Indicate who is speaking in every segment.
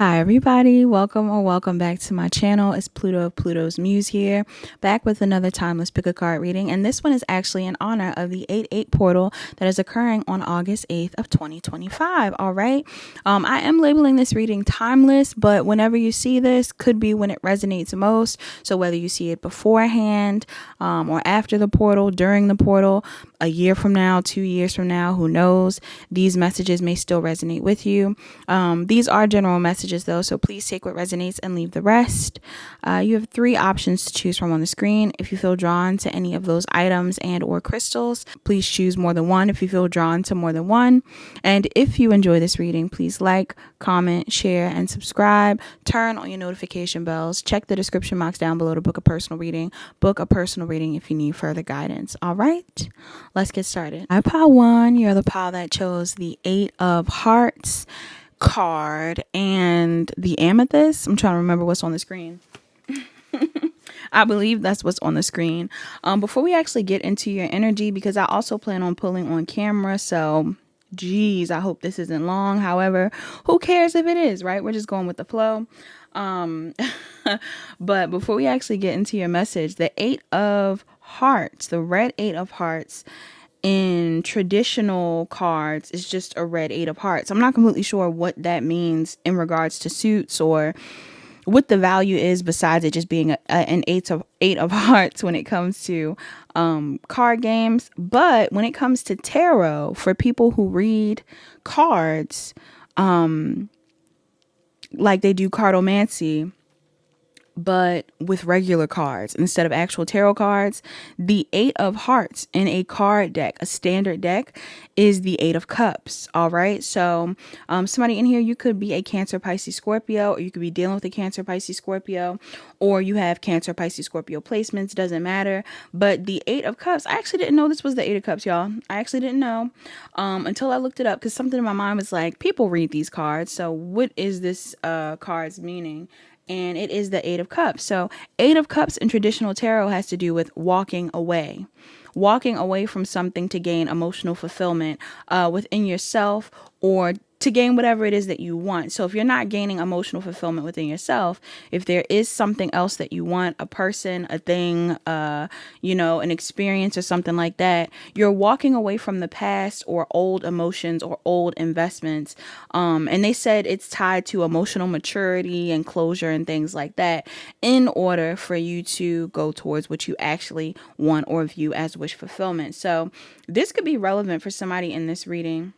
Speaker 1: Hi everybody, welcome back to my channel. It's Pluto of Pluto's Muse here, back with another timeless pick a card reading, and this one is actually in honor of the 8/8 portal that is occurring on August 8th of 2025. All right, I am labeling this reading timeless, but whenever you see this could be when it resonates most. So whether you see it beforehand or after the portal, during the portal, a year from now, 2 years from now, who knows, these messages may still resonate with you. These are general messages though, so please take what resonates and leave the rest. You have 3 options to choose from on the screen. If you feel drawn to any of those items and or crystals, please choose more than one if you feel drawn to more than one. And if you enjoy this reading, please like, comment, share, and subscribe. Turn on your notification bells. Check the description box down below to book a personal reading. Book a personal reading if you need further guidance. All right, let's get started. Hi, pile 1. You're the pile that chose the 8 of Hearts card and the amethyst. I'm trying to remember what's on the screen. I believe that's what's on the screen. Before we actually get into your energy, because I also plan on pulling on camera, so geez, I hope this isn't long. However, who cares if it is, right? We're just going with the flow. But before we actually get into your message, the 8 of Hearts, the red 8 of Hearts in traditional cards is just a red 8 of Hearts. I'm not completely sure what that means in regards to suits or what the value is besides it just being an 8 of Hearts when it comes to card games. But when it comes to tarot, for people who read cards like they do cardomancy, but with regular cards instead of actual tarot cards, the 8 of Hearts in a card deck, a standard deck, is the 8 of Cups. All right, so somebody in here, you could be a Cancer, Pisces, Scorpio, or you could be dealing with a Cancer, Pisces, Scorpio, or you have Cancer, Pisces, Scorpio placements, doesn't matter. But the 8 of Cups, I actually didn't know this was the 8 of Cups, y'all. I actually didn't know until I looked it up, because something in my mind was like, people read these cards, so what is this card's meaning? And it is the 8 of Cups. So 8 of Cups in traditional tarot has to do with walking away from something to gain emotional fulfillment within yourself, or to gain whatever it is that you want. So if you're not gaining emotional fulfillment within yourself, if there is something else that you want, a person, a thing, an experience or something like that, you're walking away from the past or old emotions or old investments. And they said it's tied to emotional maturity and closure and things like that in order for you to go towards what you actually want or view as wish fulfillment. So this could be relevant for somebody in this reading.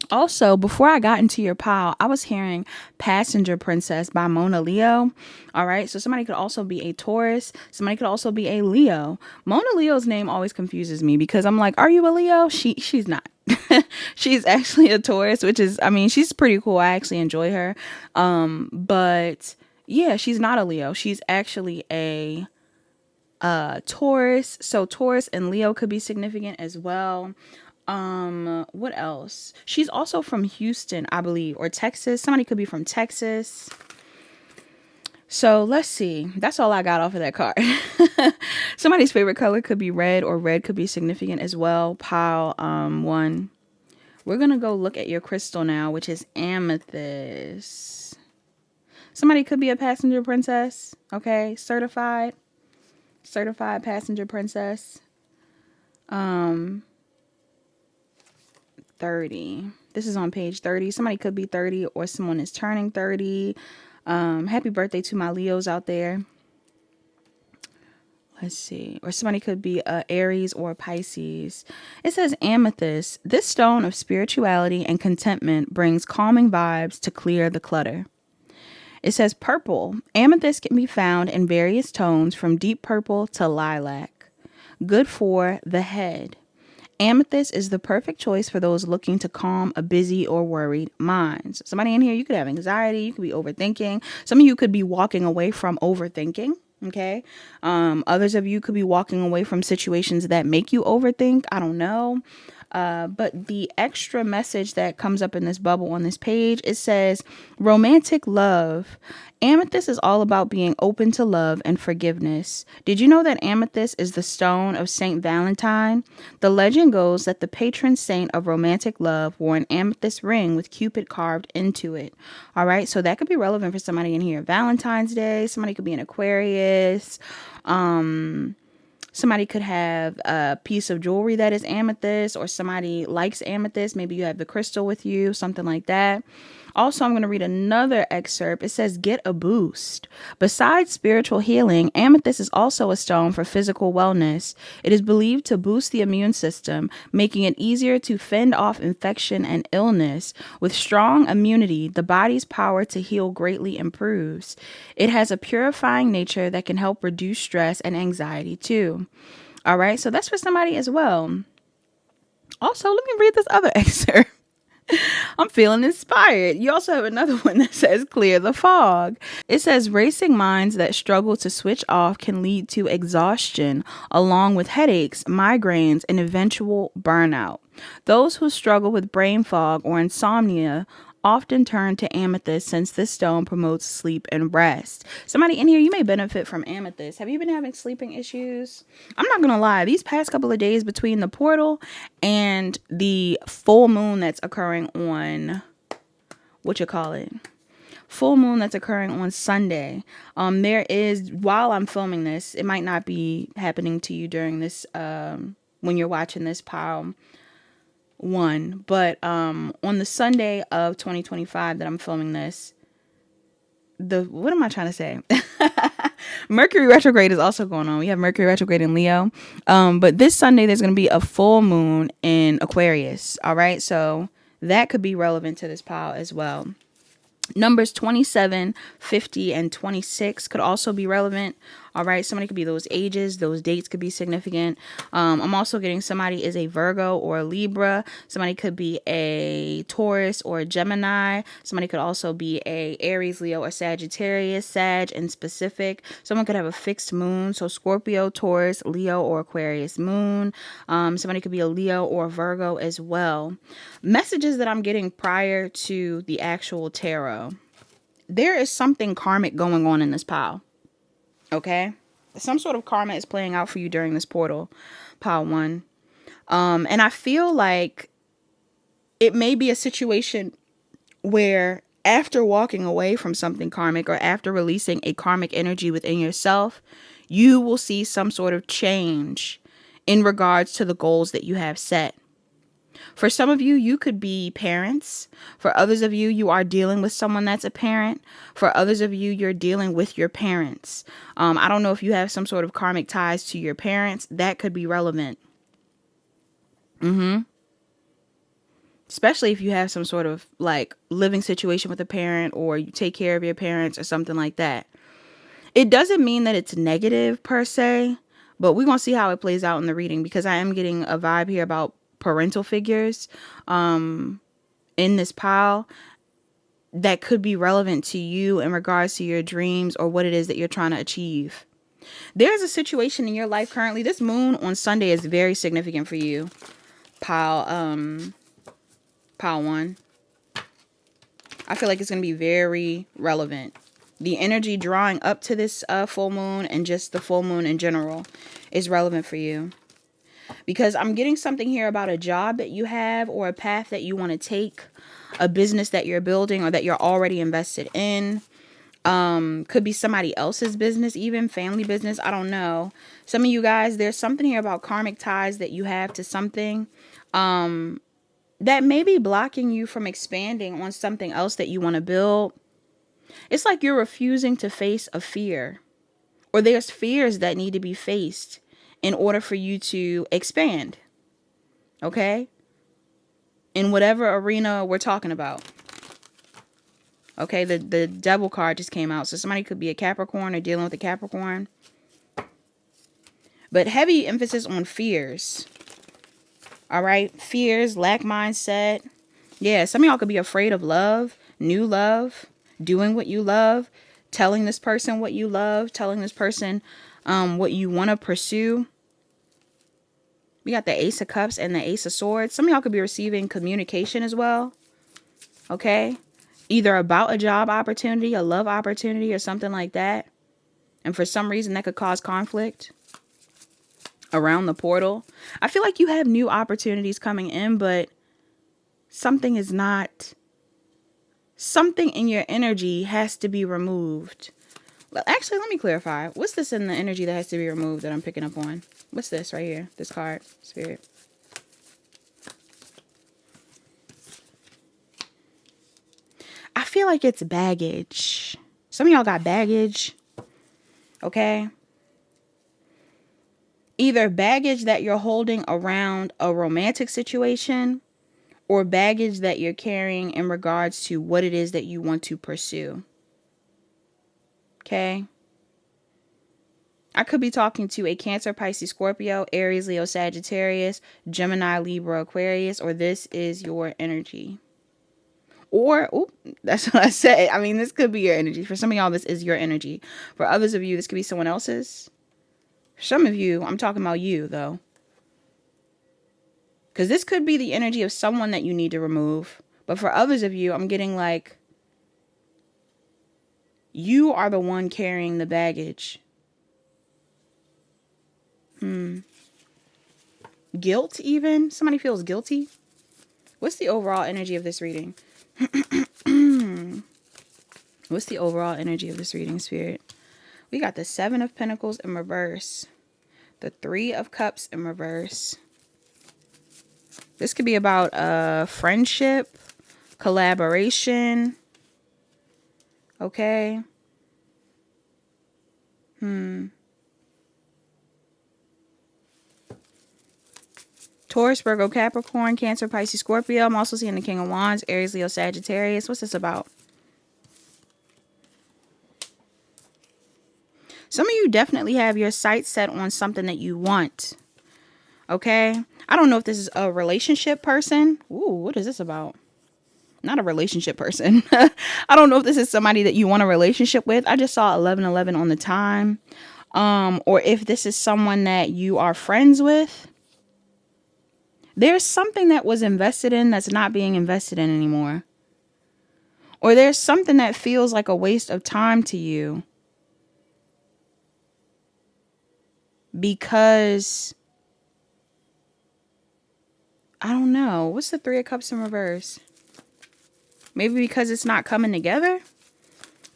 Speaker 1: Also, before I got into your pile, I was hearing Passenger Princess by Mona Leo. All right, so somebody could also be a Taurus. Somebody could also be a Leo. Mona Leo's name always confuses me because I'm like, are you a Leo? She's not. She's actually a Taurus, which is, I mean, she's pretty cool. I actually enjoy her. But yeah, she's not a Leo. She's actually a Taurus. So Taurus and Leo could be significant as well. What else? She's also from Houston, I believe, or Texas. Somebody could be from Texas. So let's see. That's all I got off of that card. Somebody's favorite color could be red, or red could be significant as well. Pile 1. We're gonna go look at your crystal now, which is amethyst. Somebody could be a passenger princess. Okay, certified passenger princess. 30. This is on page 30. Somebody could be 30, or someone is turning 30. Happy birthday to my Leos out there. Let's see. Or somebody could be Aries or Pisces. It says amethyst. This stone of spirituality and contentment brings calming vibes to clear the clutter. It says purple. Amethyst can be found in various tones from deep purple to lilac. Good for the head. Amethyst is the perfect choice for those looking to calm a busy or worried mind. Somebody in here, you could have anxiety, you could be overthinking. Some of you could be walking away from overthinking, okay? Others of you could be walking away from situations that make you overthink. I don't know. But the extra message that comes up in this bubble on this page, it says romantic love Amethyst is all about being open to love and forgiveness. Did you know that amethyst is the stone of Saint Valentine? The legend goes that the patron saint of romantic love wore an amethyst ring with Cupid carved into it. All right, so that could be relevant for somebody in here. Valentine's Day, somebody could be an Aquarius. Somebody could have a piece of jewelry that is amethyst, or somebody likes amethyst. Maybe you have the crystal with you, something like that. Also, I'm going to read another excerpt. It says, get a boost. Besides spiritual healing, amethyst is also a stone for physical wellness. It is believed to boost the immune system, making it easier to fend off infection and illness. With strong immunity, the body's power to heal greatly improves. It has a purifying nature that can help reduce stress and anxiety too. All right, so that's for somebody as well. Also, let me read this other excerpt. I'm feeling inspired. You also have another one that says clear the fog. It says racing minds that struggle to switch off can lead to exhaustion, along with headaches, migraines, and eventual burnout. Those who struggle with brain fog or insomnia often turn to amethyst, since this stone promotes sleep and rest. Somebody in here, you may benefit from amethyst. Have you been having sleeping issues? I'm not gonna lie, these past couple of days between the portal and the full moon that's occurring on full moon that's occurring on Sunday, there is, while I'm filming this, it might not be happening to you during this when you're watching this pile one, but on the Sunday of 2025 that I'm filming this, what am I trying to say? Mercury retrograde is also going on. We have Mercury retrograde in Leo, but this Sunday there's going to be a full moon in Aquarius. All right, so that could be relevant to this pile as well. Numbers 27, 50, and 26 could also be relevant. All right, somebody could be those ages, those dates could be significant. I'm also getting somebody is a Virgo or a Libra. Somebody could be a Taurus or a Gemini. Somebody could also be a Aries, Leo, or Sagittarius, Sag in specific. Someone could have a fixed moon, so Scorpio, Taurus, Leo, or Aquarius moon. Somebody could be a Leo or a Virgo as well. Messages that I'm getting prior to the actual tarot. There is something karmic going on in this pile. Okay, some sort of karma is playing out for you during this portal, pile one. And I feel like it may be a situation where after walking away from something karmic, or after releasing a karmic energy within yourself, you will see some sort of change in regards to the goals that you have set. For some of you, you could be parents. For others of you, you are dealing with someone that's a parent. For others of you, you're dealing with your parents. I don't know if you have some sort of karmic ties to your parents. That could be relevant. Especially if you have some sort of like living situation with a parent, or you take care of your parents or something like that. It doesn't mean that it's negative per se, but we're going to see how it plays out in the reading, because I am getting a vibe here about parental figures in this pile that could be relevant to you in regards to your dreams or what it is that you're trying to achieve. There's a situation in your life currently. This moon on Sunday is very significant for you, pile one. I feel like it's going to be very relevant. The energy drawing up to this full moon, and just the full moon in general, is relevant for you. Because I'm getting something here about a job that you have, or a path that you want to take, a business that you're building or that you're already invested in. Could be somebody else's business, even family business. I don't know. Some of you guys, there's something here about karmic ties that you have to something that may be blocking you from expanding on something else that you want to build. It's like you're refusing to face a fear, or there's fears that need to be faced in order for you to expand. Okay? In whatever arena we're talking about. Okay, the devil card just came out. So somebody could be a Capricorn or dealing with a Capricorn. But heavy emphasis on fears. All right? Fears, lack mindset. Yeah, some of y'all could be afraid of love, new love, doing what you love, telling this person what you love, telling this person what you want to pursue. We got the Ace of Cups and the Ace of Swords. Some of y'all could be receiving communication as well. Okay? either about a job opportunity, a love opportunity, or something like that. And for some reason that could cause conflict around the portal. I feel like you have new opportunities coming in, but something is not, something in your energy has to be removed. Well, actually, let me clarify. What's this in the energy that has to be removed that I'm picking up on? What's this right here? This card, Spirit. I feel like it's baggage. Some of y'all got baggage. Okay. Either baggage that you're holding around a romantic situation, or baggage that you're carrying in regards to what it is that you want to pursue. Okay. I could be talking to a Cancer, Pisces, Scorpio, Aries, Leo, Sagittarius, Gemini, Libra, Aquarius, or this is your energy. Or, that's what I said. I mean, this could be your energy. For some of y'all, this is your energy. For others of you, this could be someone else's. For some of you, I'm talking about you, though. Because this could be the energy of someone that you need to remove. But for others of you, I'm getting like, you are the one carrying the baggage. Guilt, even? Somebody feels guilty? What's the overall energy of this reading? What's the overall energy of this reading, Spirit? We got the 7 of Pentacles in reverse. The 3 of Cups in reverse. This could be about friendship, collaboration. Okay. Taurus, Virgo, Capricorn, Cancer, Pisces, Scorpio. I'm also seeing the King of Wands, Aries, Leo, Sagittarius. What's this about? Some of you definitely have your sights set on something that you want. Okay? I don't know if this is a relationship person. Ooh, what is this about? Not a relationship person. I don't know if this is somebody that you want a relationship with. I just saw 1111 on the time. Or if this is someone that you are friends with. There's something that was invested in that's not being invested in anymore. Or there's something that feels like a waste of time to you. Because, I don't know. What's the 3 of Cups in reverse? Maybe because it's not coming together?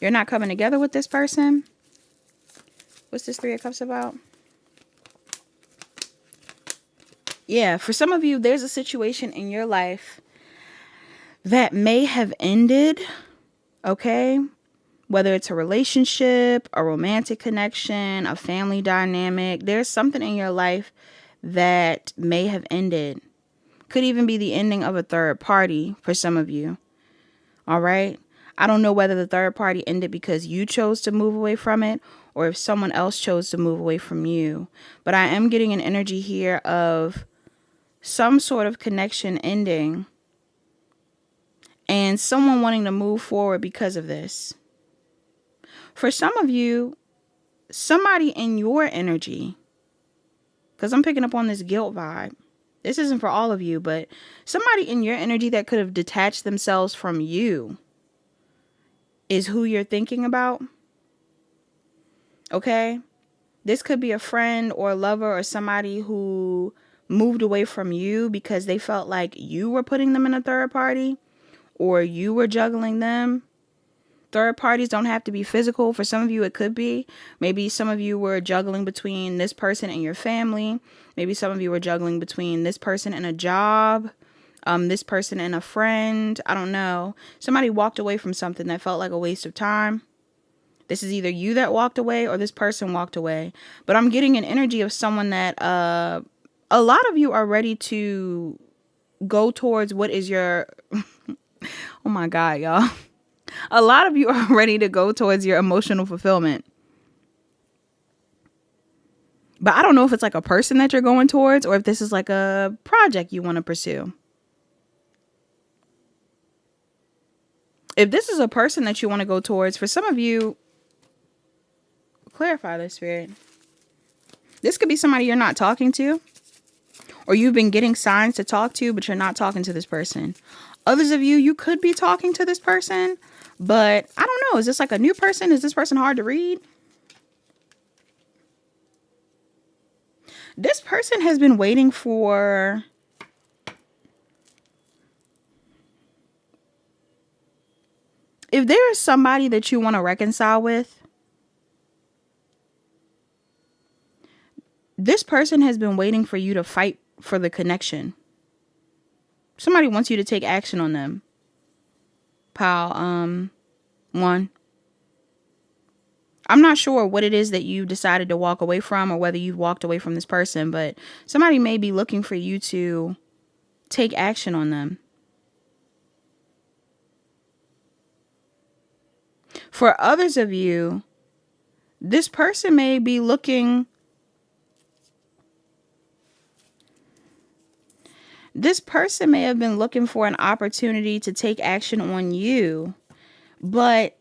Speaker 1: You're not coming together with this person? What's this 3 of Cups about? Yeah, for some of you, there's a situation in your life that may have ended, okay? Whether it's a relationship, a romantic connection, a family dynamic, there's something in your life that may have ended. Could even be the ending of a third party for some of you, all right? I don't know whether the third party ended because you chose to move away from it or if someone else chose to move away from you. But I am getting an energy here of some sort of connection ending and someone wanting to move forward because of this. For some of you, somebody in your energy, because I'm picking up on this guilt vibe. This isn't for all of you, but somebody in your energy that could have detached themselves from you is who you're thinking about. Okay? This could be a friend or a lover or somebody who moved away from you because they felt like you were putting them in a third party or you were juggling them. Third parties don't have to be physical. For some of you, it could be. Maybe some of you were juggling between this person and your family. Maybe some of you were juggling between this person and a job, this person and a friend. I don't know. Somebody walked away from something that felt like a waste of time. This is either you that walked away or this person walked away. But I'm getting an energy of someone that a lot of you are ready to go towards what is your... Oh my God, y'all. A lot of you are ready to go towards your emotional fulfillment. But I don't know if it's like a person that you're going towards or if this is like a project you want to pursue. If this is a person that you want to go towards, for some of you, clarify this, Spirit. This could be somebody you're not talking to. Or you've been getting signs to talk to, but you're not talking to this person. Others of you, you could be talking to this person, but I don't know. Is this like a new person? Is this person hard to read? This person has been waiting for... If there is somebody that you want to reconcile with, this person has been waiting for you to fight for the connection. Somebody wants you to take action on them. Pile 1. I'm not sure what it is that you decided to walk away from, or whether you've walked away from this person, but somebody may be looking for you to take action on them. For others of you, this person may be looking... This person may have been looking for an opportunity to take action on you, but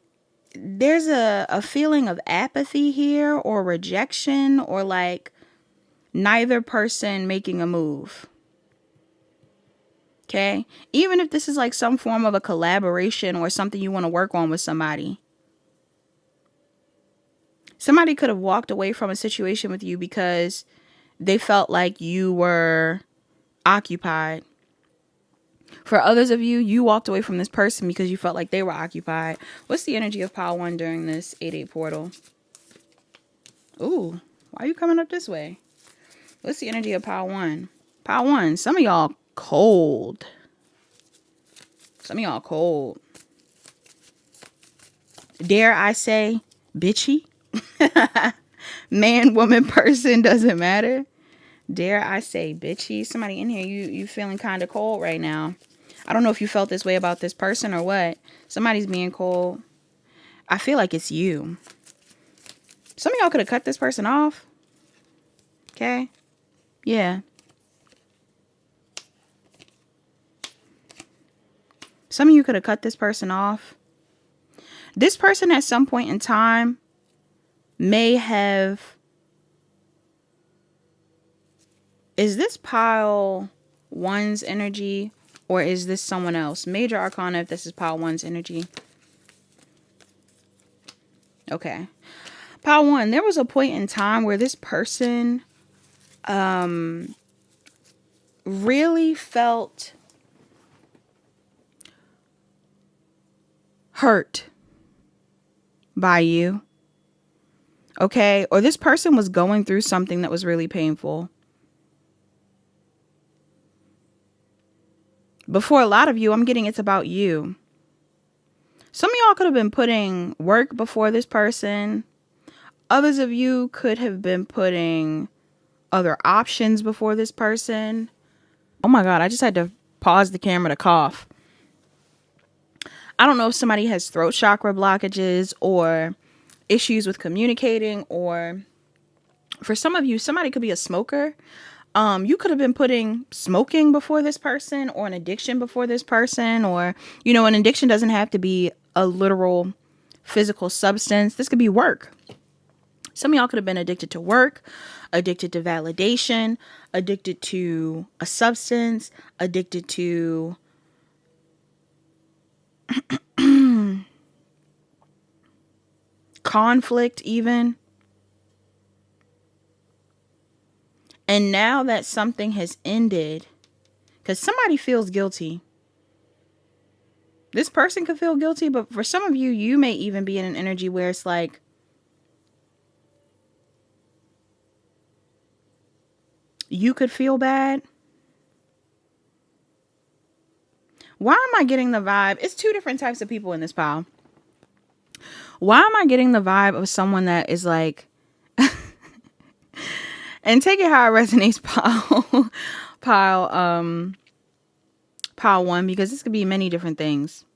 Speaker 1: there's a feeling of apathy here, or rejection, or like neither person making a move. Okay? Even if this is like some form of a collaboration or something you want to work on with somebody. Somebody could have walked away from a situation with you because they felt like you were occupied. For others of you, you walked away from this person because you felt like they were occupied. What's the energy of pile 1 during this 8-8 portal? Ooh, why are you coming up this way? What's the energy of pile 1? Pile 1, some of y'all cold. Some of y'all cold. Dare I say bitchy? Man, woman, person, doesn't matter. Dare I say bitchy? Somebody in here, you feeling kind of cold right now. I don't know if you felt this way about this person or what. Somebody's being cold. I feel like it's you. Some of y'all could have cut this person off. Okay? Yeah. Some of you could have cut this person off. This person at some point in time may have... Is this pile 1's energy, or is this someone else? Major Arcana if this is pile 1's energy. Okay. Pile 1, there was a point in time where this person really felt hurt by you. Okay? Or this person was going through something that was really painful. But for a lot of you, I'm getting it's about you. Some of y'all could have been putting work before this person. Others of you could have been putting other options before this person. Oh my God, I just had to pause the camera to cough. I don't know if somebody has throat chakra blockages or issues with communicating, or for some of you, somebody could be a smoker. You could have been putting smoking before this person, or an addiction before this person, or, you know, an addiction doesn't have to be a literal physical substance. This could be work. Some of y'all could have been addicted to work, addicted to validation, addicted to a substance, addicted to conflict even. And now that something has ended, because somebody feels guilty. This person could feel guilty, but for some of you, you may even be in an energy where it's like, you could feel bad. Why am I getting the vibe? It's two different types of people in this pile. Why am I getting the vibe of someone that is like, and take it how it resonates, pile 1, because this could be many different things.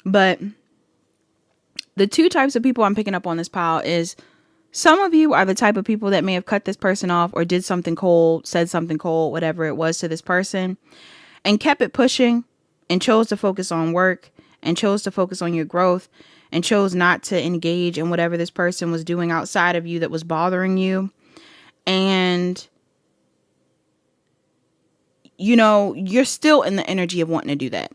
Speaker 1: But the two types of people I'm picking up on this pile is, some of you are the type of people that may have cut this person off, or did something cold, said something cold, whatever it was to this person, and kept it pushing, and chose to focus on work, and chose to focus on your growth, and chose not to engage in whatever this person was doing outside of you that was bothering you. And you're still in the energy of wanting to do that.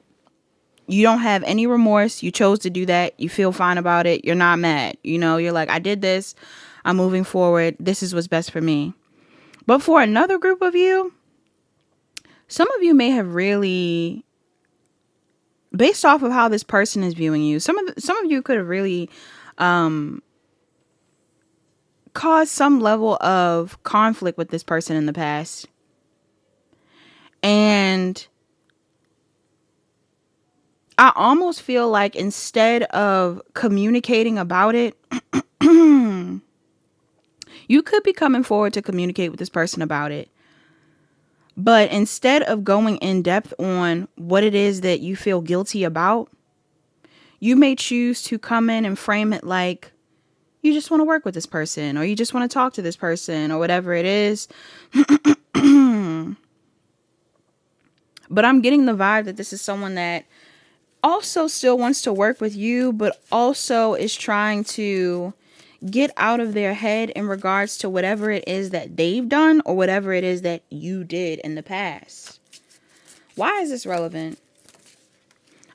Speaker 1: You don't have any remorse. You chose to do that. You feel fine about it. You're not mad. You're like, I did this. I'm moving forward. This is what's best for me. But for another group of you, some of you may have really, based off of how this person is viewing you, some of you could have really caused some level of conflict with this person in the past. And I almost feel like instead of communicating about it, you could be coming forward to communicate with this person about it. But instead of going in depth on what it is that you feel guilty about, you may choose to come in and frame it like you just want to work with this person, or you just want to talk to this person, or whatever it is. But I'm getting the vibe that this is someone that also still wants to work with you, but also is trying to get out of their head in regards to whatever it is that they've done or whatever it is that you did in the past. Why is this relevant?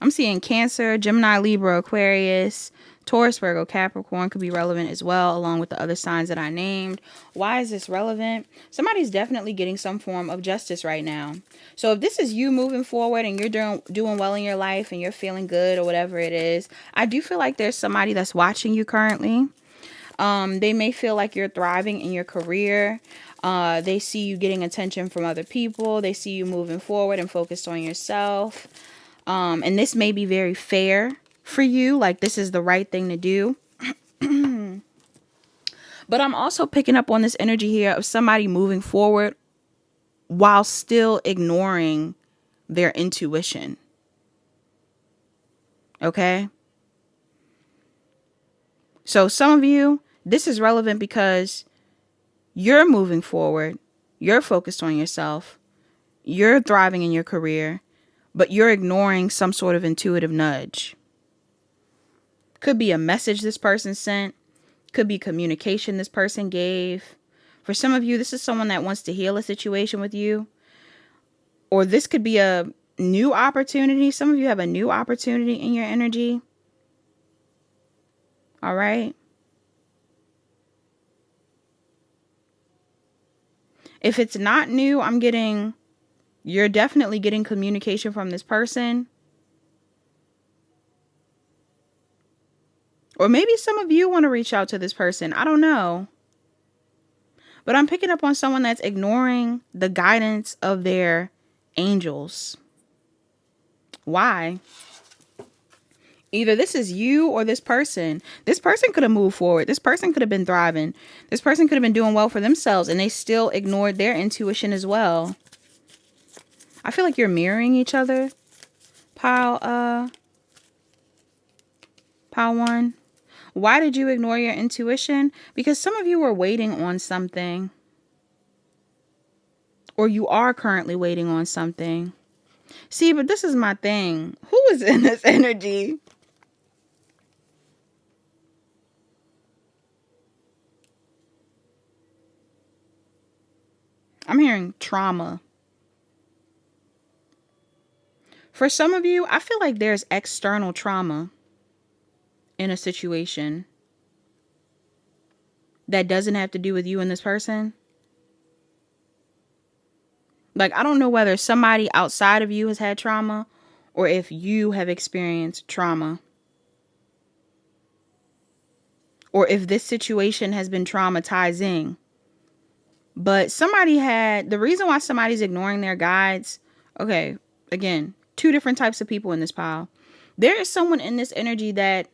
Speaker 1: I'm seeing Cancer, Gemini, Libra, Aquarius, Taurus, Virgo, Capricorn could be relevant as well, along with the other signs that I named. Why is this relevant? Somebody's definitely getting some form of justice right now. So if this is you moving forward and you're doing well in your life and you're feeling good or whatever it is, I do feel like there's somebody that's watching you currently. They may feel like you're thriving in your career. They see you getting attention from other people. They see you moving forward and focused on yourself. And this may be very fair for you. Like, this is the right thing to do. But I'm also picking up on this energy here of somebody moving forward while still ignoring their intuition. Okay? So some of you, this is relevant because you're moving forward. You're focused on yourself. You're thriving in your career, but you're ignoring some sort of intuitive nudge. Could be a message this person sent. Could be communication this person gave. For some of you, this is someone that wants to heal a situation with you. Or this could be a new opportunity. Some of you have a new opportunity in your energy. All right. If it's not new, you're definitely getting communication from this person. Or maybe some of you want to reach out to this person. I don't know. But I'm picking up on someone that's ignoring the guidance of their angels. Why? Either this is you or this person. This person could have moved forward. This person could have been thriving. This person could have been doing well for themselves, and they still ignored their intuition as well. I feel like you're mirroring each other. Pile 1. Why did you ignore your intuition? Because some of you were waiting on something. Or you are currently waiting on something. See, but this is my thing. Who is in this energy? I'm hearing trauma. For some of you, I feel like there's external trauma in a situation that doesn't have to do with you and this person. Like, I don't know whether somebody outside of you has had trauma or if you have experienced trauma. Or if this situation has been traumatizing. But the reason why somebody's ignoring their guides, okay, again, 2 different types of people in this pile. There is someone in this energy that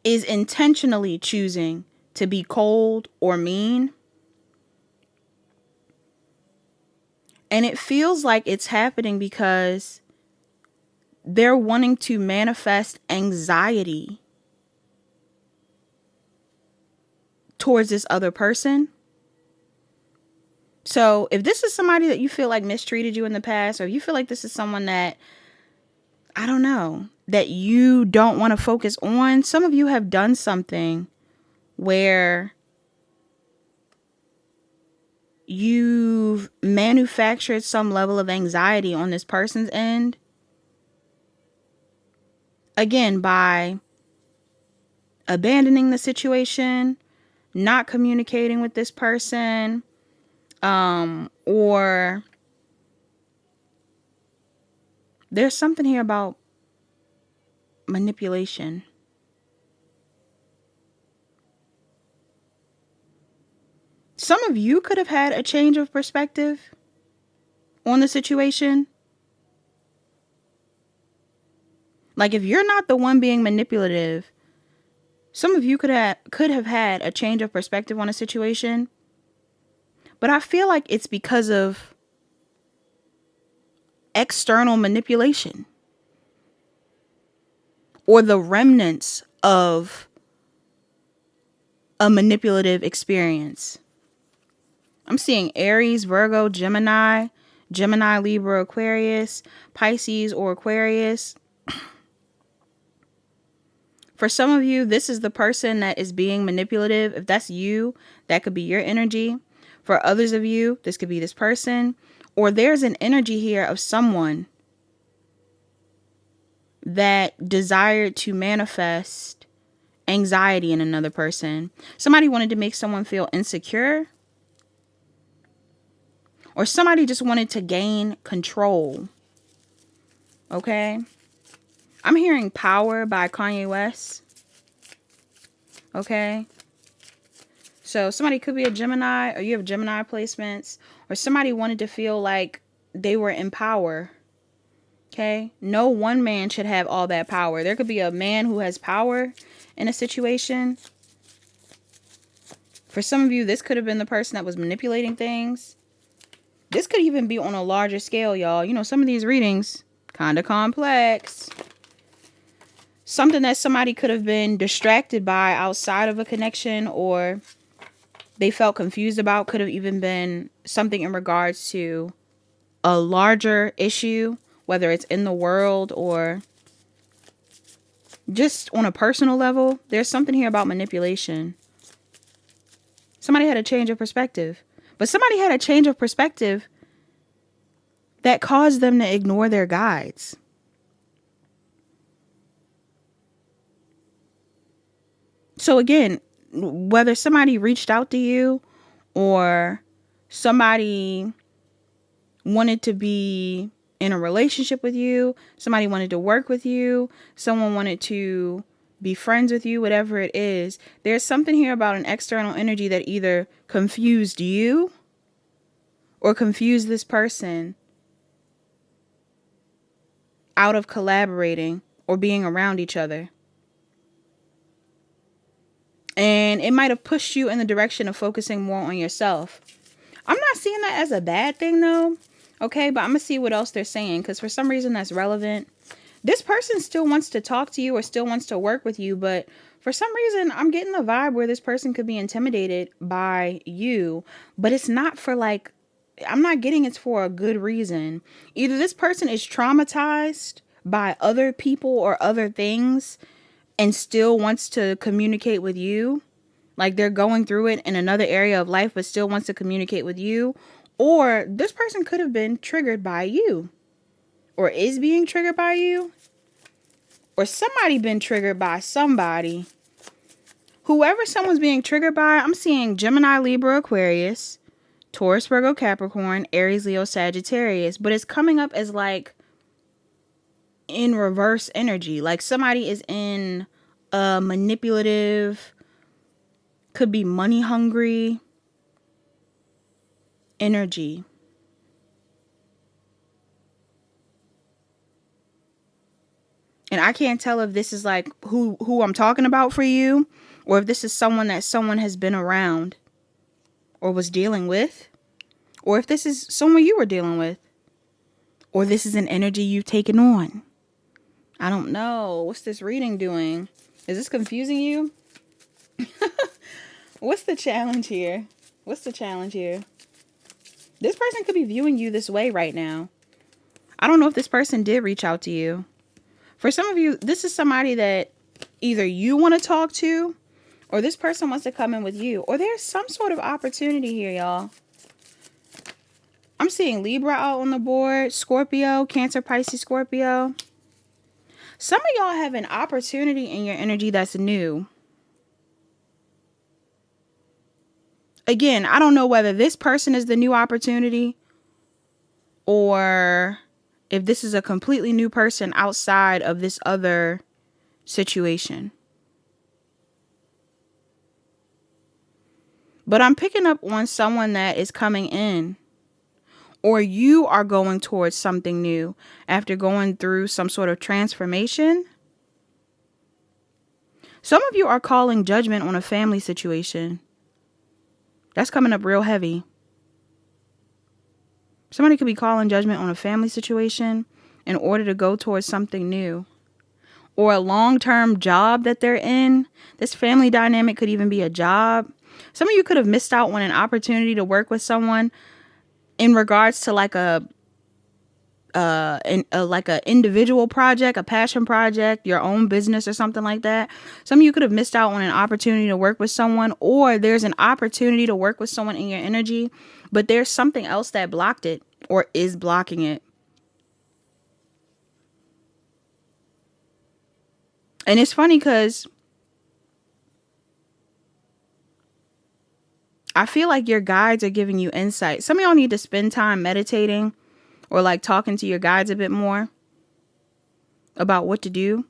Speaker 1: is intentionally choosing to be cold or mean. And it feels like it's happening because they're wanting to manifest anxiety towards this other person. So if this is somebody that you feel like mistreated you in the past, or you feel like this is someone that, I don't know, that you don't want to focus on, some of you have done something where you've manufactured some level of anxiety on this person's end. Again, by abandoning the situation, not communicating with this person, or there's something here about manipulation. Some of you could have had a change of perspective on the situation. Like, if you're not the one being manipulative, some of you could have had a change of perspective on a situation. But I feel like it's because of external manipulation or the remnants of a manipulative experience. I'm seeing Aries, Virgo, Gemini, Libra, Aquarius, Pisces, or Aquarius. For some of you, this is the person that is being manipulative. If that's you, that could be your energy. For others of you, this could be this person. Or there's an energy here of someone that desired to manifest anxiety in another person. Somebody wanted to make someone feel insecure. Or somebody just wanted to gain control. Okay? I'm hearing Power by Kanye West. Okay? So somebody could be a Gemini, or you have Gemini placements, or somebody wanted to feel like they were in power. Okay? No one man should have all that power. There could be a man who has power in a situation. For some of you, this could have been the person that was manipulating things. This could even be on a larger scale, y'all. You know, some of these readings, kind of complex. Something that somebody could have been distracted by outside of a connection, or they felt confused about, could have even been something in regards to a larger issue, whether it's in the world or just on a personal level. There's something here about manipulation. Somebody had a change of perspective. But somebody had a change of perspective that caused them to ignore their guides. So again, whether somebody reached out to you or somebody wanted to be in a relationship with you, somebody wanted to work with you, someone wanted to be friends with you, whatever it is, there's something here about an external energy that either confused you or confused this person out of collaborating or being around each other. And it might have pushed you in the direction of focusing more on yourself. I'm not seeing that as a bad thing though. Okay, but I'm going to see what else they're saying, because for some reason that's relevant. This person still wants to talk to you or still wants to work with you, but for some reason I'm getting the vibe where this person could be intimidated by you, but it's not for like, I'm not getting it's for a good reason. Either this person is traumatized by other people or other things and still wants to communicate with you. Like they're going through it in another area of life, but still wants to communicate with you. Or this person could have been triggered by you, or is being triggered by you, or somebody been triggered by somebody. Whoever someone's being triggered by, I'm seeing Gemini, Libra, Aquarius, Taurus, Virgo, Capricorn, Aries, Leo, Sagittarius. But it's coming up as like in reverse energy. Like somebody is in a manipulative, could be money hungry energy. And I can't tell if this is like who I'm talking about for you, or if this is someone that someone has been around or was dealing with, or if this is someone you were dealing with, or this is an energy you've taken on. I don't know. What's this reading doing? Is this confusing you? What's the challenge here? What's the challenge here? This person could be viewing you this way right now. I don't know if this person did reach out to you. For some of you, this is somebody that either you want to talk to, or this person wants to come in with you, or there's some sort of opportunity here, y'all. I'm seeing Libra out on the board. Scorpio, Cancer, Pisces, Scorpio. Some of y'all have an opportunity in your energy that's new. Again, I don't know whether this person is the new opportunity or if this is a completely new person outside of this other situation. But I'm picking up on someone that is coming in, or you are going towards something new after going through some sort of transformation. Some of you are calling judgment on a family situation. That's coming up real heavy. Somebody could be calling judgment on a family situation in order to go towards something new. Or a long-term job that they're in. This family dynamic could even be a job. Some of you could have missed out on an opportunity to work with someone in regards to like a individual project, a passion project, your own business or something like that. Some of you could have missed out on an opportunity to work with someone, or there's an opportunity to work with someone in your energy, but there's something else that blocked it or is blocking it. And it's funny because I feel like your guides are giving you insight. Some of y'all need to spend time meditating or like talking to your guides a bit more about what to do.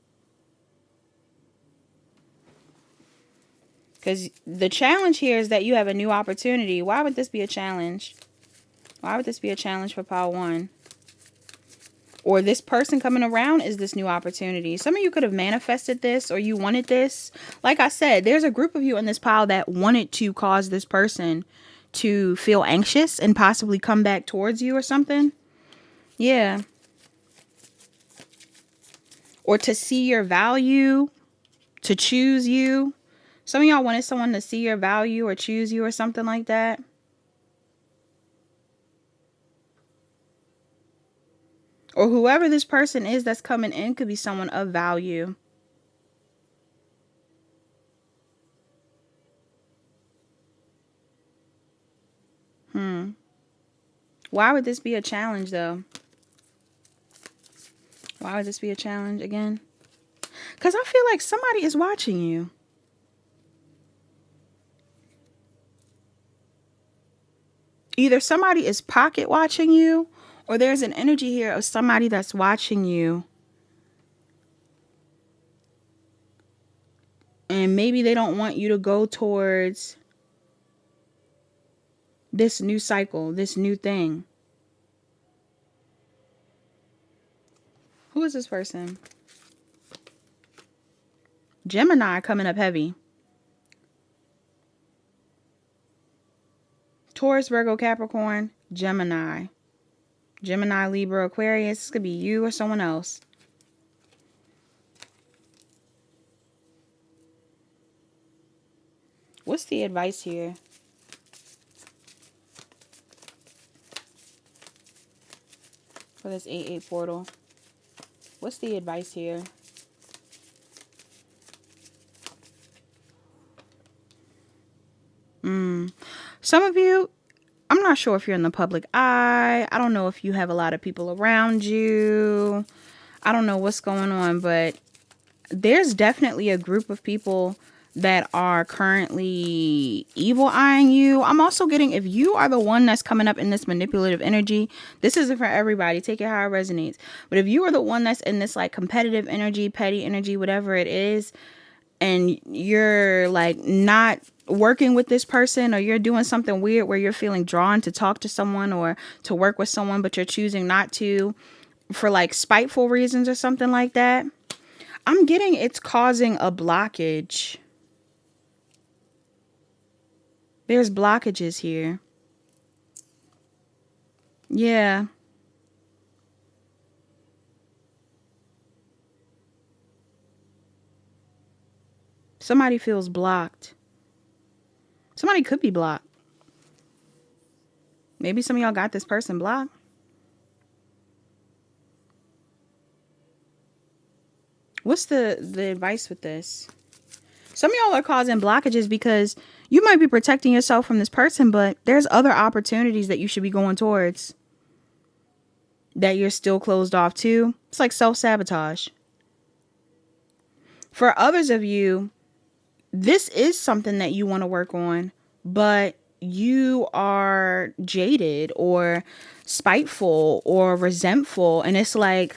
Speaker 1: Because the challenge here is that you have a new opportunity. Why would this be a challenge? Why would this be a challenge for pile 1? Or this person coming around is this new opportunity. Some of you could have manifested this, or you wanted this. Like I said, there's a group of you in this pile that wanted to cause this person to feel anxious and possibly come back towards you or something. Yeah. Or to see your value, to choose you. Some of y'all wanted someone to see your value or choose you or something like that. Or whoever this person is that's coming in could be someone of value. Why would this be a challenge, though? Why would this be a challenge again? Because I feel like somebody is watching you. Either somebody is pocket watching you, or there's an energy here of somebody that's watching you. And maybe they don't want you to go towards this new cycle, this new thing. Who is this person? Gemini coming up heavy. Taurus, Virgo, Capricorn, Gemini. Gemini, Libra, Aquarius. This could be you or someone else. What's the advice here? For this 8-8 portal. What's the advice here? Some of you, I'm not sure if you're in the public eye. I don't know if you have a lot of people around you. I don't know what's going on, but there's definitely a group of people that are currently evil eyeing you. I'm also getting, if you are the one that's coming up in this manipulative energy, this isn't for everybody. Take it how it resonates. But if you are the one that's in this like competitive energy, petty energy, whatever it is, and you're like not working with this person, or you're doing something weird where you're feeling drawn to talk to someone or to work with someone, but you're choosing not to for like spiteful reasons or something like that, I'm getting it's causing a blockage. There's blockages here. Yeah. Somebody feels blocked. Somebody could be blocked. Maybe some of y'all got this person blocked. What's the advice with this? Some of y'all are causing blockages because you might be protecting yourself from this person, but there's other opportunities that you should be going towards. that you're still closed off to. It's like self-sabotage. For others of you, this is something that you want to work on, but you are jaded or spiteful or resentful. And it's like,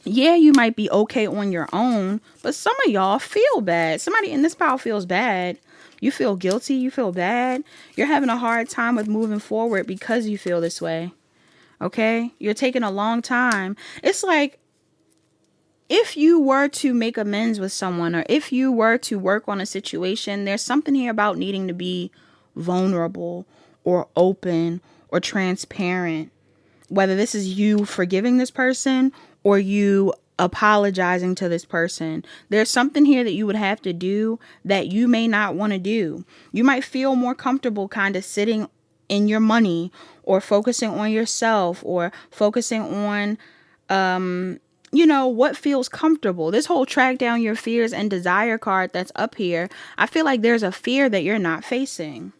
Speaker 1: yeah, you might be okay on your own, but some of y'all feel bad. Somebody in this pile feels bad. You feel guilty. You feel bad. You're having a hard time with moving forward because you feel this way. Okay? You're taking a long time. It's like, if you were to make amends with someone, or if you were to work on a situation, there's something here about needing to be vulnerable or open or transparent. Whether this is you forgiving this person or you apologizing to this person, there's something here that you would have to do that you may not want to do. You might feel more comfortable kind of sitting in your money, or focusing on yourself, or focusing on what feels comfortable. This whole track down your fears and desire card that's up here, I feel like there's a fear that you're not facing.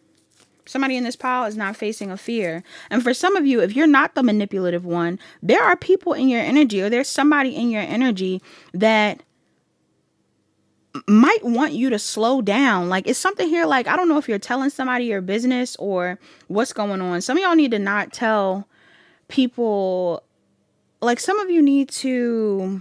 Speaker 1: Somebody in this pile is not facing a fear. And for some of you, if you're not the manipulative one, there are people in your energy, or there's somebody in your energy that might want you to slow down. Like, it's something here, like, I don't know if you're telling somebody your business or what's going on. Some of y'all need to not tell people. Like, some of you need to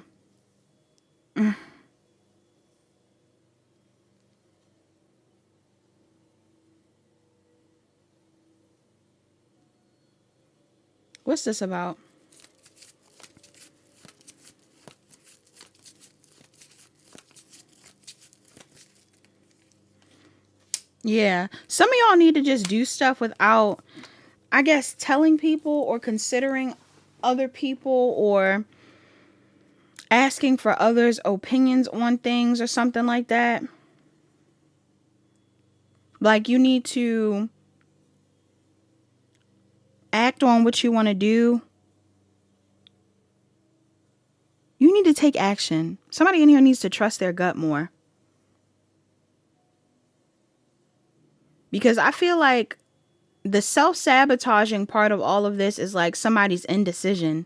Speaker 1: what's this about? Yeah. Some of y'all need to just do stuff without, I guess, telling people or considering other people or asking for others' opinions on things or something like that. Like, you need to act on what you want to do. You need to take action. Somebody in here needs to trust their gut more. Because I feel like the self-sabotaging part of all of this is like somebody's indecision.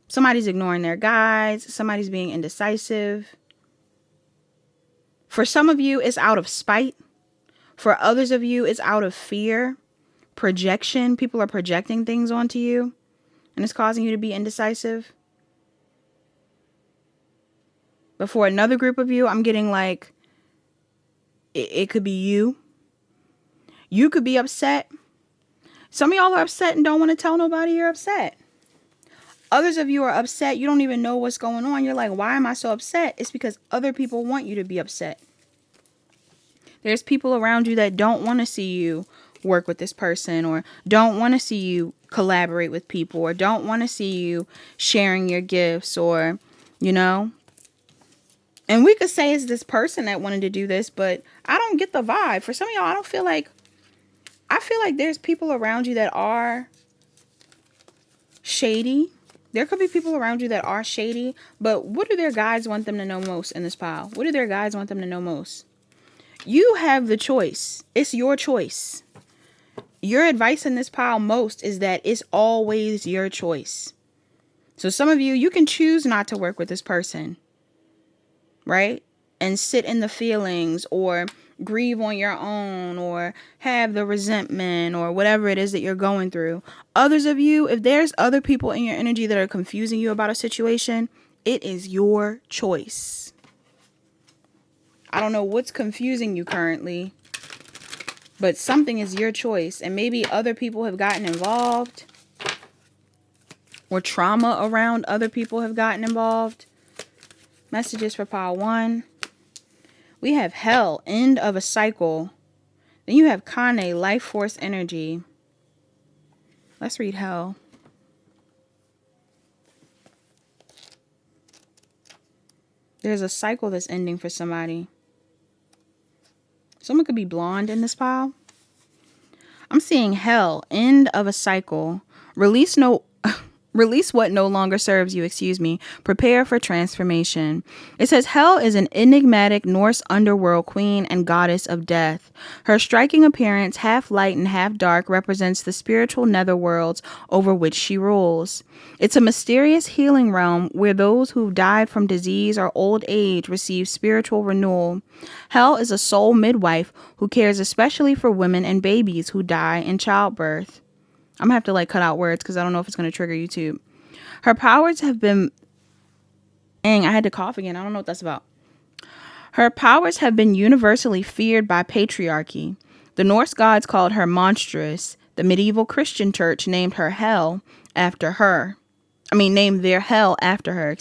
Speaker 1: Somebody's ignoring their guides. Somebody's being indecisive. For some of you, it's out of spite. For others of you, it's out of fear, projection. People are projecting things onto you, and it's causing you to be indecisive. But for another group of you, I'm getting like, it could be you. You could be upset. Some of y'all are upset and don't want to tell nobody you're upset. Others of you are upset. You don't even know what's going on. You're like, why am I so upset? It's because other people want you to be upset. There's people around you that don't want to see you work with this person, or don't want to see you collaborate with people, or don't want to see you sharing your gifts, or, And we could say it's this person that wanted to do this, but I don't get the vibe. For some of y'all, I feel like there's people around you that are shady. There could be people around you that are shady, but what do their guides want them to know most in this pile? What do their guides want them to know most? You have the choice. It's your choice. Your advice in this pile most is that it's always your choice. So some of you can choose not to work with this person, right? And sit in the feelings, or grieve on your own, or have the resentment, or whatever it is that you're going through. Others of you, if there's other people in your energy that are confusing you about a situation, it is your choice. I don't know what's confusing you currently, but something is your choice. And maybe other people have gotten involved, or trauma around other people have gotten involved. Messages for pile 1. We have hell, end of a cycle. Then you have Kane, life force energy. Let's read hell. There's a cycle that's ending for somebody. Someone could be blonde in this pile. I'm seeing hell, end of a cycle. Release no Release what no longer serves you, Prepare for transformation. It says Hel is an enigmatic Norse underworld queen and goddess of death. Her striking appearance, half light and half dark, represents the spiritual netherworlds over which she rules. It's a mysterious healing realm where those who've died from disease or old age receive spiritual renewal. Hel is a soul midwife who cares especially for women and babies who die in childbirth. I'm going to have to cut out words because I don't know if it's going to trigger YouTube. Her powers have been... Dang, I had to cough again. I don't know what that's about. Her powers have been universally feared by patriarchy. The Norse gods called her monstrous. The medieval Christian church named her Hel after her. Named their Hel after her,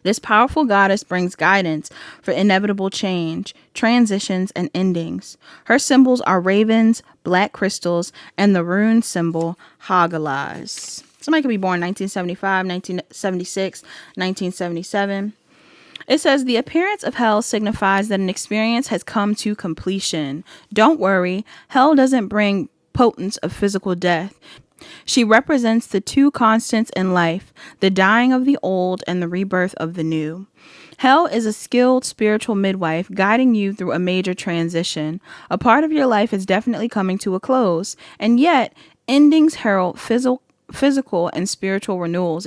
Speaker 1: This powerful goddess brings guidance for inevitable change, transitions, and endings. Her symbols are ravens, black crystals, and the rune symbol Hagalaz. Somebody could be born 1975, 1976, 1977. It says the appearance of Hel signifies that an experience has come to completion. Don't worry, Hel doesn't bring potence of physical death. She represents the two constants in life, the dying of the old and the rebirth of the new. Hel is a skilled spiritual midwife guiding you through a major transition. A part of your life is definitely coming to a close, and yet endings herald physical and spiritual renewals,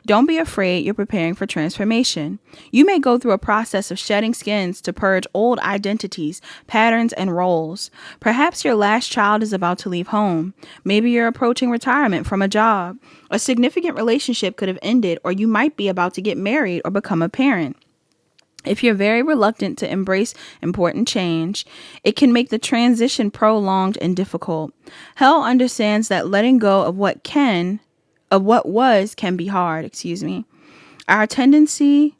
Speaker 1: Don't be afraid, you're preparing for transformation. You may go through a process of shedding skins to purge old identities, patterns, and roles. Perhaps your last child is about to leave home. Maybe you're approaching retirement from a job. A significant relationship could have ended, or you might be about to get married or become a parent. If you're very reluctant to embrace important change, it can make the transition prolonged and difficult. Hel understands that letting go of what was can be hard, Our tendency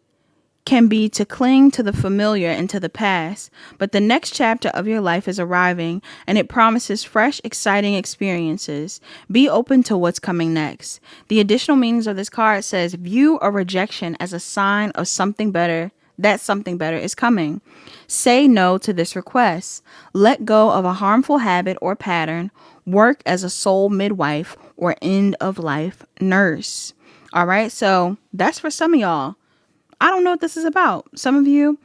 Speaker 1: can be to cling to the familiar and to the past, but the next chapter of your life is arriving, and it promises fresh, exciting experiences. Be open to what's coming next. The additional meanings of this card says, view a rejection as a sign of something better. That something better is coming. Say no to this request. Let go of a harmful habit or pattern. Work as a soul midwife or end of life nurse. All right. So that's for some of y'all. I don't know what this is about. Some of you,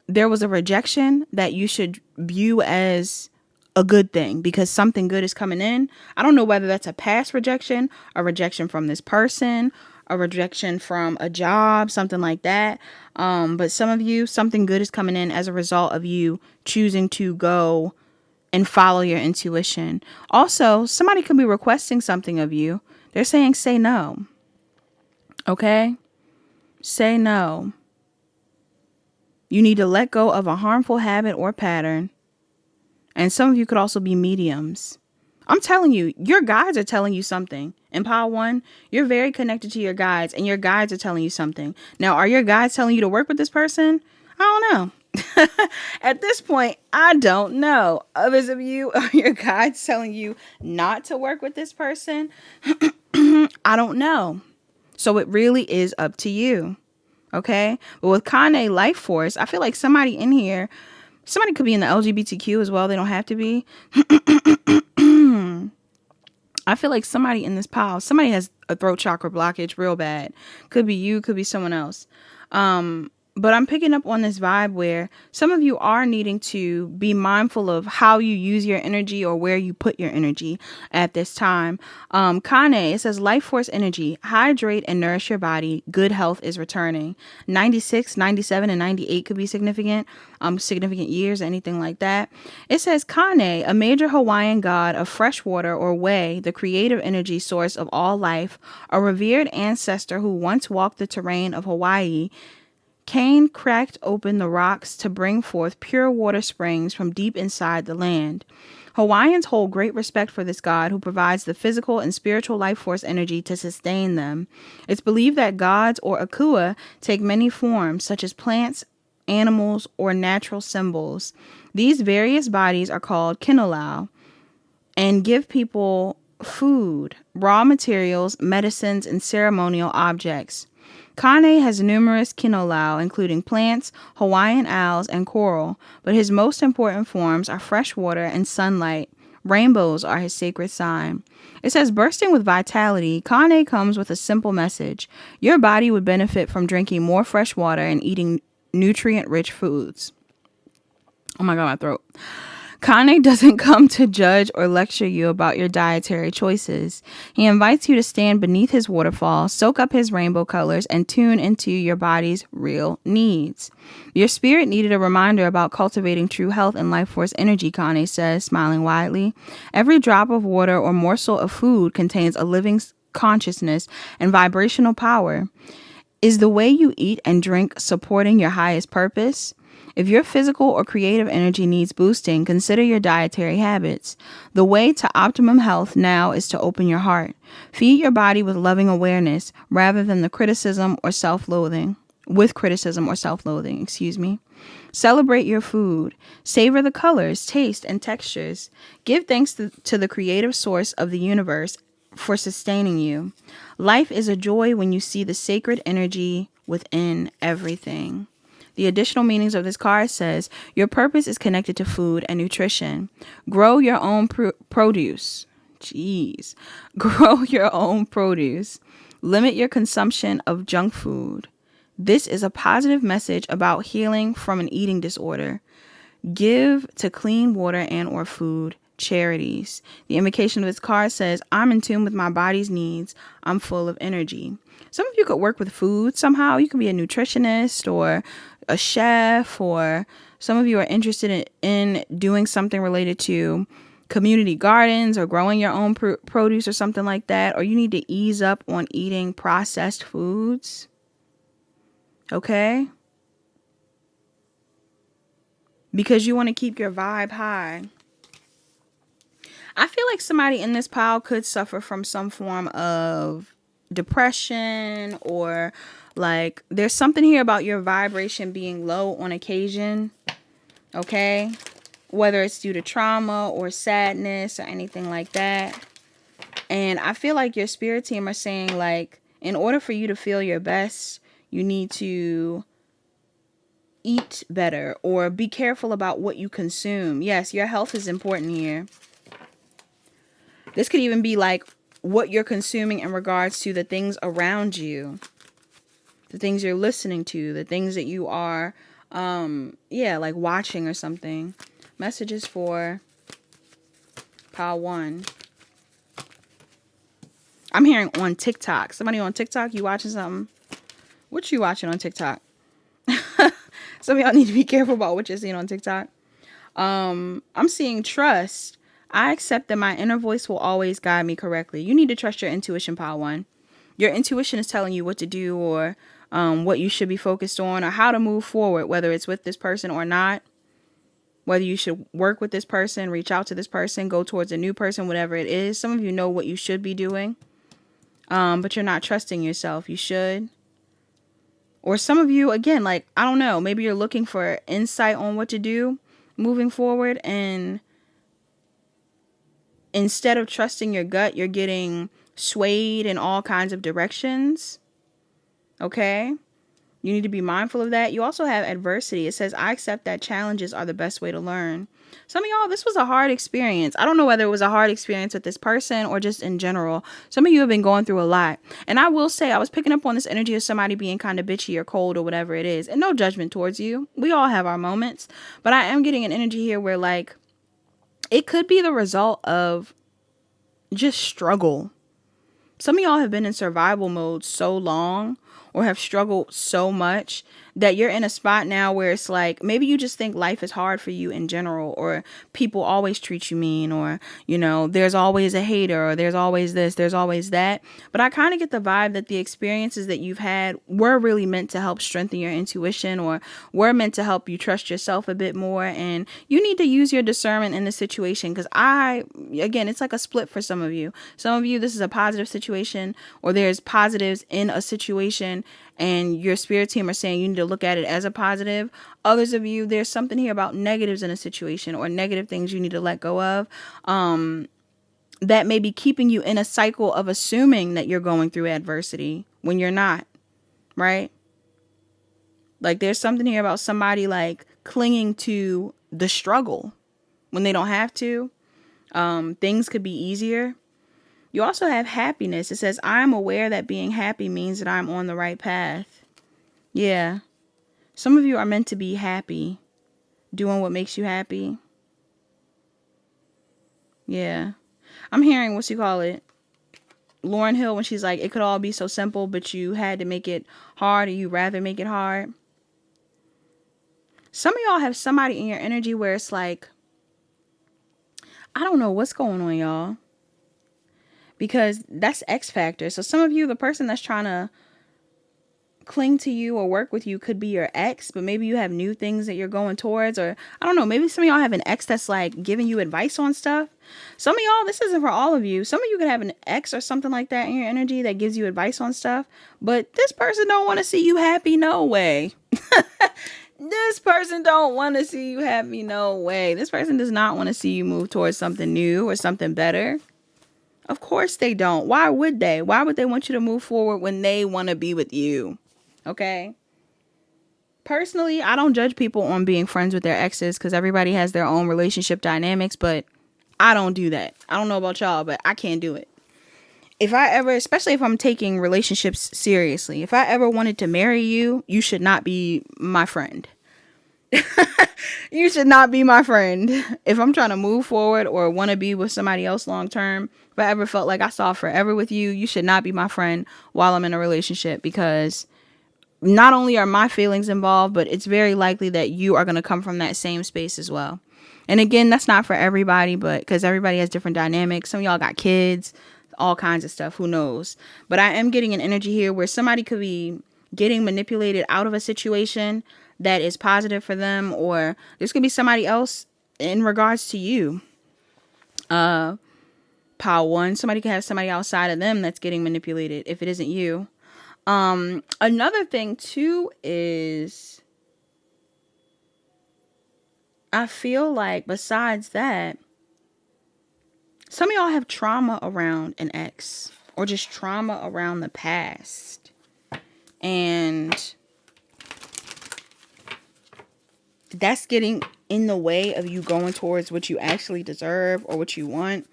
Speaker 1: there was a rejection that you should view as a good thing because something good is coming in. I don't know whether that's a past rejection, a rejection from this person, a rejection from a job, something like that. But some of you, something good is coming in as a result of you choosing to go and follow your intuition. Also, somebody could be requesting something of you. They're saying, say no. Okay? Say no. You need to let go of a harmful habit or pattern. And some of you could also be mediums. I'm telling you, your guides are telling you something. In Pile 1, you're very connected to your guides, and your guides are telling you something. Now, are your guides telling you to work with this person? I don't know. At this point, I don't know. Others of you, are your guides telling you not to work with this person? I don't know. So it really is up to you. Okay? But with Kane Life Force, I feel like somebody in here, somebody could be in the LGBTQ as well. They don't have to be. I feel like somebody in this pile, somebody has a throat chakra blockage real bad. Could be you, could be someone else. But I'm picking up on this vibe where some of you are needing to be mindful of how you use your energy or where you put your energy at this time. Kane, it says life force energy, hydrate and nourish your body. Good health is returning. 96, 97, and 98 could be significant years, anything like that. It says Kane, a major Hawaiian god of fresh water or way, the creative energy source of all life, a revered ancestor who once walked the terrain of Hawaii. Cain cracked open the rocks to bring forth pure water springs from deep inside the land. Hawaiians hold great respect for this god who provides the physical and spiritual life force energy to sustain them. It's believed that gods or akua take many forms, such as plants, animals, or natural symbols. These various bodies are called kinolau and give people food, raw materials, medicines, and ceremonial objects. Kane has numerous kinolau, including plants, Hawaiian owls, and coral, but his most important forms are fresh water and sunlight, Rainbows are his sacred sign. It says, bursting with vitality, Kane comes with a simple message. Your body would benefit from drinking more fresh water and eating nutrient-rich foods. Oh my God, my throat. Kane doesn't come to judge or lecture you about your dietary choices. He invites you to stand beneath his waterfall, soak up his rainbow colors, and tune into your body's real needs. Your spirit needed a reminder about cultivating true health and life force energy, Kane says, smiling widely. Every drop of water or morsel of food contains a living consciousness and vibrational power. Is the way you eat and drink supporting your highest purpose? If your physical or creative energy needs boosting, consider your dietary habits. The way to optimum health now is to open your heart. Feed your body with loving awareness rather than with criticism or self-loathing. Celebrate your food. Savor the colors, taste, and textures. Give thanks to the creative source of the universe for sustaining you. Life is a joy when you see the sacred energy within everything. The additional meanings of this card says, your purpose is connected to food and nutrition. Grow your own produce. Grow your own produce. Limit your consumption of junk food. This is a positive message about healing from an eating disorder. Give to clean water and or food. Charities. The invocation of this card says, I'm in tune with my body's needs. I'm full of energy. Some of you could work with food somehow. You could be a nutritionist or a chef, or some of you are interested in doing something related to community gardens or growing your own produce or something like that. Or you need to ease up on eating processed foods. Okay? Because you want to keep your vibe high. I feel like somebody in this pile could suffer from some form of depression, or like there's something here about your vibration being low on occasion. Okay? Whether it's due to trauma or sadness or anything like that. And I feel like your spirit team are saying, like, in order for you to feel your best, you need to eat better or be careful about what you consume. Yes, your health is important here. This could even be like what you're consuming in regards to the things around you, the things you're listening to, the things that you are, like watching or something. Messages for pile 1. I'm hearing on TikTok. Somebody on TikTok, you watching something? What you watching on TikTok? Some of y'all need to be careful about what you're seeing on TikTok. I'm seeing trust. I accept that my inner voice will always guide me correctly. You need to trust your intuition, pile 1. Your intuition is telling you what to do, or what you should be focused on, or how to move forward, whether it's with this person or not. Whether you should work with this person, reach out to this person, go towards a new person, whatever it is. Some of you know what you should be doing, but you're not trusting yourself. You should. Or some of you, again, like, I don't know, maybe you're looking for insight on what to do moving forward, and instead of trusting your gut, you're getting swayed in all kinds of directions. Okay? You need to be mindful of that. You also have adversity. It says, I accept that challenges are the best way to learn. Some of y'all, this was a hard experience. I don't know whether it was a hard experience with this person or just in general. Some of you have been going through a lot. And I will say, I was picking up on this energy of somebody being kind of bitchy or cold or whatever it is. And no judgment towards you. We all have our moments. But I am getting an energy here where, like, it could be the result of just struggle. Some of y'all have been in survival mode so long, or have struggled so much, that you're in a spot now where it's like, maybe you just think life is hard for you in general, or people always treat you mean, or, you know, there's always a hater, or there's always this, there's always that. But I kind of get the vibe that the experiences that you've had were really meant to help strengthen your intuition, or were meant to help you trust yourself a bit more. And you need to use your discernment in this situation, because again, it's like a split for some of you. Some of you, this is a positive situation, or there's positives in a situation, and your spirit team are saying you need to look at it as a positive. Others of you, there's something here about negatives in a situation, or negative things you need to let go of, that may be keeping you in a cycle of assuming that you're going through adversity when you're not, right? Like, there's something here about somebody like clinging to the struggle when they don't have to. Things could be easier. You also have happiness. It says, I'm aware that being happy means that I'm on the right path. Yeah. Some of you are meant to be happy, doing what makes you happy. Yeah. I'm hearing, what you call it, Lauryn Hill, when she's like, it could all be so simple, but you had to make it hard, or you rather make it hard. Some of y'all have somebody in your energy where it's like, I don't know what's going on, y'all. Because that's X factor. So some of you, the person that's trying to cling to you or work with you could be your ex, but maybe you have new things that you're going towards, or I don't know, maybe some of y'all have an ex that's like giving you advice on stuff. Some of y'all, this isn't for all of you. Some of you could have an ex or something like that in your energy that gives you advice on stuff, but this person don't want to see you happy, no way. This person don't want to see you happy, no way. This person does not want to see you move towards something new or something better. Of course they don't. Why would they? Why would they want you to move forward when they want to be with you? Okay. Personally, I don't judge people on being friends with their exes because everybody has their own relationship dynamics, but I don't do that. I don't know about y'all, but I can't do it. If I ever, especially if I'm taking relationships seriously, if I ever wanted to marry you, you should not be my friend. You should not be my friend. If I'm trying to move forward or want to be with somebody else long term, if I ever felt like I saw forever with you, you should not be my friend while I'm in a relationship, because not only are my feelings involved, but it's very likely that you are going to come from that same space as well. And again, that's not for everybody, but because everybody has different dynamics. Some of y'all got kids, all kinds of stuff. Who knows? But I am getting an energy here where somebody could be getting manipulated out of a situation that is positive for them, or this could be somebody else in regards to you. Pile one, somebody could have somebody outside of them that's getting manipulated if it isn't you. Another thing too is, I feel like besides that, some of y'all have trauma around an ex or just trauma around the past. And that's getting in the way of you going towards what you actually deserve or what you want.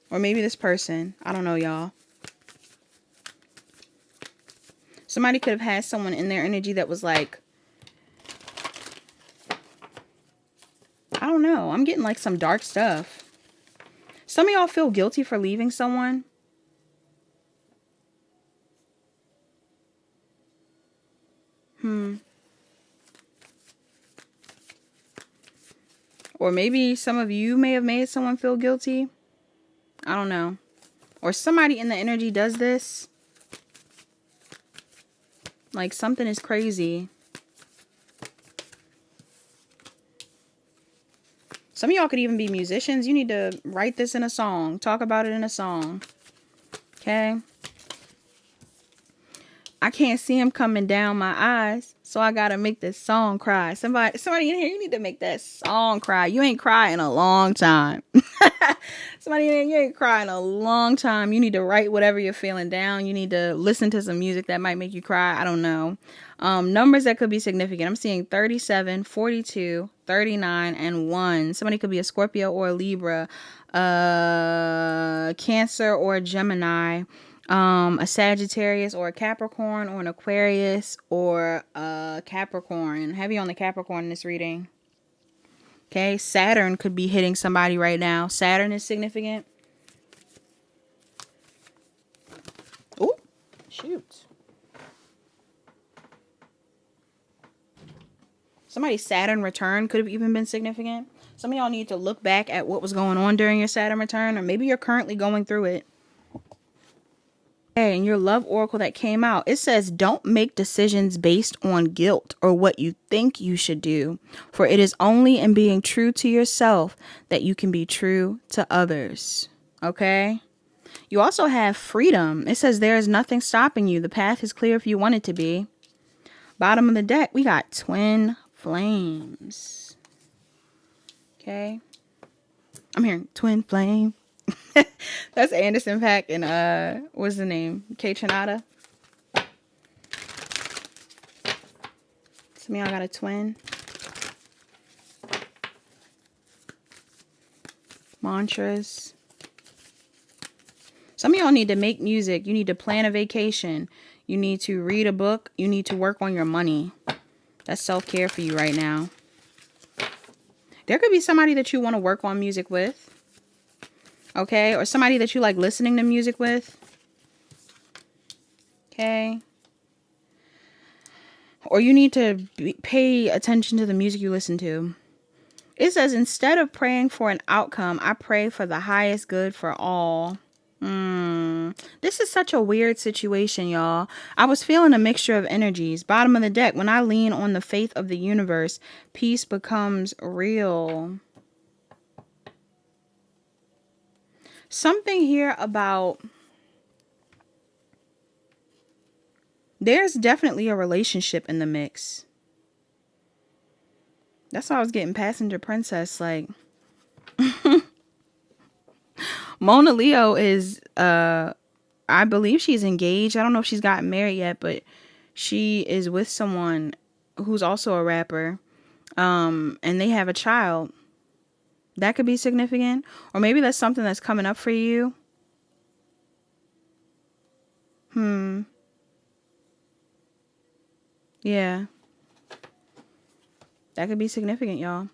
Speaker 1: Or maybe this person, I don't know, y'all. Somebody could have had someone in their energy that was like, I don't know, I'm getting like some dark stuff. Some of y'all feel guilty for leaving someone. Or maybe some of you may have made someone feel guilty. I don't know. Or somebody in the energy does this. Like something is crazy. Some of y'all could even be musicians. You need to write this in a song. Talk about it in a song. Okay? I can't see him coming down my eyes, so I gotta make this song cry. Somebody in here, you need to make that song cry. You ain't cried in a long time. Somebody in here, you ain't cried in a long time. You need to write whatever you're feeling down. You need to listen to some music that might make you cry. I don't know. Numbers that could be significant. I'm seeing 37, 42, 39, and 1. Somebody could be a Scorpio or a Libra, Cancer or a Gemini, a Sagittarius or a Capricorn or an Aquarius or a Capricorn. Heavy on the Capricorn in this reading. Okay, Saturn could be hitting somebody right now. Saturn is significant. Oh, shoot. Somebody's Saturn return could have even been significant. Some of y'all need to look back at what was going on during your Saturn return, or maybe you're currently going through it. Okay, and your love oracle that came out, it says, don't make decisions based on guilt or what you think you should do, for it is only in being true to yourself that you can be true to others. Okay? You also have freedom. It says there is nothing stopping you. The path is clear if you want it to be. Bottom of the deck, we got twin flames. Okay? I'm hearing twin flame. That's Anderson .Paak and what's the name? K Tronada. Some of y'all got a twin. Mantras. Some of y'all need to make music. You need to plan a vacation. You need to read a book. You need to work on your money. That's self-care for you right now. There could be somebody that you want to work on music with. Okay? Or somebody that you like listening to music with. Okay? Or you need to pay attention to the music you listen to. It says, instead of praying for an outcome, I pray for the highest good for all. This is such a weird situation, y'all. I was feeling a mixture of energies. Bottom of the deck, when I lean on the faith of the universe, peace becomes real. Something here about... There's definitely a relationship in the mix. That's why I was getting passenger princess, like... Mona Leo is, I believe she's engaged. I don't know if she's gotten married yet, but she is with someone who's also a rapper. And they have a child. That could be significant. Or maybe that's something that's coming up for you. Yeah. That could be significant, y'all.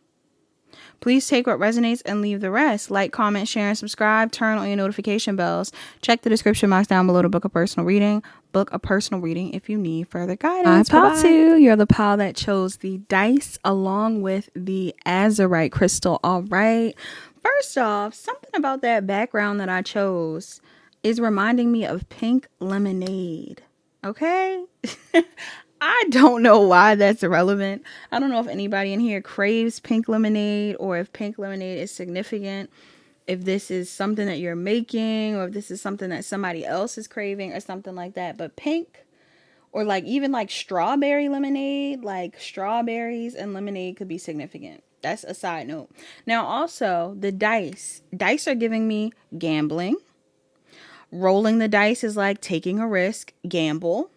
Speaker 1: Please take what resonates and leave the rest. Like, comment, share, and subscribe. Turn on your notification bells. Check the description box down below to book a personal reading. Book a personal reading if you need further guidance. Hi, pal 2. You're the pal that chose the dice along with the Azurite crystal. All right. First off, something about that background that I chose is reminding me of pink lemonade. Okay? I don't know why that's irrelevant. I don't know if anybody in here craves pink lemonade or if pink lemonade is significant. If this is something that you're making or if this is something that somebody else is craving or something like that. But pink or like even like strawberry lemonade, like strawberries and lemonade could be significant. That's a side note. Now also the dice. Dice are giving me gambling. Rolling the dice is like taking a risk, gamble.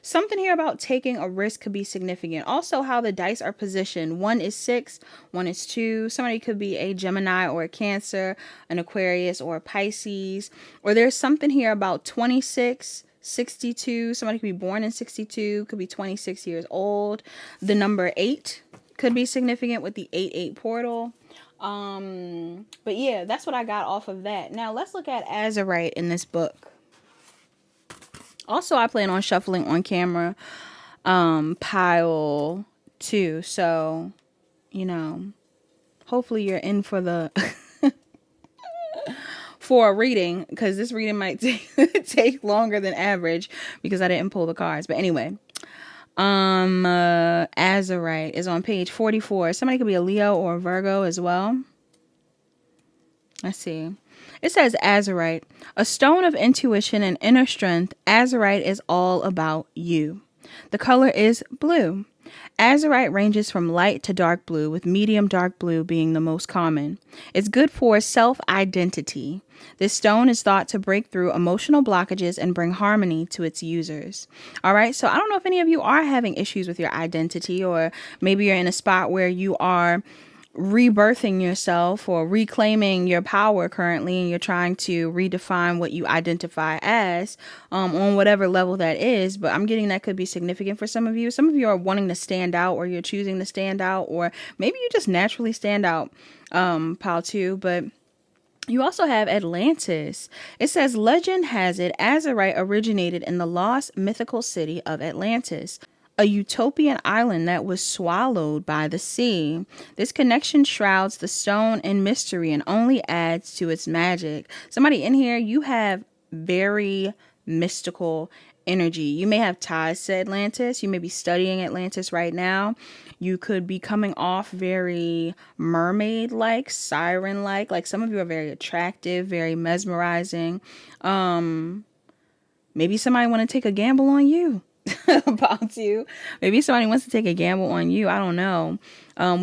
Speaker 1: Something here about taking a risk could be significant. Also, how the dice are positioned. 1 is 6, 1 is 2. Somebody could be a Gemini or a Cancer, an Aquarius or a Pisces. Or there's something here about 26, 62. Somebody could be born in 62, could be 26 years old. The number 8 could be significant with the 8-8 portal. But yeah, that's what I got off of that. Now, let's look at Azurite in this book. Also, I plan on shuffling on camera pile 2. So, you know, hopefully you're in for the for a reading, because this reading might take longer than average because I didn't pull the cards. But anyway, Azurite is on page 44. Somebody could be a Leo or a Virgo as well. Let's see. It says Azurite, a stone of intuition and inner strength. Azurite is all about you. The color is blue. Azurite ranges from light to dark blue, with medium dark blue being the most common. It's good for self-identity. This stone is thought to break through emotional blockages and bring harmony to its users. All right, so I don't know if any of you are having issues with your identity, or maybe you're in a spot where you are rebirthing yourself or reclaiming your power currently, and you're trying to redefine what you identify as on whatever level that is. But I'm getting that could be significant for some of you. Some of you are wanting to stand out, or you're choosing to stand out, or maybe you just naturally stand out, pile 2. But you also have Atlantis. It says, legend has it Azurite originated in the lost mythical city of Atlantis, a utopian island that was swallowed by the sea. This connection shrouds the stone in mystery and only adds to its magic. Somebody in here, you have very mystical energy. You may have ties to Atlantis. You may be studying Atlantis right now. You could be coming off very mermaid-like, siren-like. Like some of you are very attractive, very mesmerizing. Maybe somebody want to take a gamble on you. About you. Maybe somebody wants to take a gamble on you. I don't know.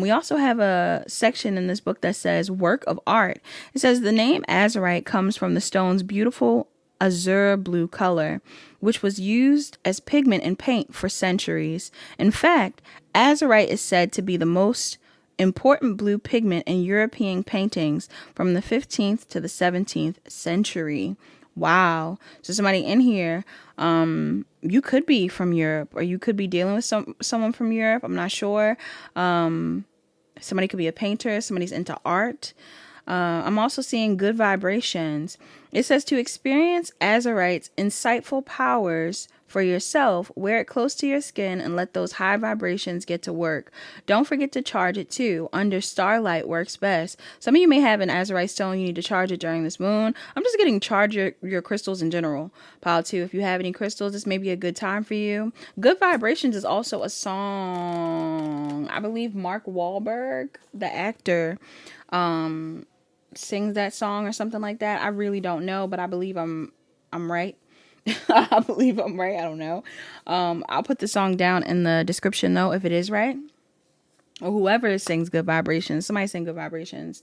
Speaker 1: We also have a section in this book that says work of art. It says the name Azurite comes from the stone's beautiful azure blue color, which was used as pigment in paint for centuries. In fact, Azurite is said to be the most important blue pigment in European paintings from the 15th to the 17th century. Wow. So somebody in here, you could be from Europe, or you could be dealing with someone from Europe. I'm not sure. Somebody could be a painter. Somebody's into art. I'm also seeing good vibrations. It says to experience Azurite's insightful powers for yourself, wear it close to your skin and let those high vibrations get to work. Don't forget to charge it too. Under starlight works best. Some of you may have an Azurite stone. You need to charge it during this moon. I'm just getting charge your crystals in general. Pile 2, if you have any crystals, this may be a good time for you. Good Vibrations is also a song. I believe Mark Wahlberg, the actor, sings that song or something like that. I really don't know, but I believe I'm right. I believe I'm right. I don't know. I'll put the song down in the description though if it is right. Or whoever sings Good Vibrations. Somebody sing Good Vibrations.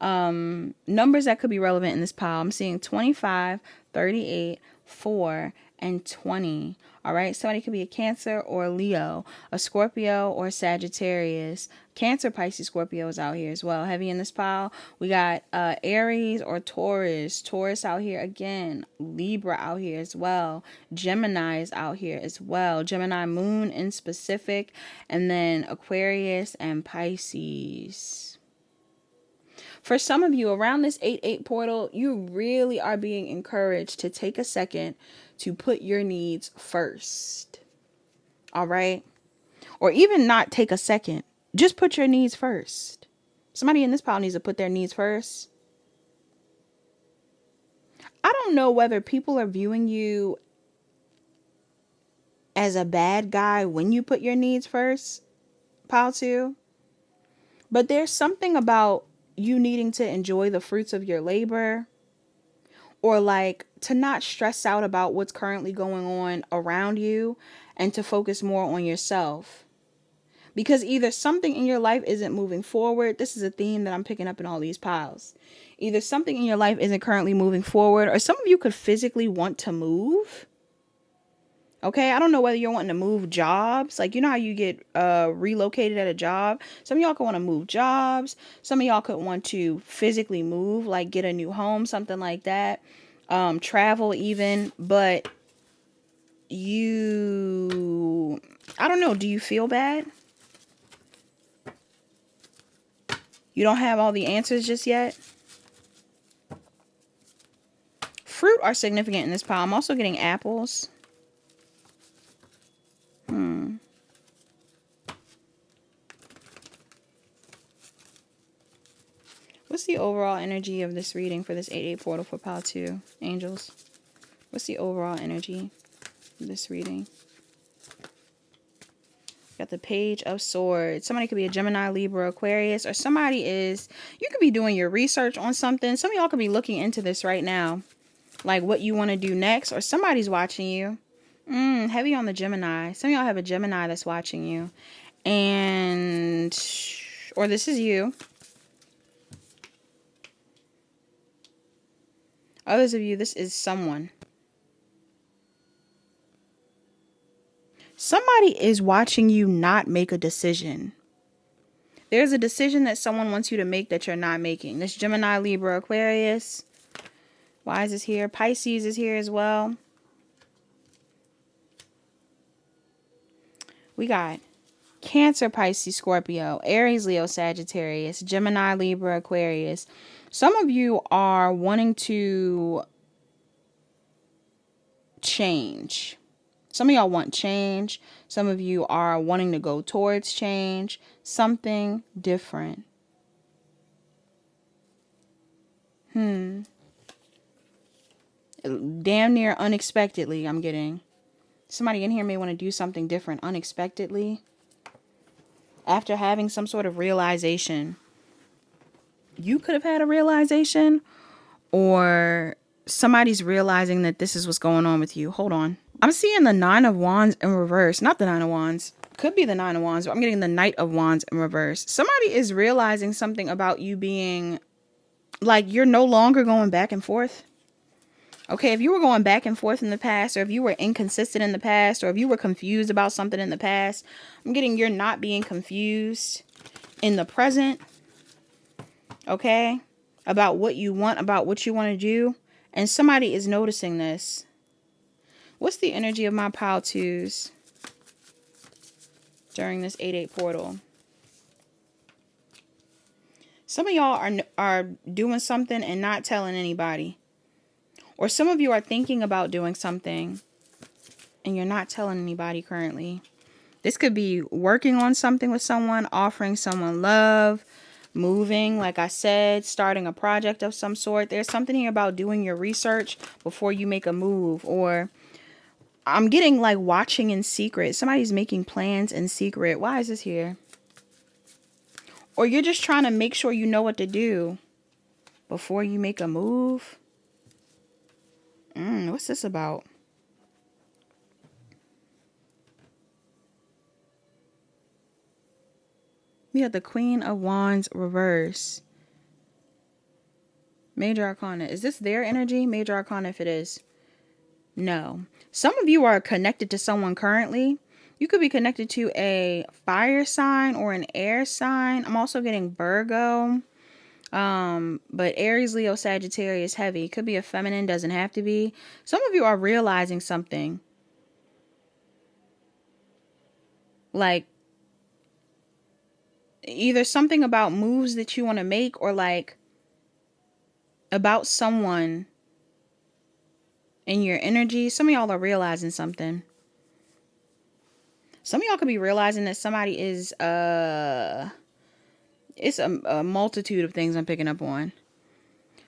Speaker 1: Numbers that could be relevant in this pile. I'm seeing 25, 38, 4, and 20. All right. Somebody could be a Cancer or a Leo, a Scorpio or Sagittarius. Cancer, Pisces, Scorpio is out here as well. Heavy in this pile. We got Aries or Taurus. Taurus out here again. Libra out here as well. Gemini is out here as well. Gemini moon in specific. And then Aquarius and Pisces. For some of you around this 8-8 portal, you really are being encouraged to take a second to put your needs first. All right? Or even not take a second. Just put your needs first. Somebody in this pile needs to put their needs first. I don't know whether people are viewing you as a bad guy when you put your needs first, pile 2. But there's something about you needing to enjoy the fruits of your labor, or like to not stress out about what's currently going on around you and to focus more on yourself. Because either something in your life isn't moving forward. This is a theme that I'm picking up in all these piles. Either something in your life isn't currently moving forward, or some of you could physically want to move. Okay, I don't know whether you're wanting to move jobs. Like, you know how you get relocated at a job? Some of y'all could want to move jobs. Some of y'all could want to physically move, like get a new home, something like that. Travel even. But you, I don't know, do you feel bad? You don't have all the answers just yet? Fruit are significant in this pile. I'm also getting apples. What's the overall energy of this reading for this 8-8 portal for pile 2, angels? What's the overall energy of this reading? Got the Page of Swords. Somebody could be a Gemini, Libra, Aquarius, or somebody is, you could be doing your research on something. Some of y'all could be looking into this right now, like what you want to do next, or somebody's watching you. Heavy on the Gemini. Some of y'all have a Gemini that's watching you, and, or this is you. Others of you, this is someone. Somebody is watching you not make a decision. There's a decision that someone wants you to make that you're not making. This Gemini, Libra, Aquarius. Why is this here? Pisces is here as well. We got Cancer, Pisces, Scorpio, Aries, Leo, Sagittarius, Gemini, Libra, Aquarius. Some of you are wanting to change. Some of y'all want change. Some of you are wanting to go towards change. Something different. Damn near unexpectedly, I'm getting. Somebody in here may want to do something different unexpectedly. After having some sort of realization. You could have had a realization, or somebody's realizing that this is what's going on with you. Hold on. I'm seeing the 9 of Wands in reverse. Not the 9 of Wands. Could be the 9 of Wands, but I'm getting the Knight of Wands in reverse. Somebody is realizing something about you being like you're no longer going back and forth. Okay, if you were going back and forth in the past, or if you were inconsistent in the past, or if you were confused about something in the past, I'm getting you're not being confused. in the present, okay? About what you want, about what you want to do. And somebody is noticing this. What's the energy of my pile twos during this 8-8 portal? Some of y'all are doing something and not telling anybody. Or some of you are thinking about doing something and you're not telling anybody currently. This could be working on something with someone, offering someone love, moving, like I said, starting a project of some sort. There's something here about doing your research before you make a move. Or I'm getting like watching in secret. Somebody's making plans in secret. Why is this here? Or you're just trying to make sure you know what to do before you make a move. What's this about? We got the Queen of Wands reverse. Major Arcana. Is this their energy? Major Arcana if it is. No. Some of you are connected to someone currently. You could be connected to a fire sign or an air sign. I'm also getting Virgo. But Aries, Leo, Sagittarius heavy. Could be a feminine, doesn't have to be. Some of you are realizing something. Like either something about moves that you want to make or like about someone in your energy. Some of y'all are realizing something. Some of y'all could be realizing that somebody is it's a multitude of things I'm picking up on.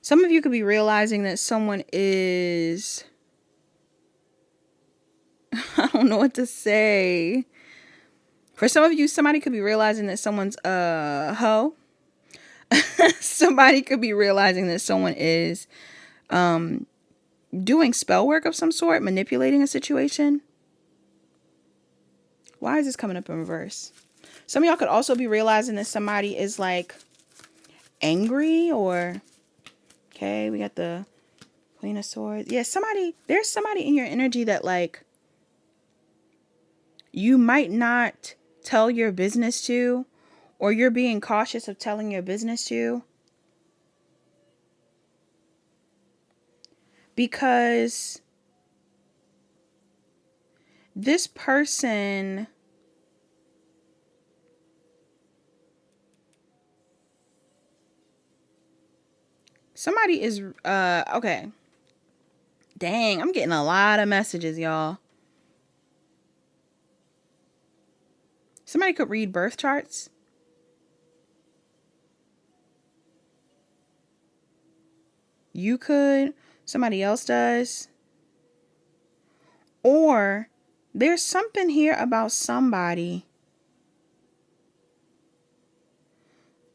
Speaker 1: Some of you could be realizing that someone is I don't know what to say. For some of you, somebody could be realizing that someone's a hoe. Somebody could be realizing that someone is doing spell work of some sort, manipulating a situation. Why is this coming up in reverse? Some of y'all could also be realizing that somebody is like angry or... Okay, we got the Queen of Swords. Yeah, there's somebody in your energy that like you might not tell your business to, or you're being cautious of telling your business to. Because this person... Somebody is, okay. Dang, I'm getting a lot of messages, y'all. Somebody could read birth charts. You could. Somebody else does. Or there's something here about somebody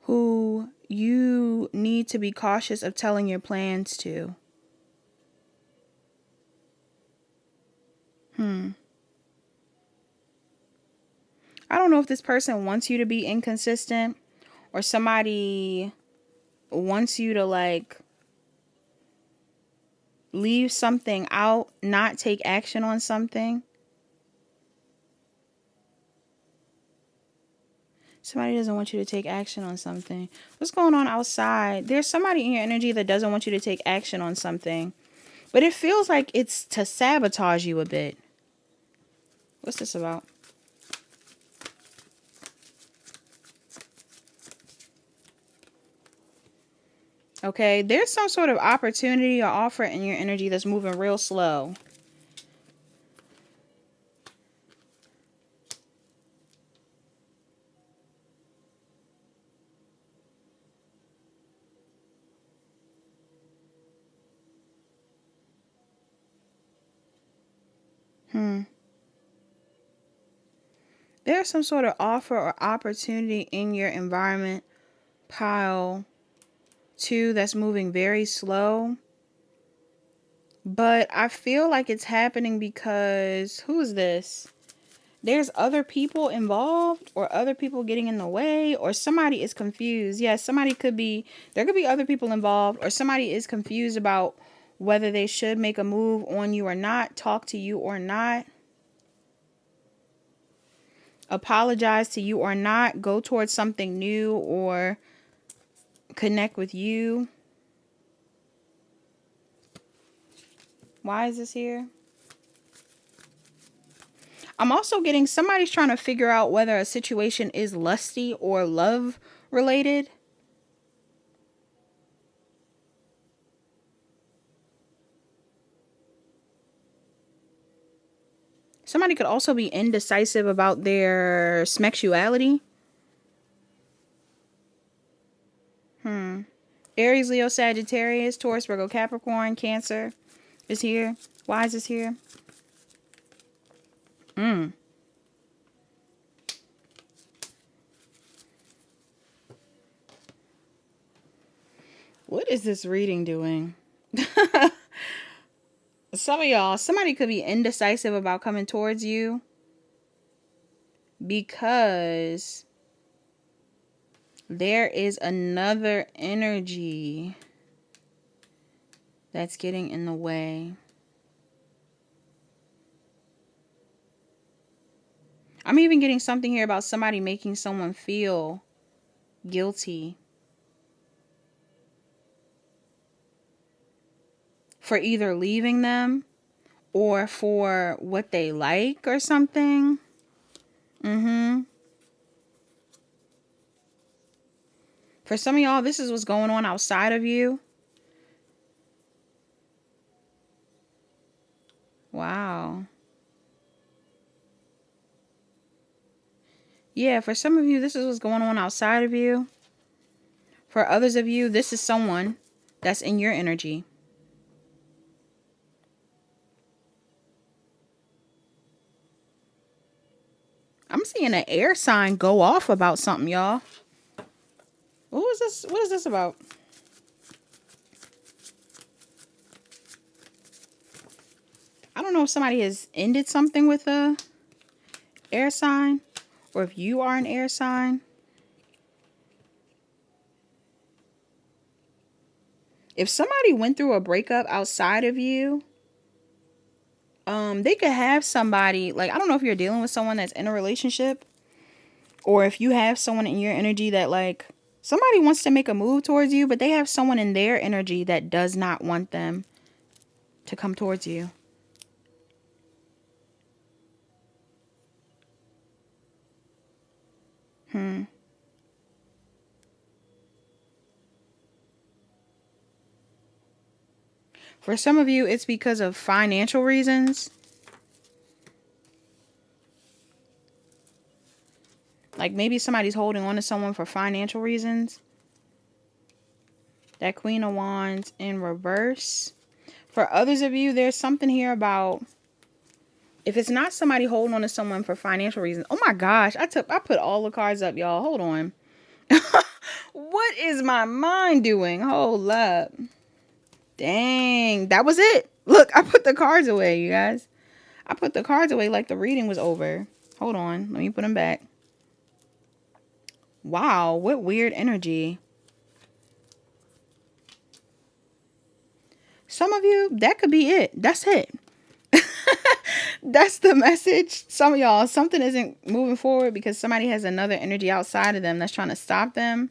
Speaker 1: who you need to be cautious of telling your plans to. I don't know if this person wants you to be inconsistent or somebody wants you to like leave something out, not take action on something. Somebody doesn't want you to take action on something. What's going on outside? There's somebody in your energy that doesn't want you to take action on something. But it feels like it's to sabotage you a bit. What's this about? Okay, there's some sort of opportunity or offer in your energy that's moving real slow. There's some sort of offer or opportunity in your environment, pile 2, that's moving very slow. But I feel like it's happening because, who is this? There's other people involved or other people getting in the way or somebody is confused. Yes, there could be other people involved or somebody is confused about whether they should make a move on you or not, talk to you or not. apologize to you or not, go towards something new or connect with you. Why is this here? I'm also getting somebody's trying to figure out whether a situation is lusty or love related. Somebody could also be indecisive about their sexuality. Aries, Leo, Sagittarius, Taurus, Virgo, Capricorn, Cancer is here. Why is this here? What is this reading doing? Some of y'all, somebody could be indecisive about coming towards you because there is another energy that's getting in the way. I'm even getting something here about somebody making someone feel guilty for either leaving them or for what they like or something. For some of y'all, this is what's going on outside of you. Wow. Yeah, for some of you, this is what's going on outside of you. For others of you, this is someone that's in your energy. I'm seeing an air sign go off about something, y'all. What is this? What is this about? I don't know if somebody has ended something with a air sign or if you are an air sign. If somebody went through a breakup outside of you, they could have somebody, like, I don't know if you're dealing with someone that's in a relationship or if you have someone in your energy that, like, somebody wants to make a move towards you, but they have someone in their energy that does not want them to come towards you. For some of you, it's because of financial reasons. Like maybe somebody's holding on to someone for financial reasons. That Queen of Wands in reverse. For others of you, there's something here about, if it's not somebody holding on to someone for financial reasons. Oh my gosh, I put all the cards up, y'all. Hold on. What is my mind doing? Hold up. Dang, that was it. Look, I put the cards away, you guys. I put the cards away like the reading was over. Hold on, let me put them back. Wow, what weird energy. Some of you, that could be it. That's it. That's the message. Some of y'all, something isn't moving forward because somebody has another energy outside of them that's trying to stop them.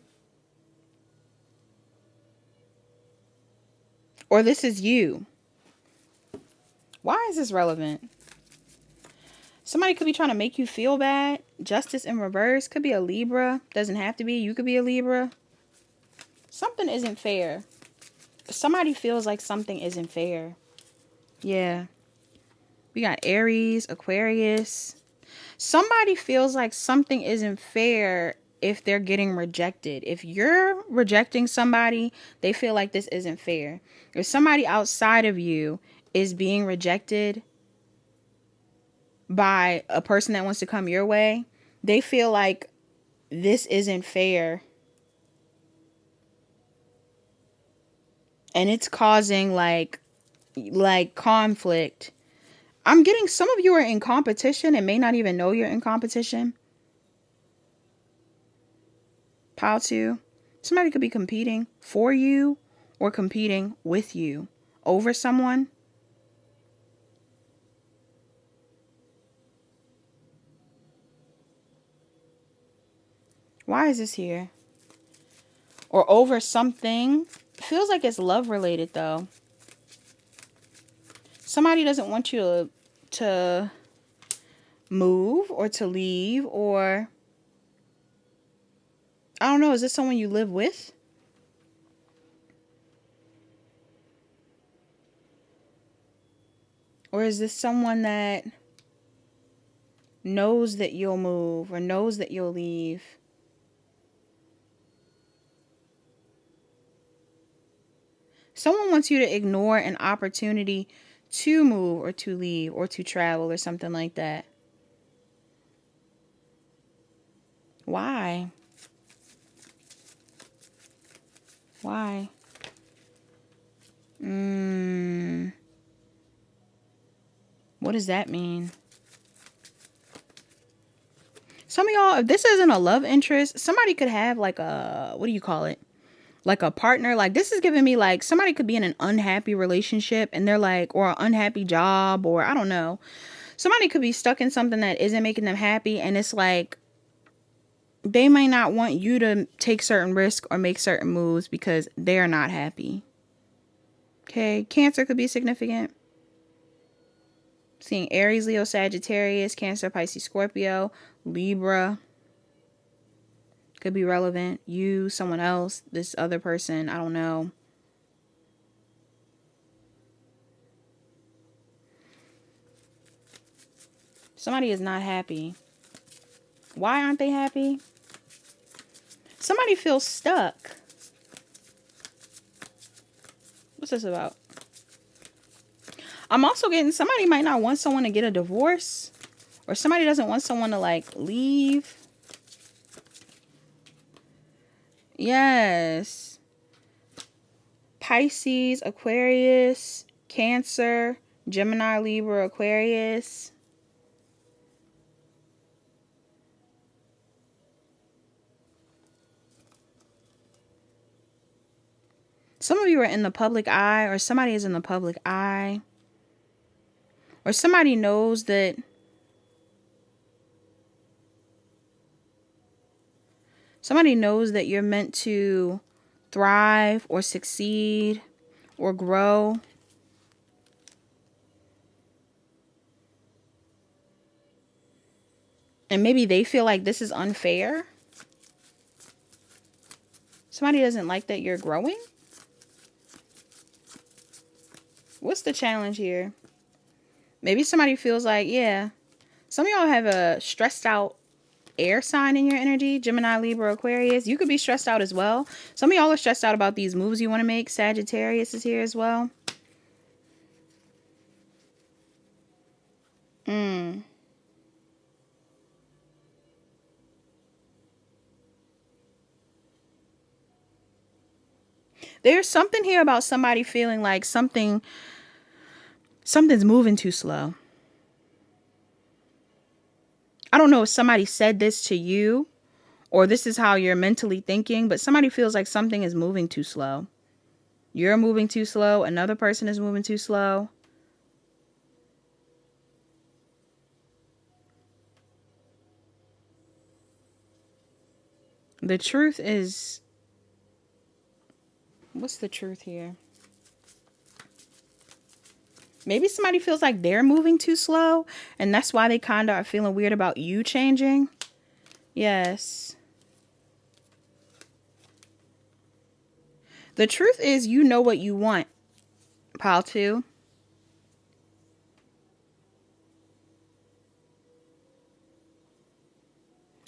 Speaker 1: Or this is you. Why is this relevant? Somebody could be trying to make you feel bad. Justice in reverse. Could be a Libra. Doesn't have to be. You could be a Libra. Something isn't fair. Somebody feels like something isn't fair. Yeah. We got Aries, Aquarius. Somebody feels like something isn't fair if they're getting rejected. If you're rejecting somebody, they feel like this isn't fair. If somebody outside of you is being rejected by a person that wants to come your way, they feel like this isn't fair. And it's causing like conflict. I'm getting some of you are in competition and may not even know you're in competition. Pile 2. Somebody could be competing for you or competing with you over someone. Why is this here? Or over something. Feels like it's love related though. Somebody doesn't want you to move or to leave, or I don't know, is this someone you live with? Or is this someone that knows that you'll move or knows that you'll leave? Someone wants you to ignore an opportunity to move or to leave or to travel or something like that. Why? Why? What does that mean? Some of y'all, if this isn't a love interest, somebody could have like a, what do you call it? Like a partner. Like this is giving me like somebody could be in an unhappy relationship and they're like, or an unhappy job, or I don't know. Somebody could be stuck in something that isn't making them happy, and it's like they may not want you to take certain risks or make certain moves because they're not happy. Okay, Cancer could be significant. Seeing Aries, Leo, Sagittarius, Cancer, Pisces, Scorpio, Libra could be relevant. You, someone else, this other person, I don't know. Somebody is not happy. Why aren't they happy? Somebody feels stuck. What's this about? I'm also getting somebody might not want someone to get a divorce, or somebody doesn't want someone to like leave. Yes. Pisces, Aquarius, Cancer, Gemini, Libra, Aquarius. Some of you are in the public eye, or somebody is in the public eye. Or somebody knows that you're meant to thrive or succeed or grow. And maybe they feel like this is unfair. Somebody doesn't like that you're growing. What's the challenge here? Maybe somebody feels like, yeah. Some of y'all have a stressed out air sign in your energy. Gemini, Libra, Aquarius. You could be stressed out as well. Some of y'all are stressed out about these moves you want to make. Sagittarius is here as well. There's something here about somebody feeling like something's moving too slow. I don't know if somebody said this to you or this is how you're mentally thinking, but somebody feels like something is moving too slow. You're moving too slow. Another person is moving too slow. The truth is, what's the truth here? Maybe somebody feels like they're moving too slow, and that's why they kind of are feeling weird about you changing. Yes. The truth is, you know what you want, pile 2.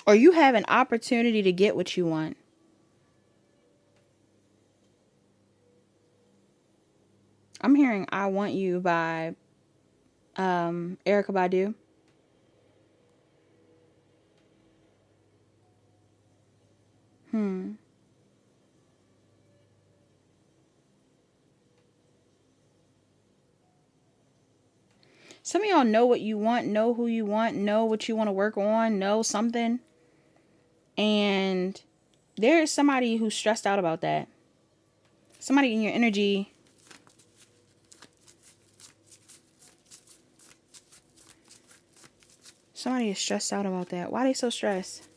Speaker 1: Or you have an opportunity to get what you want. I'm hearing I Want You by Erykah Badu. Some of y'all know what you want, know who you want, know what you want to work on, know something. And there is somebody who's stressed out about that. Somebody in your energy. Somebody is stressed out about that. Why are they so stressed?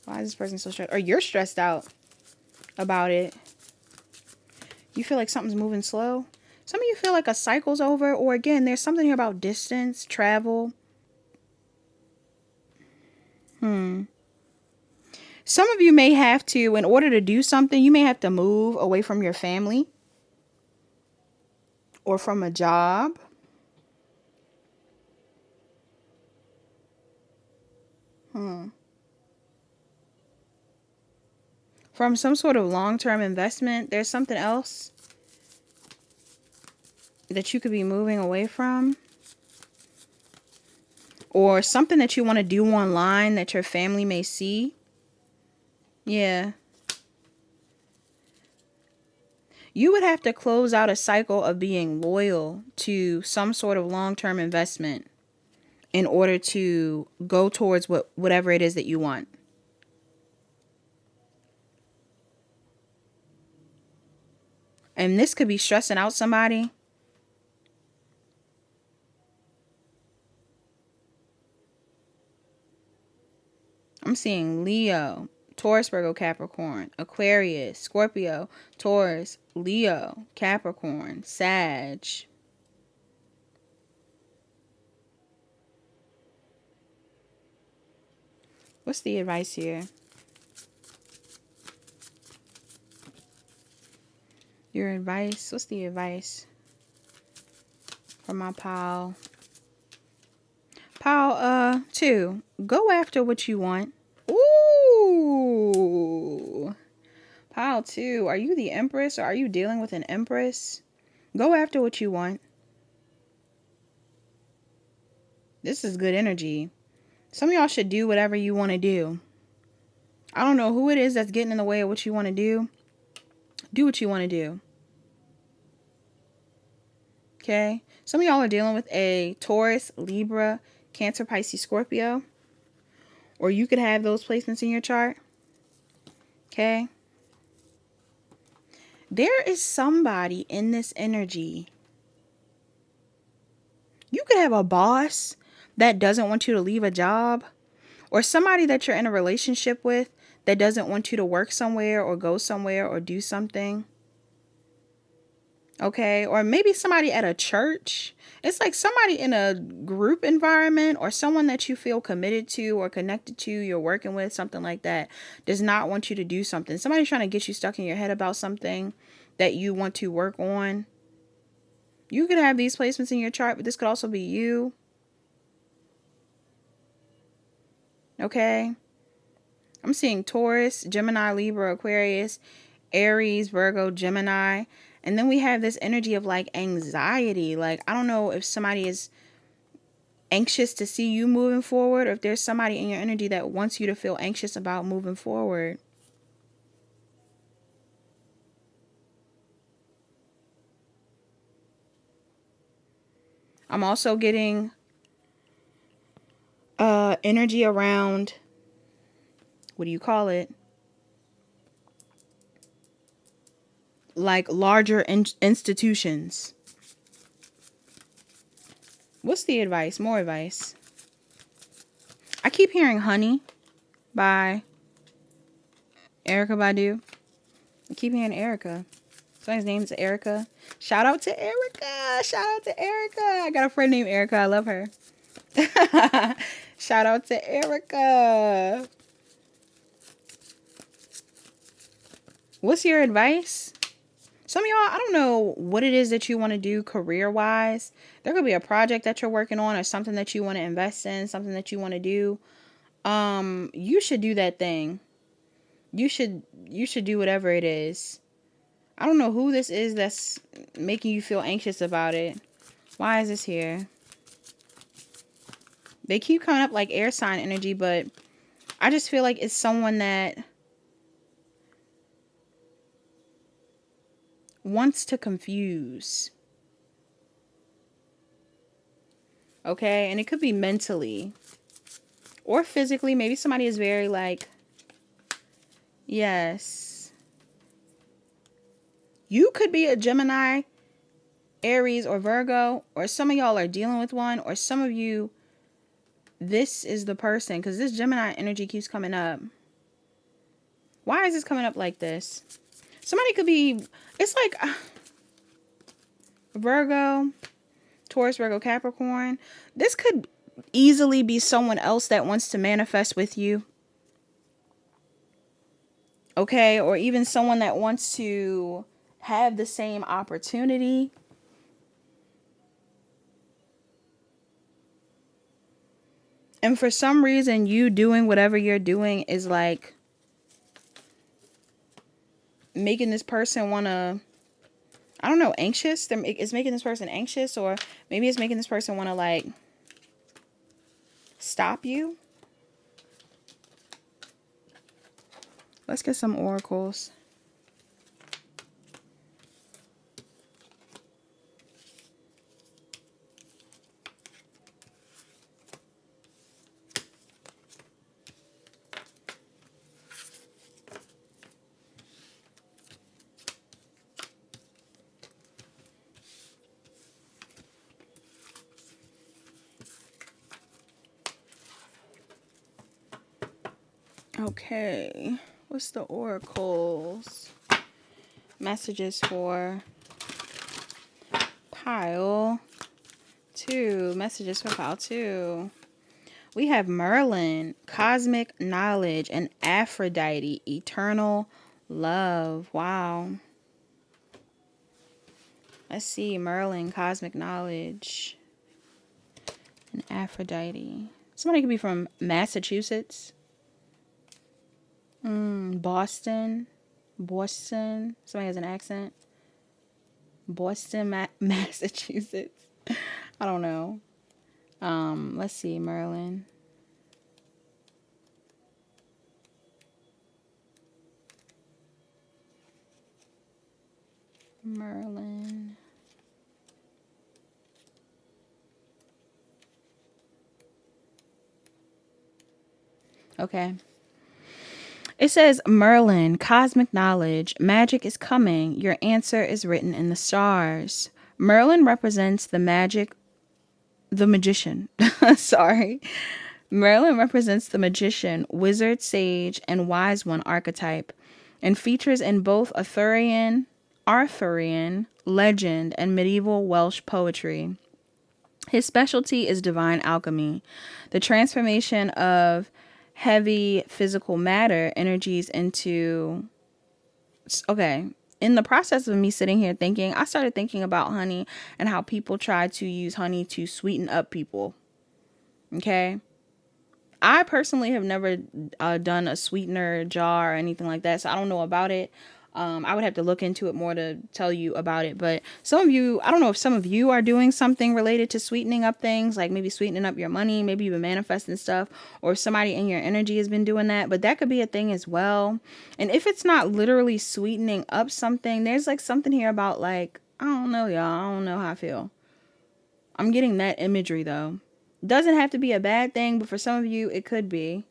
Speaker 1: Why is this person so stressed? Or you're stressed out about it. You feel like something's moving slow. Some of you feel like a cycle's over. Or again, there's something here about distance, travel. Some of you may have to, in order to do something, you may have to move away from your family. Or from a job. From some sort of long-term investment. There's something else that you could be moving away from. Or something that you want to do online that your family may see. Yeah. You would have to close out a cycle of being loyal to some sort of long-term investment in order to go towards whatever it is that you want. And this could be stressing out somebody. I'm seeing Leo, Taurus, Virgo, Capricorn, Aquarius, Scorpio, Taurus, Leo, Capricorn, Sag. What's the advice here? Your advice? What's the advice from my pal? Pal, 2. Go after what you want. Ooh. Pile 2. Are you the Empress or are you dealing with an Empress? Go after what you want. This is good energy. Some of y'all should do whatever you want to do. I don't know who it is that's getting in the way of what you want to do. Do what you want to do. Okay? Some of y'all are dealing with a Taurus, Libra, Cancer, Pisces, Scorpio. Or you could have those placements in your chart. Okay? There is somebody in this energy. You could have a boss that doesn't want you to leave a job. Or somebody that you're in a relationship with that doesn't want you to work somewhere or go somewhere or do something. Okay? Or maybe somebody at a church. It's like somebody in a group environment or someone that you feel committed to or connected to, you're working with, something like that, does not want you to do something. Somebody's trying to get you stuck in your head about something that you want to work on. You could have these placements in your chart, but this could also be you. Okay? I'm seeing Taurus, Gemini, Libra, Aquarius, Aries, Virgo, Gemini. And then we have this energy of like anxiety. Like, I don't know if somebody is anxious to see you moving forward or if there's somebody in your energy that wants you to feel anxious about moving forward. I'm also getting energy around, what do you call it? Like larger institutions. What's the advice? More advice. I keep hearing Honey by Erykah Badu. I keep hearing Erica. Somebody's name is Erica. Shout out to Erica. Shout out to Erica. I got a friend named Erica. I love her. Shout out to Erica. What's your advice? Some of y'all, I don't know what it is that you want to do career-wise. There could be a project that you're working on or something that you want to invest in, something that you want to do. You should do that thing. You should do whatever it is. I don't know who this is that's making you feel anxious about it. Why is this here? They keep coming up like air sign energy, but I just feel like it's someone that wants to confuse. Okay? And it could be mentally or physically. Maybe somebody is very like, yes. You could be a Gemini, Aries, or Virgo, or some of y'all are dealing with one, or some of you, this is the person, because this Gemini energy keeps coming up. Why is this coming up like this? Somebody could be, it's like Virgo, Taurus, Virgo, Capricorn. This could easily be someone else that wants to manifest with you. Okay, or even someone that wants to have the same opportunity. And for some reason, you doing whatever you're doing is like making this person want to, I don't know, anxious. It's making this person anxious, or maybe it's making this person want to like stop you. Let's get some oracles. Okay, what's the oracles? Messages for pile 2. Messages for pile 2. We have Merlin, cosmic knowledge, and Aphrodite, eternal love. Wow. Let's see, Merlin, cosmic knowledge, and Aphrodite. Somebody could be from Massachusetts. Boston. Somebody has an accent. Boston, Massachusetts. I don't know. Let's see, Merlin. Merlin. Okay. It says, Merlin, cosmic knowledge, magic is coming. Your answer is written in the stars. Merlin represents the magician. Sorry. Merlin represents the magician, wizard, sage, and wise one archetype, and features in both Arthurian, legend, and medieval Welsh poetry. His specialty is divine alchemy, the transformation of heavy physical matter energies into... Okay, in the process of me sitting here thinking, I started thinking about honey and how people try to use honey to sweeten up people. Okay? I personally have never done a sweetener jar or anything like that, so I don't know about it. I would have to look into it more to tell you about it. But some of you, I don't know if some of you are doing something related to sweetening up things, like maybe sweetening up your money, maybe you've been manifesting stuff, or if somebody in your energy has been doing that. But that could be a thing as well. And if it's not literally sweetening up something, there's like something here about like, I don't know, y'all. I don't know how I feel. I'm getting that imagery though. Doesn't have to be a bad thing, but for some of you, it could be.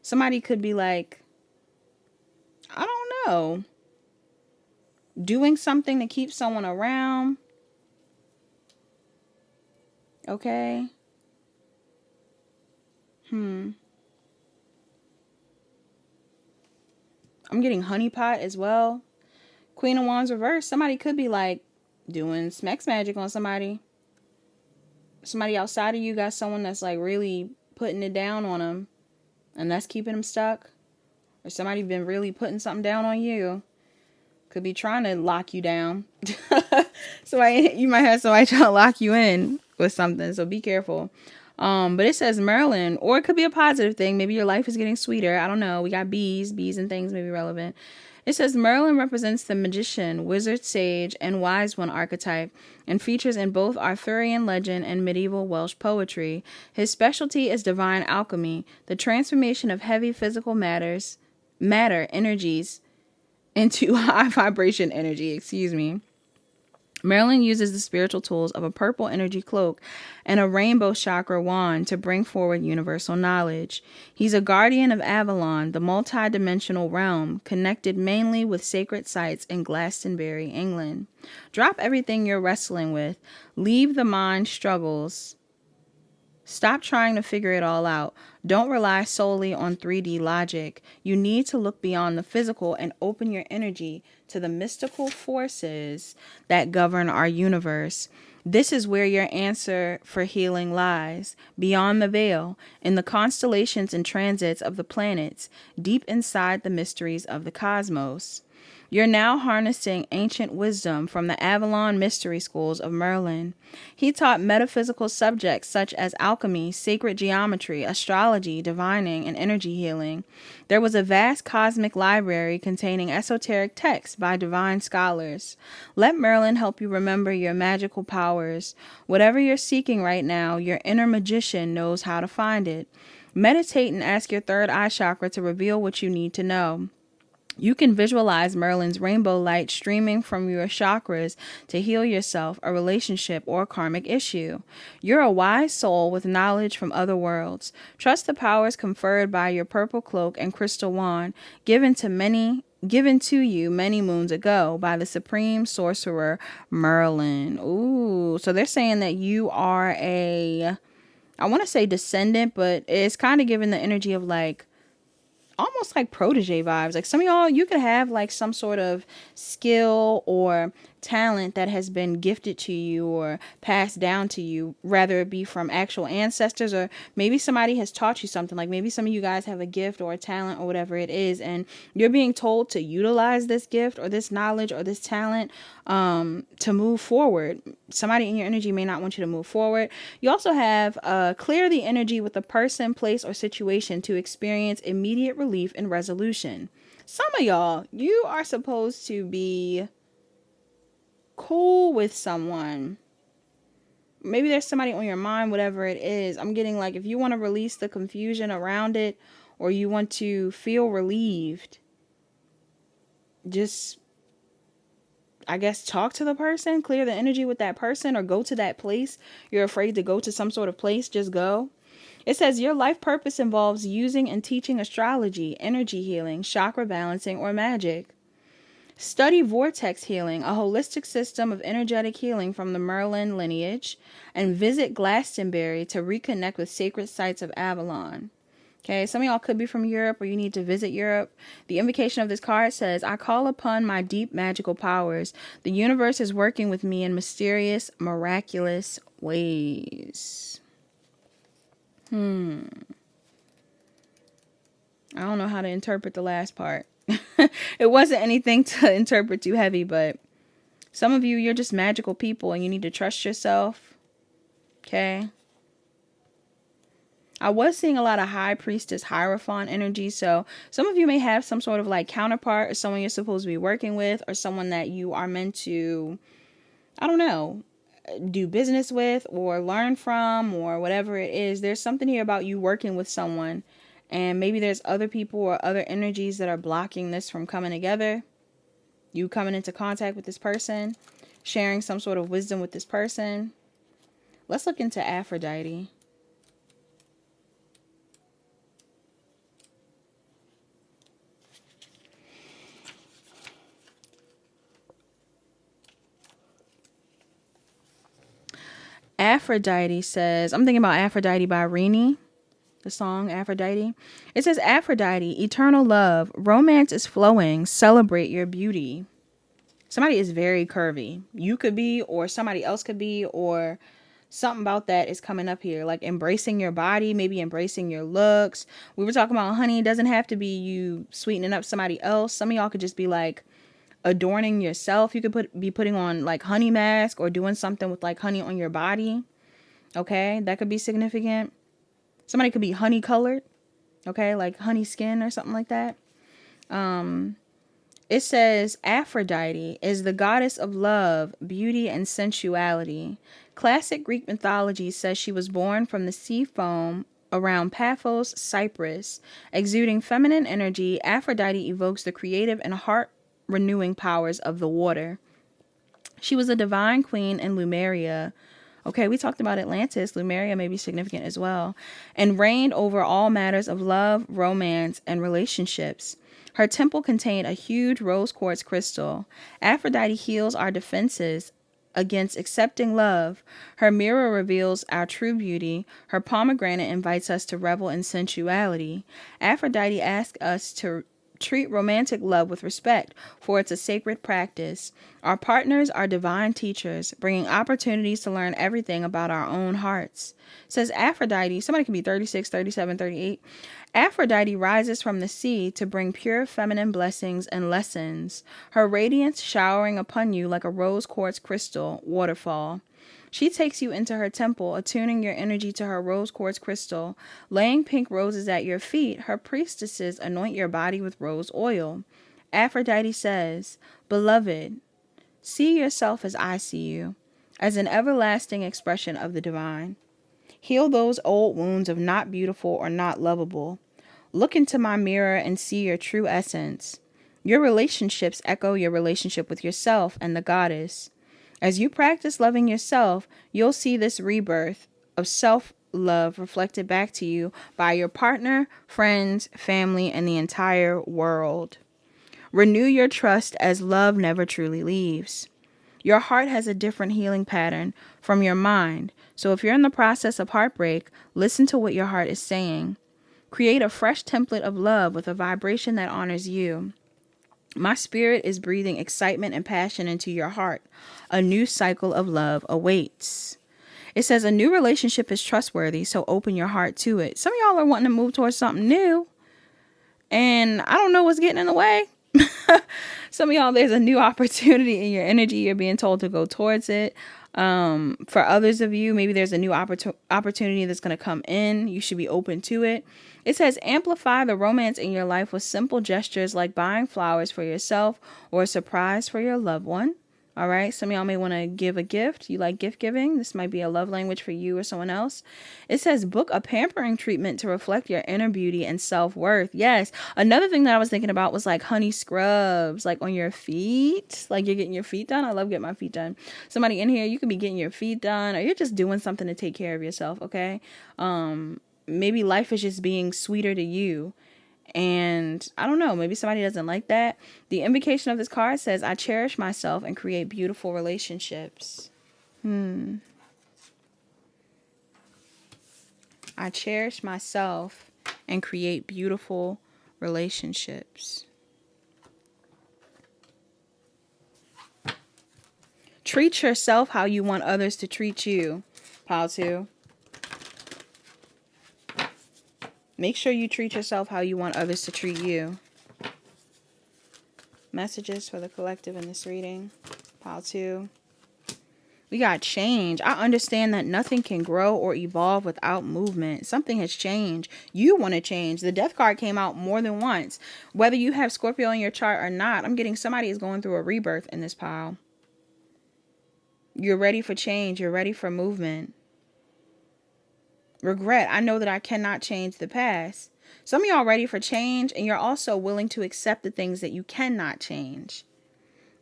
Speaker 1: Somebody could be like, I don't know, doing something to keep someone around. Okay. I'm getting honeypot as well. Queen of Wands reverse. Somebody could be like doing Smex magic on somebody. Somebody outside of you got someone that's like really putting it down on them, and that's keeping them stuck. Or somebody been really putting something down on you. Could be trying to lock you down. You might have somebody trying to lock you in with something, so be careful. But it says Merlin, or it could be a positive thing. Maybe your life is getting sweeter. I don't know. We got bees and things may be relevant. It says Merlin represents the magician, wizard, sage, and wise one archetype, and features in both Arthurian legend and medieval Welsh poetry. His specialty is divine alchemy, the transformation of heavy physical matter energies into high vibration energy. Merlin uses the spiritual tools of a purple energy cloak and a rainbow chakra wand to bring forward universal knowledge. He's a guardian of Avalon, the multi-dimensional realm, connected mainly with sacred sites in Glastonbury, England. Drop everything you're wrestling with. Leave the mind struggles. Stop trying to figure it all out. Don't rely solely on 3D logic. You need to look beyond the physical and open your energy to the mystical forces that govern our universe. This is where your answer for healing lies, beyond the veil, in the constellations and transits of the planets, deep inside the mysteries of the cosmos. You're now harnessing ancient wisdom from the Avalon mystery schools of Merlin. He taught metaphysical subjects such as alchemy, sacred geometry, astrology, divining, and energy healing. There was a vast cosmic library containing esoteric texts by divine scholars. Let Merlin help you remember your magical powers. Whatever you're seeking right now, your inner magician knows how to find it. Meditate and ask your third eye chakra to reveal what you need to know. You can visualize Merlin's rainbow light streaming from your chakras to heal yourself, a relationship, or a karmic issue. You're a wise soul with knowledge from other worlds. Trust the powers conferred by your purple cloak and crystal wand, given to you many moons ago by the supreme sorcerer Merlin. Ooh, so they're saying that you are I want to say descendant, but it's kind of giving the energy of like almost like protege vibes. Like some of y'all, you could have like some sort of skill or talent that has been gifted to you or passed down to you, rather it be from actual ancestors, or maybe somebody has taught you something. Like maybe some of you guys have a gift or a talent or whatever it is, and you're being told to utilize this gift or this knowledge or this talent to move forward. Somebody in your energy may not want you to move forward. You also have clear the energy with a person, place, or situation to experience immediate relief and resolution. Some of y'all, you are supposed to be cool with someone. Maybe there's somebody on your mind, whatever it is. I'm getting like, if you want to release the confusion around it, or you want to feel relieved, just, I guess, talk to the person, clear the energy with that person, or go to that place. You're afraid to go to some sort of place, just go. It says your life purpose involves using and teaching astrology, energy healing, chakra balancing, or magic. Study vortex healing, a holistic system of energetic healing from the Merlin lineage, and visit Glastonbury to reconnect with sacred sites of Avalon. Okay, some of y'all could be from Europe, or you need to visit Europe. The invocation of this card says, I call upon my deep magical powers. The universe is working with me in mysterious, miraculous ways. I don't know how to interpret the last part. It wasn't anything to interpret too heavy, but some of you, you're just magical people and you need to trust yourself. Okay. I was seeing a lot of high priestess hierophant energy. So some of you may have some sort of like counterpart, or someone you're supposed to be working with, or someone that you are meant to, I don't know, do business with or learn from, or whatever it is. There's something here about you working with someone. And maybe there's other people or other energies that are blocking this from coming together. You coming into contact with this person, sharing some sort of wisdom with this person. Let's look into Aphrodite. Aphrodite says, I'm thinking about Aphrodite by Rini. The song Aphrodite. It says, Aphrodite, eternal love, romance is flowing, celebrate your beauty. Somebody is very curvy. You could be, or somebody else could be, or something about that is coming up here. Like embracing your body, maybe embracing your looks. We were talking about honey. It doesn't have to be you sweetening up somebody else. Some of y'all could just be like adorning yourself. You could be putting on like honey mask, or doing something with like honey on your body. Okay, that could be significant. Somebody could be honey colored, okay, like honey skin or something like that. It says Aphrodite is the goddess of love, beauty, and sensuality. Classic Greek mythology says she was born from the sea foam around Paphos, Cyprus. Exuding feminine energy, Aphrodite evokes the creative and heart-renewing powers of the water. She was a divine queen in Lemuria. Okay, we talked about Atlantis. Lemuria may be significant as well. And reigned over all matters of love, romance, and relationships. Her temple contained a huge rose quartz crystal. Aphrodite heals our defenses against accepting love. Her mirror reveals our true beauty. Her pomegranate invites us to revel in sensuality. Aphrodite asks us to treat romantic love with respect, for it's a sacred practice. Our partners are divine teachers, bringing opportunities to learn everything about our own hearts. Says Aphrodite, somebody can be 36, 37, 38. Aphrodite rises from the sea to bring pure feminine blessings and lessons, her radiance showering upon you like a rose quartz crystal waterfall. She takes you into her temple, attuning your energy to her rose quartz crystal. Laying pink roses at your feet, her priestesses anoint your body with rose oil. Aphrodite says, "Beloved, see yourself as I see you, as an everlasting expression of the divine. Heal those old wounds of not beautiful or not lovable. Look into my mirror and see your true essence. Your relationships echo your relationship with yourself and the goddess. As you practice loving yourself, you'll see this rebirth of self-love reflected back to you by your partner, friends, family, and the entire world. Renew your trust as love never truly leaves. Your heart has a different healing pattern from your mind, so if you're in the process of heartbreak, listen to what your heart is saying. Create a fresh template of love with a vibration that honors you. My spirit is breathing excitement and passion into your heart. A new cycle of love awaits." It says a new relationship is trustworthy, so open your heart to it. Some of y'all are wanting to move towards something new, and I don't know what's getting in the way. Some of y'all, there's a new opportunity in your energy. You're being told to go towards it. For others of you, maybe there's a new opportunity that's going to come in. You should be open to it. It says amplify the romance in your life with simple gestures like buying flowers for yourself or a surprise for your loved one. All right. Some of y'all may want to give a gift. You like gift giving. This might be a love language for you or someone else. It says book a pampering treatment to reflect your inner beauty and self-worth. Yes. Another thing that I was thinking about was like honey scrubs, like on your feet, like you're getting your feet done. I love getting my feet done. Somebody in here, you could be getting your feet done, or you're just doing something to take care of yourself. Okay. Maybe life is just being sweeter to you. And I don't know, maybe somebody doesn't like that. The invocation of this card says, I cherish myself and create beautiful relationships. I cherish myself and create beautiful relationships. Treat yourself how you want others to treat you. Pile 2. Make sure you treat yourself how you want others to treat you. Messages for the collective in this reading. Pile 2. We got change. I understand that nothing can grow or evolve without movement. Something has changed. You want to change. The death card came out more than once. Whether you have Scorpio in your chart or not, I'm getting somebody is going through a rebirth in this pile. You're ready for change. You're ready for movement. Regret. I know that I cannot change the past. Some of y'all ready for change, and you're also willing to accept the things that you cannot change.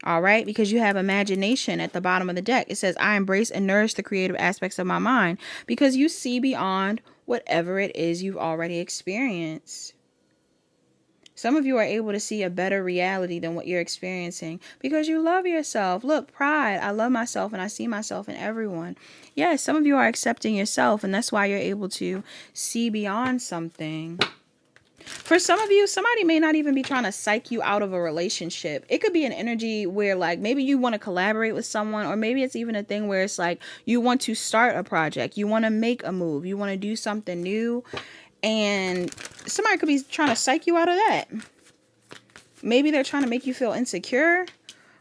Speaker 1: All right, because you have imagination at the bottom of the deck. It says, I embrace and nourish the creative aspects of my mind, because you see beyond whatever it is you've already experienced. Some of you are able to see a better reality than what you're experiencing because you love yourself. Look, pride. I love myself and I see myself in everyone. Yes, some of you are accepting yourself, and that's why you're able to see beyond something. For some of you, somebody may not even be trying to psych you out of a relationship. It could be an energy where like maybe you want to collaborate with someone, or maybe it's even a thing where it's like you want to start a project. You want to make a move. You want to do something new. And somebody could be trying to psych you out of that. Maybe they're trying to make you feel insecure.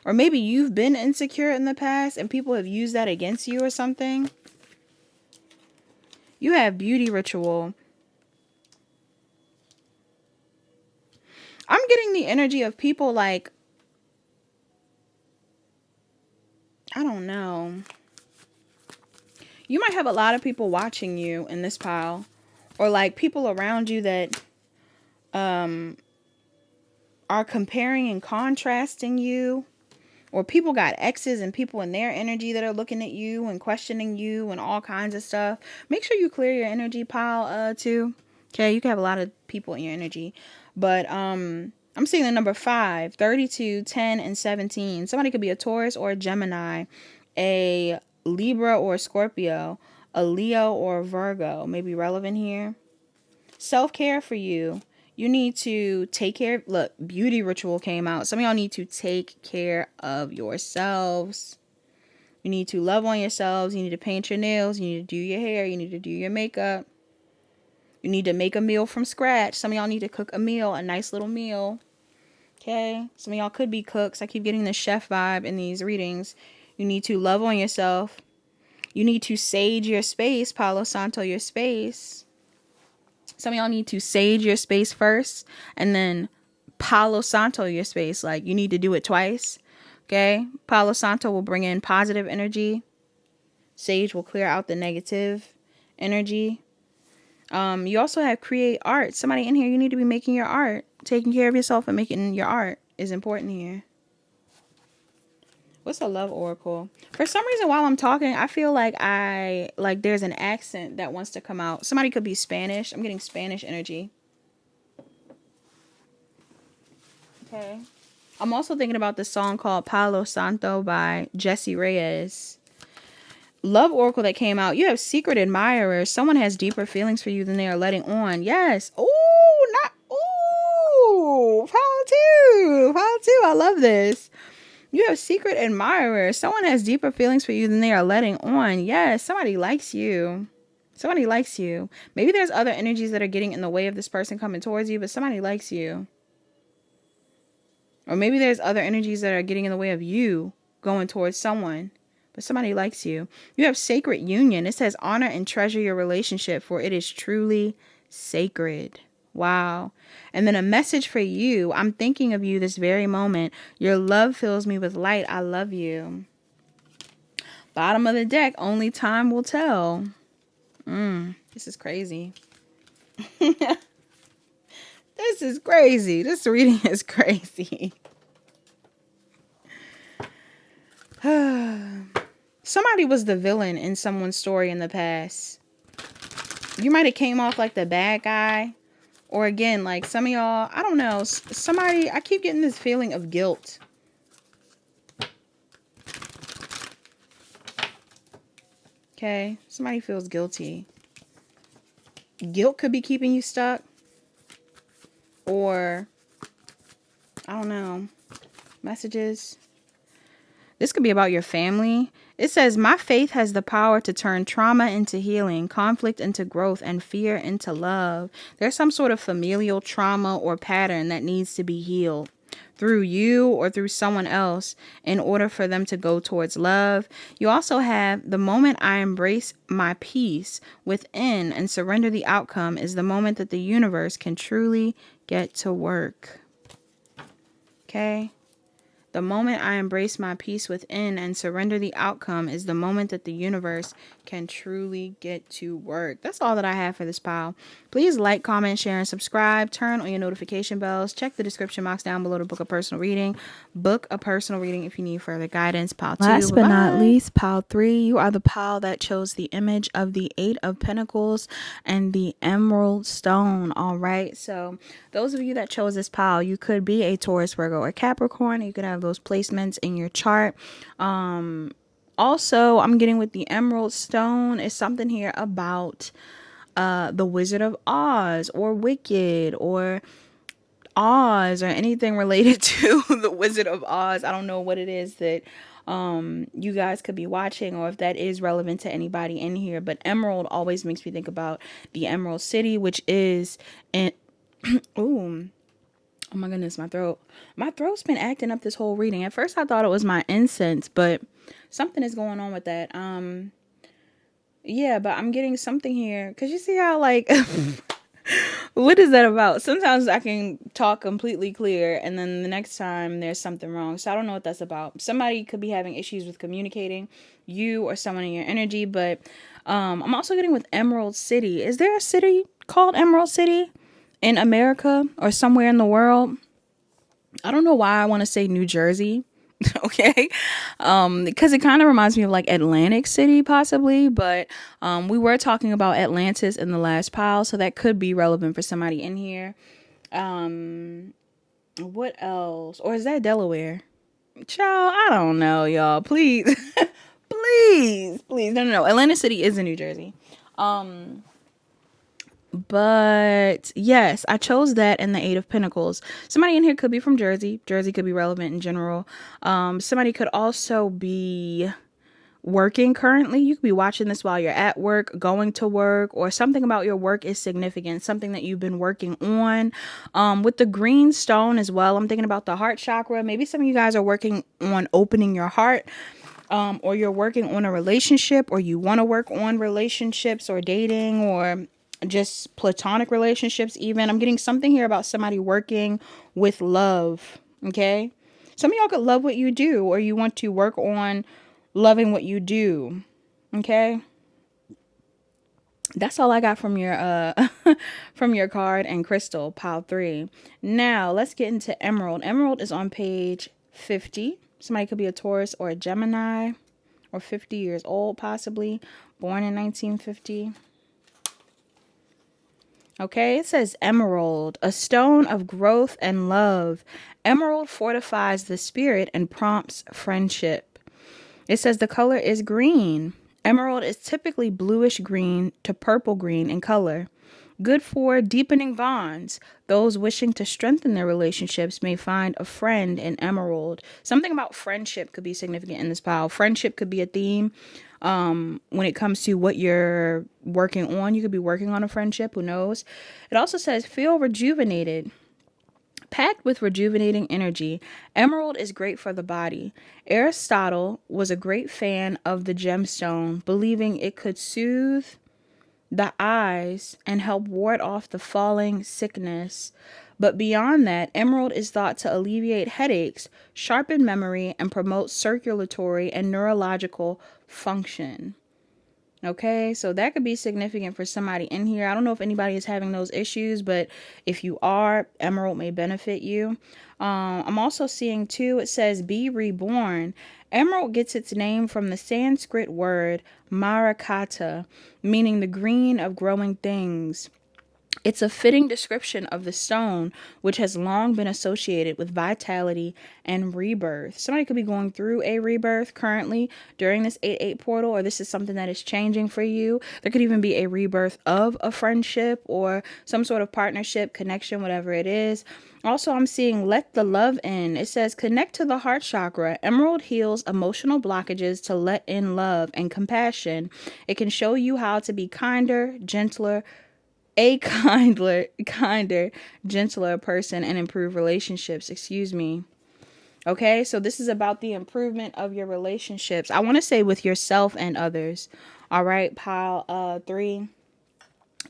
Speaker 1: Or maybe you've been insecure in the past and people have used that against you or something. You have beauty ritual. I'm getting the energy of people like, I don't know. You might have a lot of people watching you in this pile. Or like people around you that are comparing and contrasting you. Or people got exes and people in their energy that are looking at you and questioning you and all kinds of stuff. Make sure you clear your energy pile too. Okay, you can have a lot of people in your energy. But I'm seeing the number 5, 32, 10, and 17. Somebody could be a Taurus or a Gemini. a Libra or a Scorpio, a Leo or a Virgo may be relevant here. Self-care for you. You need to take care. Look, beauty ritual came out. Some of y'all need to take care of yourselves. You need to love on yourselves. You need to paint your nails. You need to do your hair. You need to do your makeup. You need to make a meal from scratch. Some of y'all need to cook a meal, a nice little meal. Okay? Some of y'all could be cooks. I keep getting the chef vibe in these readings. You need to love on yourself. You need to sage your space, Palo Santo your space. Some of y'all need to sage your space first and then Palo Santo your space. Like, you need to do it twice. Okay? Palo Santo will bring in positive energy. Sage will clear out the negative energy. You also have create art. Somebody in here, you need to be making your art. Taking care of yourself and making your art is important here. What's a love oracle? For some reason, while I'm talking, I feel like there's an accent that wants to come out. Somebody could be Spanish. I'm getting Spanish energy. Okay. I'm also thinking about this song called Palo Santo by Jesse Reyes. Love oracle that came out. You have secret admirers. Someone has deeper feelings for you than they are letting on. Yes. Ooh, not ooh. Pile two. I love this. You have secret admirers. Someone has deeper feelings for you than they are letting on. Yes, somebody likes you. Somebody likes you. Maybe there's other energies that are getting in the way of this person coming towards you, but somebody likes you. Or maybe there's other energies that are getting in the way of you going towards someone, but somebody likes you. You have sacred union. It says honor and treasure your relationship, for it is truly sacred. Wow. And then a message for you. I'm thinking of you this very moment. Your love fills me with light. I love you. Bottom of the deck. Only time will tell. This is crazy. This is crazy. This reading is crazy. Somebody was the villain in someone's story in the past. You might have came off like the bad guy. Or again, like some of y'all, I don't know, somebody, I keep getting this feeling of guilt. Okay, somebody feels guilty. Guilt could be keeping you stuck. Or, I don't know, messages. This could be about your family. It says, my faith has the power to turn trauma into healing, conflict into growth, and fear into love. There's some sort of familial trauma or pattern that needs to be healed through you or through someone else in order for them to go towards love. You also have the moment I embrace my peace within and surrender the outcome is the moment that the universe can truly get to work. Okay? The moment I embrace my peace within and surrender the outcome is the moment that the universe can truly get to work. That's all that I have for this pile. Please like, comment, share, and subscribe. Turn on your notification bells. Check the description box down below to book a personal reading. Book a personal reading if you need further guidance. Pile 2. Last but not least, pile 3. You are the pile that chose the image of the 8 of Pentacles and the Emerald Stone. All right. So those of you that chose this pile, you could be a Taurus, Virgo, or Capricorn. You could have those placements in your chart. Also, I'm getting with the Emerald Stone is something here about the Wizard of Oz or Wicked or Oz or anything related to the Wizard of Oz. I don't know what it is that you guys could be watching or if that is relevant to anybody in here, but Emerald always makes me think about the Emerald City, which is in ooh, oh my goodness, my throat's been acting up this whole reading. At first I thought it was my incense, but something is going on with that. Yeah, but I'm getting something here because you see how like what is that about? Sometimes I can talk completely clear and then the next time there's something wrong. So I don't know what that's about. Somebody could be having issues with communicating, you or someone in your energy, but I'm also getting with Emerald City. Is there a city called Emerald City in America or somewhere in the world? I don't know why I want to say New Jersey. Okay. Because it kind of reminds me of like Atlantic City possibly, but we were talking about Atlantis in the last pile, so that could be relevant for somebody in here. What else? Or is that Delaware? Child, I don't know, y'all. Please Please, please. No. Atlantic City is in New Jersey. But yes, I chose that and the Eight of Pentacles. Somebody in here could be from Jersey. Jersey could be relevant in general. Somebody could also be working currently. You could be watching this while you're at work, going to work, or something about your work is significant, something that you've been working on. With the green stone as well, I'm thinking about the heart chakra. Maybe some of you guys are working on opening your heart, or you're working on a relationship, or you want to work on relationships or dating or just platonic relationships even. I'm getting something here about somebody working with love, okay? Some of y'all could love what you do, or you want to work on loving what you do, okay? That's all I got from your from your card and crystal, pile 3. Now, let's get into Emerald. Emerald is on page 50. Somebody could be a Taurus or a Gemini, or 50 years old possibly, born in 1950. Okay, it says emerald, a stone of growth and love. Emerald fortifies the spirit and prompts friendship. It says the color is green. Emerald is typically bluish green to purple green in color. Good for deepening bonds. Those wishing to strengthen their relationships may find a friend in emerald. Something about friendship could be significant in this pile. Friendship could be a theme. When it comes to what you're working on, you could be working on a friendship, who knows. It also says feel rejuvenated, packed with rejuvenating energy. Emerald is great for the body. Aristotle was a great fan of the gemstone, believing it could soothe the eyes and help ward off the falling sickness. But beyond that, emerald is thought to alleviate headaches, sharpen memory, and promote circulatory and neurological function. Okay, so that could be significant for somebody in here. I don't know if anybody is having those issues, but if you are, emerald may benefit you. I'm also seeing too, it says be reborn. Emerald gets its name from the Sanskrit word marakata, meaning the green of growing things. It's a fitting description of the stone, which has long been associated with vitality and rebirth. Somebody could be going through a rebirth currently during this 8-8 portal, or this is something that is changing for you. There could even be a rebirth of a friendship or some sort of partnership, connection, whatever it is. Also, I'm seeing let the love in. It says connect to the heart chakra. Emerald heals emotional blockages to let in love and compassion. It can show you how to be kinder, gentler, kinder, gentler person and improve relationships. Excuse me. Okay, so this is about the improvement of your relationships. I want to say with yourself and others. All right, pile 3.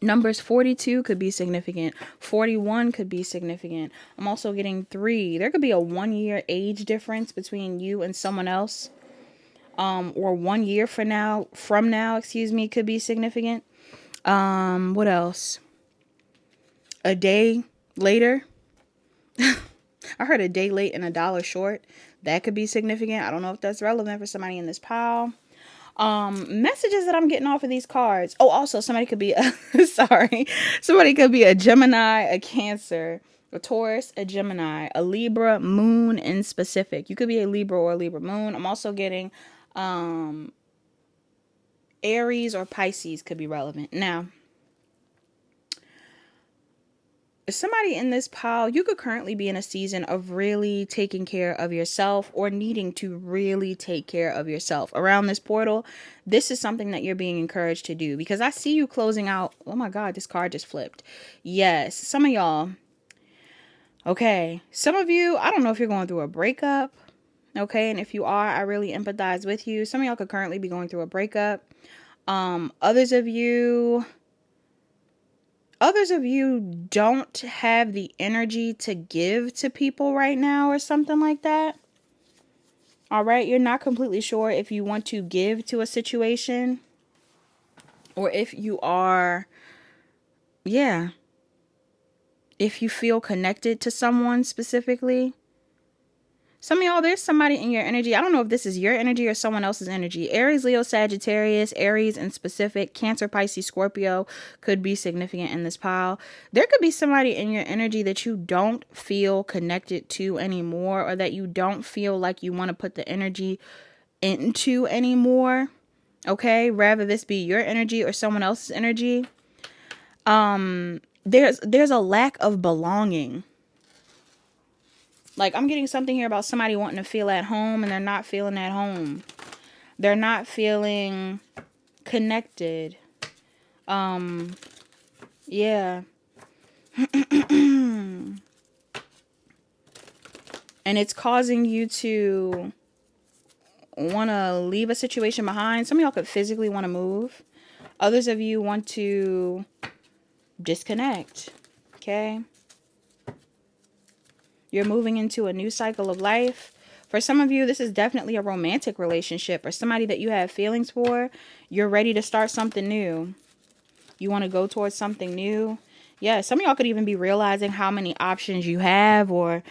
Speaker 1: Numbers 42 could be significant. 41 could be significant. I'm also getting 3. There could be a 1-year age difference between you and someone else. Or 1 year from now, could be significant. What else? A day later. I heard a day late and $1 short. That could be significant. I don't know if that's relevant for somebody in this pile. Messages that I'm getting off of these cards. Oh, also somebody could be somebody could be a Gemini, a Cancer, a Taurus, a Gemini, a Libra, Moon in specific. You could be a Libra or a Libra Moon. I'm also getting Aries or Pisces could be relevant. Now, somebody in this pile, you could currently be in a season of really taking care of yourself or needing to really take care of yourself. Around this portal, this is something that you're being encouraged to do because I see you closing out. Oh my God, this card just flipped. Yes, some of y'all. Okay, some of you, I don't know if you're going through a breakup. Okay, and if you are, I really empathize with you. Some of y'all could currently be going through a breakup. Others of you don't have the energy to give to people right now or something like that. All right. You're not completely sure if you want to give to a situation or if you are, if you feel connected to someone specifically. Some of y'all, there's somebody in your energy. I don't know if this is your energy or someone else's energy. Aries, Leo, Sagittarius, Aries in specific, Cancer, Pisces, Scorpio could be significant in this pile. There could be somebody in your energy that you don't feel connected to anymore, or that you don't feel like you want to put the energy into anymore. Okay, rather this be your energy or someone else's energy. There's a lack of belonging. Like, I'm getting something here about somebody wanting to feel at home, and they're not feeling at home. They're not feeling connected. Yeah. And it's causing you to want to leave a situation behind. Some of y'all could physically want to move. Others of you want to disconnect. Okay? You're moving into a new cycle of life. For some of you, this is definitely a romantic relationship or somebody that you have feelings for. You're ready to start something new. You want to go towards something new. Yeah, some of y'all could even be realizing how many options you have, or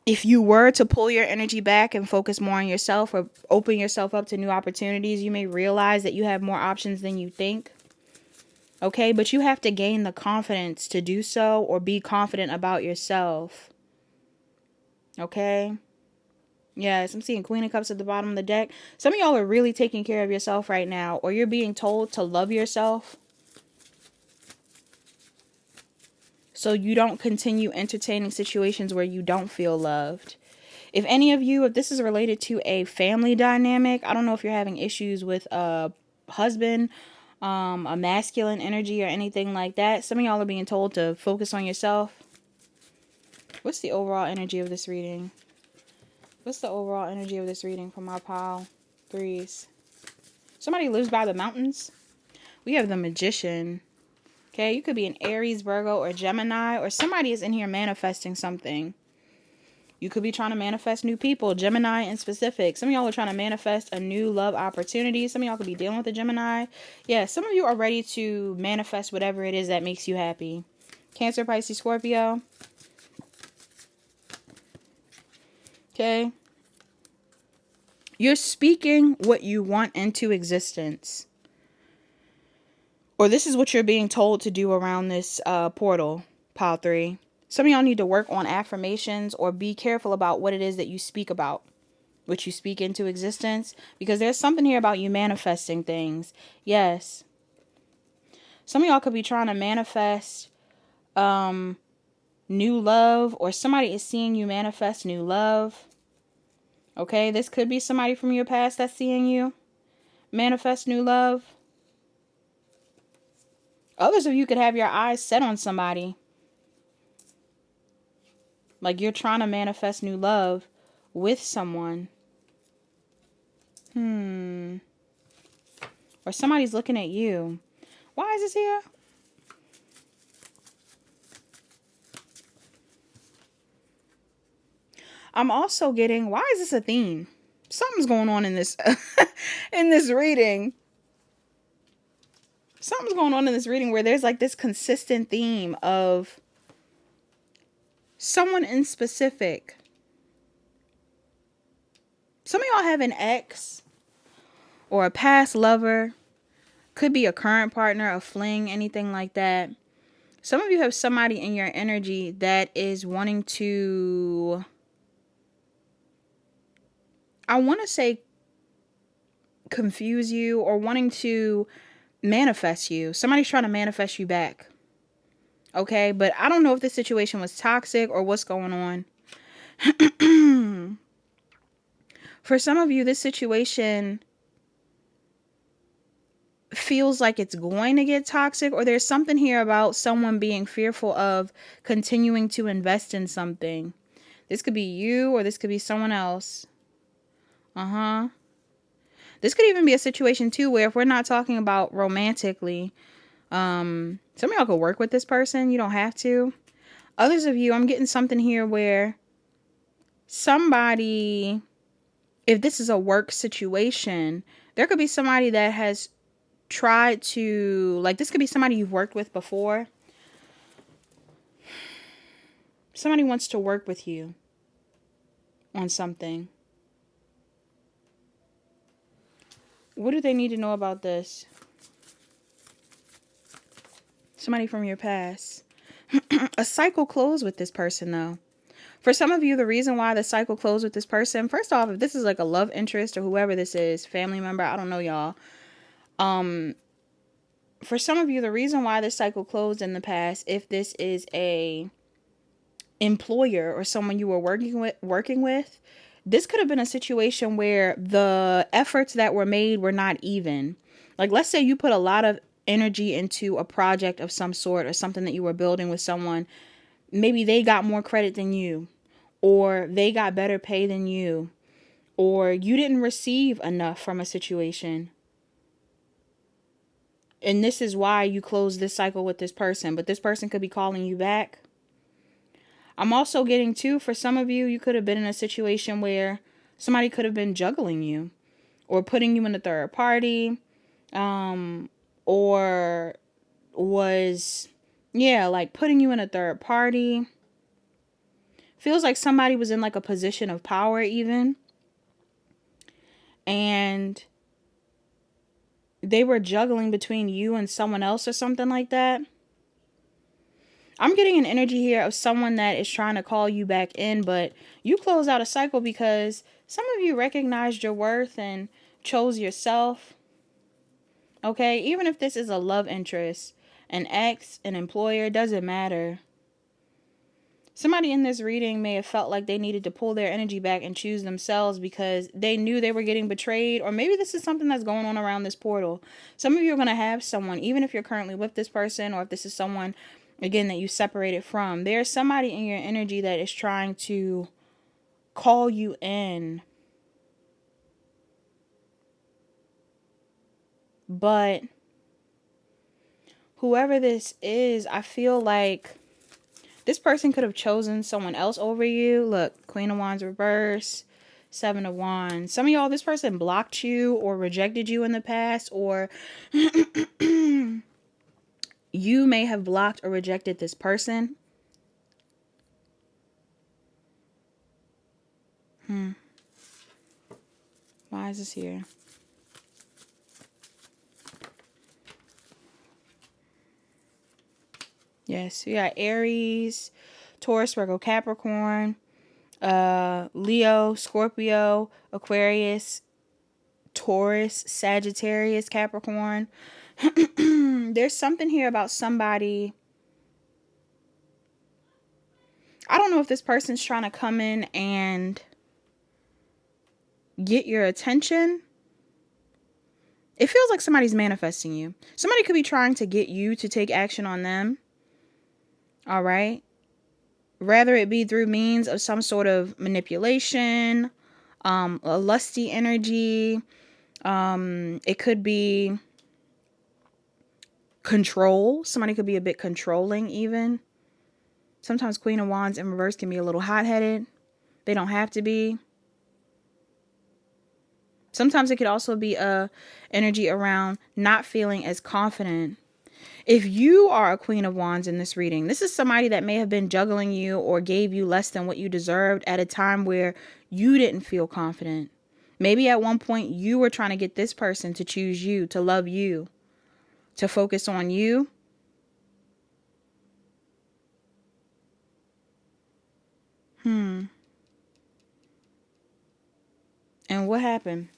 Speaker 1: if you were to pull your energy back and focus more on yourself or open yourself up to new opportunities, you may realize that you have more options than you think. Okay, but you have to gain the confidence to do so, or be confident about yourself. Okay? Yes, I'm seeing Queen of Cups at the bottom of the deck. Some of y'all are really taking care of yourself right now, or you're being told to love yourself, so you don't continue entertaining situations where you don't feel loved. If any of you, if this is related to a family dynamic, I don't know if you're having issues with a husband, a masculine energy or anything like that. Some of y'all are being told to focus on yourself. What's the overall energy of this reading? What's the overall energy of this reading for my pile? Threes. Somebody lives by the mountains. We have the Magician. Okay, you could be an Aries, Virgo, or Gemini, or somebody is in here manifesting something. You could be trying to manifest new people, Gemini in specific. Some of y'all are trying to manifest a new love opportunity. Some of y'all could be dealing with a Gemini. Yeah, some of you are ready to manifest whatever it is that makes you happy. Cancer, Pisces, Scorpio. Okay. You're speaking what you want into existence. Or this is what you're being told to do around this portal, pile 3. Some of y'all need to work on affirmations, or be careful about what it is that you speak about, what you speak into existence, because there's something here about you manifesting things. Yes. Some of y'all could be trying to manifest new love, or somebody is seeing you manifest new love. Okay, this could be somebody from your past that's seeing you manifest new love. Others of you could have your eyes set on somebody. Like you're trying to manifest new love with someone. Or somebody's looking at you. Why is this here? I'm also getting, why is this a theme? Something's going on in this in this reading. Something's going on in this reading where there's like this consistent theme of someone in specific. Some of y'all have an ex or a past lover. Could be a current partner, a fling, anything like that. Some of you have somebody in your energy that is wanting to, I want to say, confuse you, or wanting to manifest you. Somebody's trying to manifest you back. Okay, but I don't know if this situation was toxic or what's going on. For some of you, this situation feels like it's going to get toxic, or there's something here about someone being fearful of continuing to invest in something. This could be you, or this could be someone else. This could even be a situation too where, if we're not talking about romantically, some of y'all could work with this person. You don't have to. Others of you, I'm getting something here where somebody, if this is a work situation, there could be somebody that has tried to, like, this could be somebody you've worked with before. Somebody wants to work with you on something. What do they need to know about this? Somebody from your past. A cycle closed with this person, though. For some of you, the reason why the cycle closed with this person, first off, if this is like a love interest or whoever this is, family member, I don't know y'all. For some of you, the reason why this cycle closed in the past, if this is a employer or someone you were working with, this could have been a situation where the efforts that were made were not even. Like, let's say you put a lot of energy into a project of some sort or something that you were building with someone. Maybe they got more credit than you, or they got better pay than you, or you didn't receive enough from a situation. And this is why you close this cycle with this person. But this person could be calling you back. I'm also getting too, for some of you, you could have been in a situation where somebody could have been juggling you or putting you in a third party, or was, like putting you in a third party. Feels like somebody was in like a position of power even, and they were juggling between you and someone else or something like that. I'm getting an energy here of someone that is trying to call you back in, but you close out a cycle because some of you recognized your worth and chose yourself. Okay, even if this is a love interest, an ex, an employer, doesn't matter. Somebody in this reading may have felt like they needed to pull their energy back and choose themselves because they knew they were getting betrayed. Or maybe this is something that's going on around this portal. Some of you are going to have someone, even if you're currently with this person, or if this is someone, again, that you separated from. There's somebody in your energy that is trying to call you in. But whoever this is, I feel like this person could have chosen someone else over you. Look, Queen of Wands reverse, Seven of Wands. Some of y'all, this person blocked you or rejected you in the past, or you may have blocked or rejected this person. Why is this here? Yes, we got Aries, Taurus, Virgo, Capricorn, Leo, Scorpio, Aquarius, Taurus, Sagittarius, Capricorn. There's something here about somebody. I don't know if this person's trying to come in and get your attention. It feels like somebody's manifesting you. Somebody could be trying to get you to take action on them. All right. Rather it be through means of some sort of manipulation, a lusty energy. It could be control. Somebody could be a bit controlling even. Sometimes Queen of Wands in reverse can be a little hot-headed. They don't have to be. Sometimes it could also be a energy around not feeling as confident. If you are a Queen of Wands in this reading, this is somebody that may have been juggling you or gave you less than what you deserved at a time where you didn't feel confident. Maybe at one point you were trying to get this person to choose you, to love you, to focus on you. And what happened?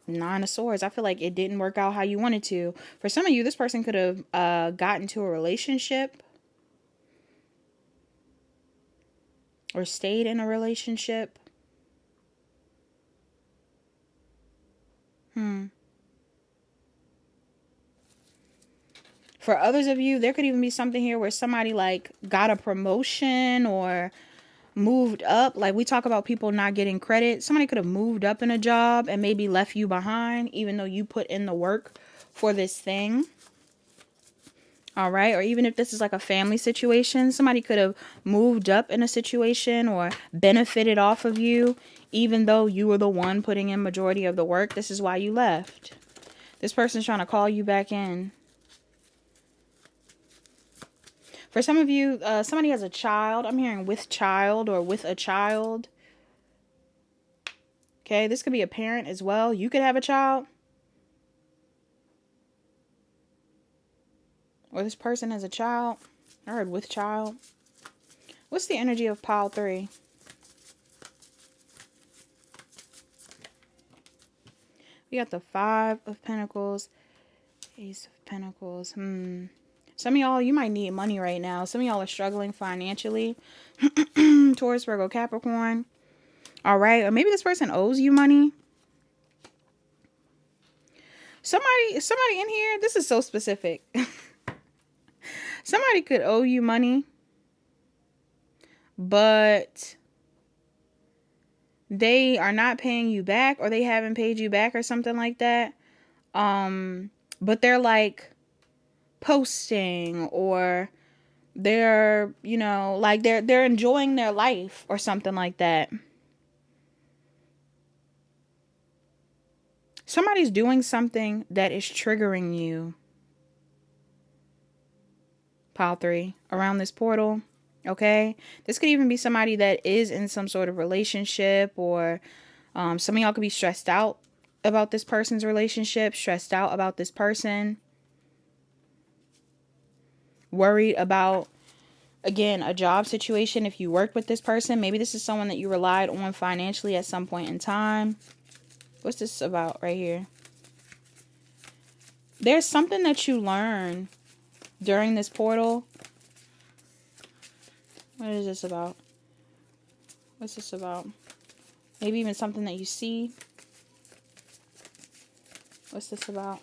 Speaker 1: Nine of Swords. I feel like it didn't work out how you wanted to. For some of you, this person could have gotten to a relationship or stayed in a relationship. For others of you, there could even be something here where somebody like got a promotion or moved up. Like we talk about people not getting credit. Somebody could have moved up in a job and maybe left you behind, even though you put in the work for this thing. All right. Or even if this is like a family situation, somebody could have moved up in a situation or benefited off of you, even though you were the one putting in majority of the work. This is why you left. This person's trying to call you back in. For some of you, somebody has a child. I'm hearing with child or with a child. Okay, this could be a parent as well. You could have a child. Or this person has a child. I heard with child. What's the energy of pile 3? We got the 5 of Pentacles, Ace of Pentacles. Some of y'all, you might need money right now. Some of y'all are struggling financially. Taurus, Virgo, Capricorn. All right. Or maybe this person owes you money. Somebody in here, this is so specific. Somebody could owe you money, but they are not paying you back, or they haven't paid you back or something like that. But they're like posting, or they're, you know, like they're enjoying their life or something like that. Somebody's doing something that is triggering you. Pile 3 around this portal. Okay, this could even be somebody that is in some sort of relationship, or some of y'all could be stressed out about this person's relationship, stressed out about this person, worried about, again, a job situation. If you worked with this person, maybe this is someone that you relied on financially at some point in time. What's this about right here? There's something that you learn during this portal. What is this about? What's this about? Maybe even something that you see. What's this about?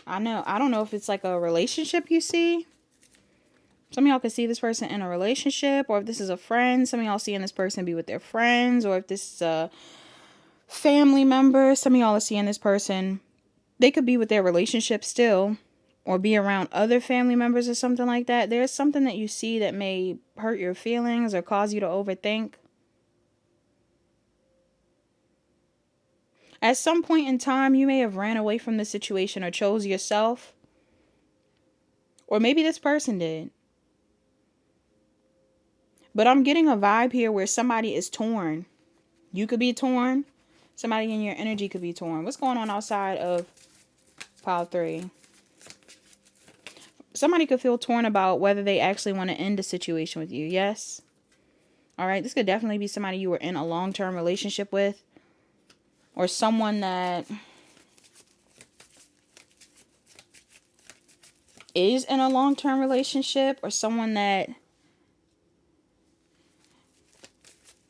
Speaker 1: I don't know if it's like a relationship you see. Some of y'all could see this person in a relationship, or if this is a friend, some of y'all seeing this person be with their friends, or if this is a family member, some of y'all are seeing this person, they could be with their relationship still, or be around other family members or something like that. There's something that you see that may hurt your feelings or cause you to overthink. At some point in time, you may have ran away from the situation or chose yourself. Or maybe this person did. But I'm getting a vibe here where somebody is torn. You could be torn. Somebody in your energy could be torn. What's going on outside of pile 3? Somebody could feel torn about whether they actually want to end a situation with you. Yes. All right. This could definitely be somebody you were in a long-term relationship with. Or someone that is in a long-term relationship. Or someone that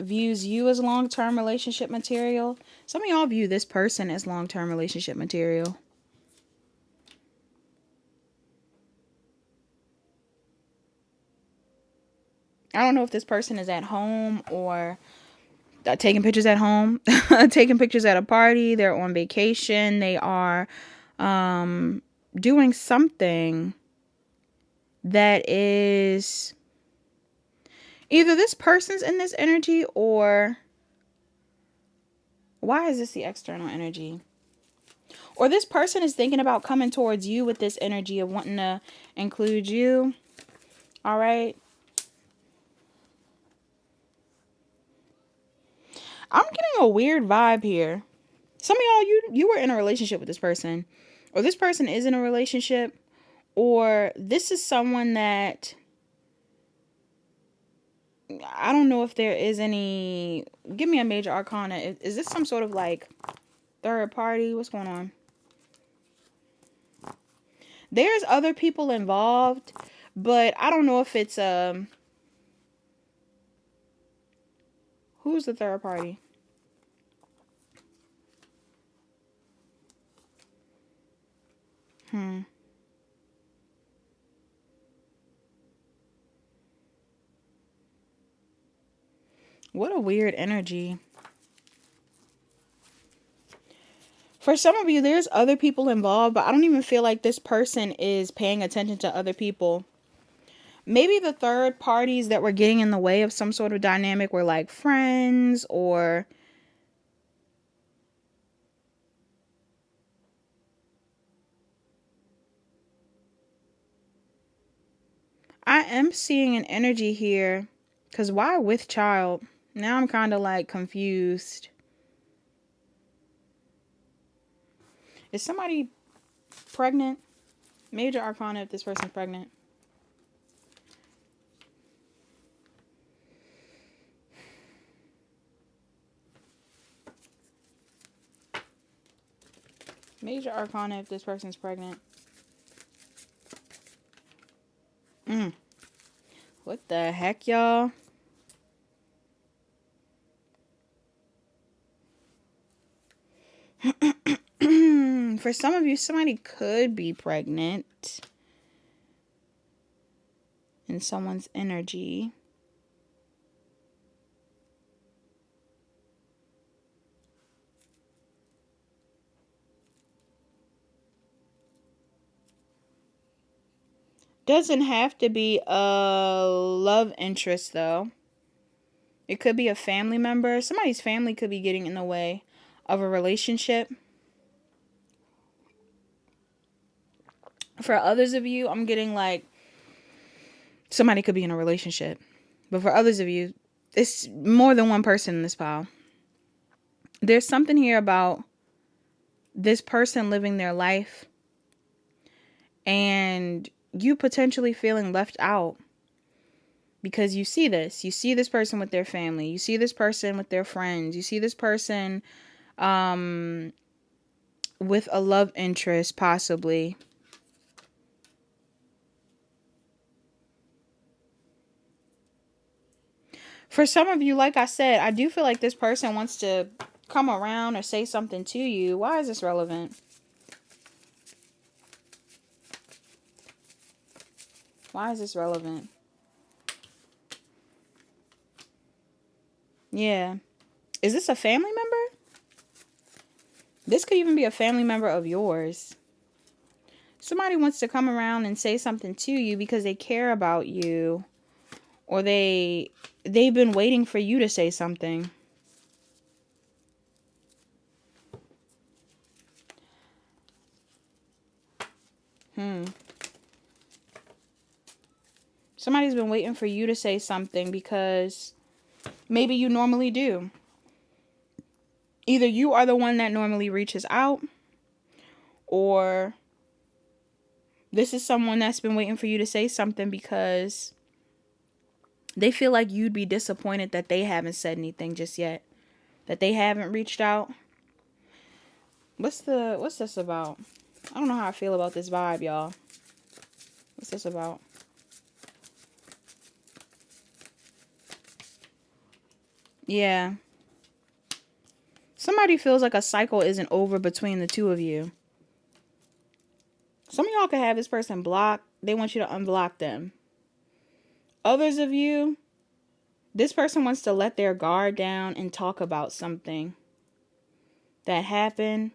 Speaker 1: views you as long-term relationship material. Some of y'all view this person as long-term relationship material. I don't know if this person is at home or taking pictures at home, taking pictures at a party. They're on vacation. They are doing something that is either this person's in this energy, or why is this the external energy? Or this person is thinking about coming towards you with this energy of wanting to include you. All right. I'm getting a weird vibe here. Some of y'all, you were in a relationship with this person, or this person is in a relationship, or this is someone that, I don't know if there is any, give me a major arcana. Is this some sort of like third party? What's going on? There's other people involved, but I don't know if it's, who's the third party? What a weird energy. For some of you, there's other people involved, but I don't even feel like this person is paying attention to other people. Maybe the third parties that were getting in the way of some sort of dynamic were like friends, or I am seeing an energy here. Because why with child? Now I'm kind of like confused. Is somebody pregnant? Major arcana if this person's pregnant. Major arcana if this person's pregnant. What the heck, y'all? For some of you, somebody could be pregnant in someone's energy. Doesn't have to be a love interest, though. It could be a family member. Somebody's family could be getting in the way of a relationship. For others of you, I'm getting like somebody could be in a relationship. But for others of you, it's more than one person in this pile. There's something here about this person living their life and you potentially feeling left out. Because you see this. You see this person with their family. You see this person with their friends. You see this person with a love interest, possibly. For some of you, like I said, I do feel like this person wants to come around or say something to you. Why is this relevant? Why is this relevant? Yeah. Is this a family member? This could even be a family member of yours. Somebody wants to come around and say something to you because they care about you. Or they've been waiting for you to say something. Somebody's been waiting for you to say something because maybe you normally do. Either you are the one that normally reaches out, or this is someone that's been waiting for you to say something because they feel like you'd be disappointed that they haven't said anything just yet. That they haven't reached out. What's this about? I don't know how I feel about this vibe, y'all. What's this about? Yeah. Somebody feels like a cycle isn't over between the two of you. Some of y'all could have this person blocked. They want you to unblock them. Others of you, this person wants to let their guard down and talk about something that happened.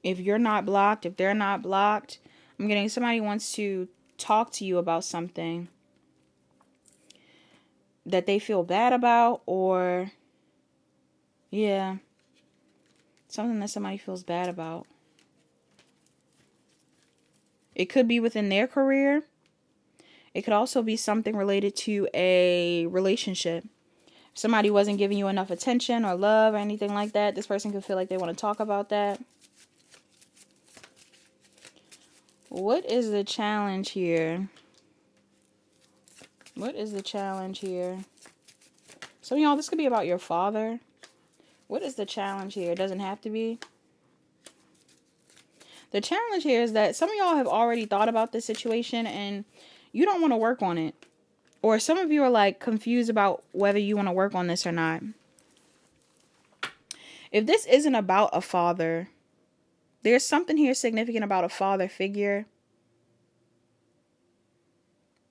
Speaker 1: If you're not blocked, if they're not blocked, I'm getting somebody wants to talk to you about something that they feel bad about, or yeah, something that somebody feels bad about. It could be within their career. It could also be something related to a relationship. If somebody wasn't giving you enough attention or love or anything like that, this person could feel like they want to talk about that. What is the challenge here? What is the challenge here? Some of y'all, this could be about your father. What is the challenge here? It doesn't have to be. The challenge here is that some of y'all have already thought about this situation and you don't want to work on it. Or some of you are like confused about whether you want to work on this or not. If this isn't about a father, there's something here significant about a father figure.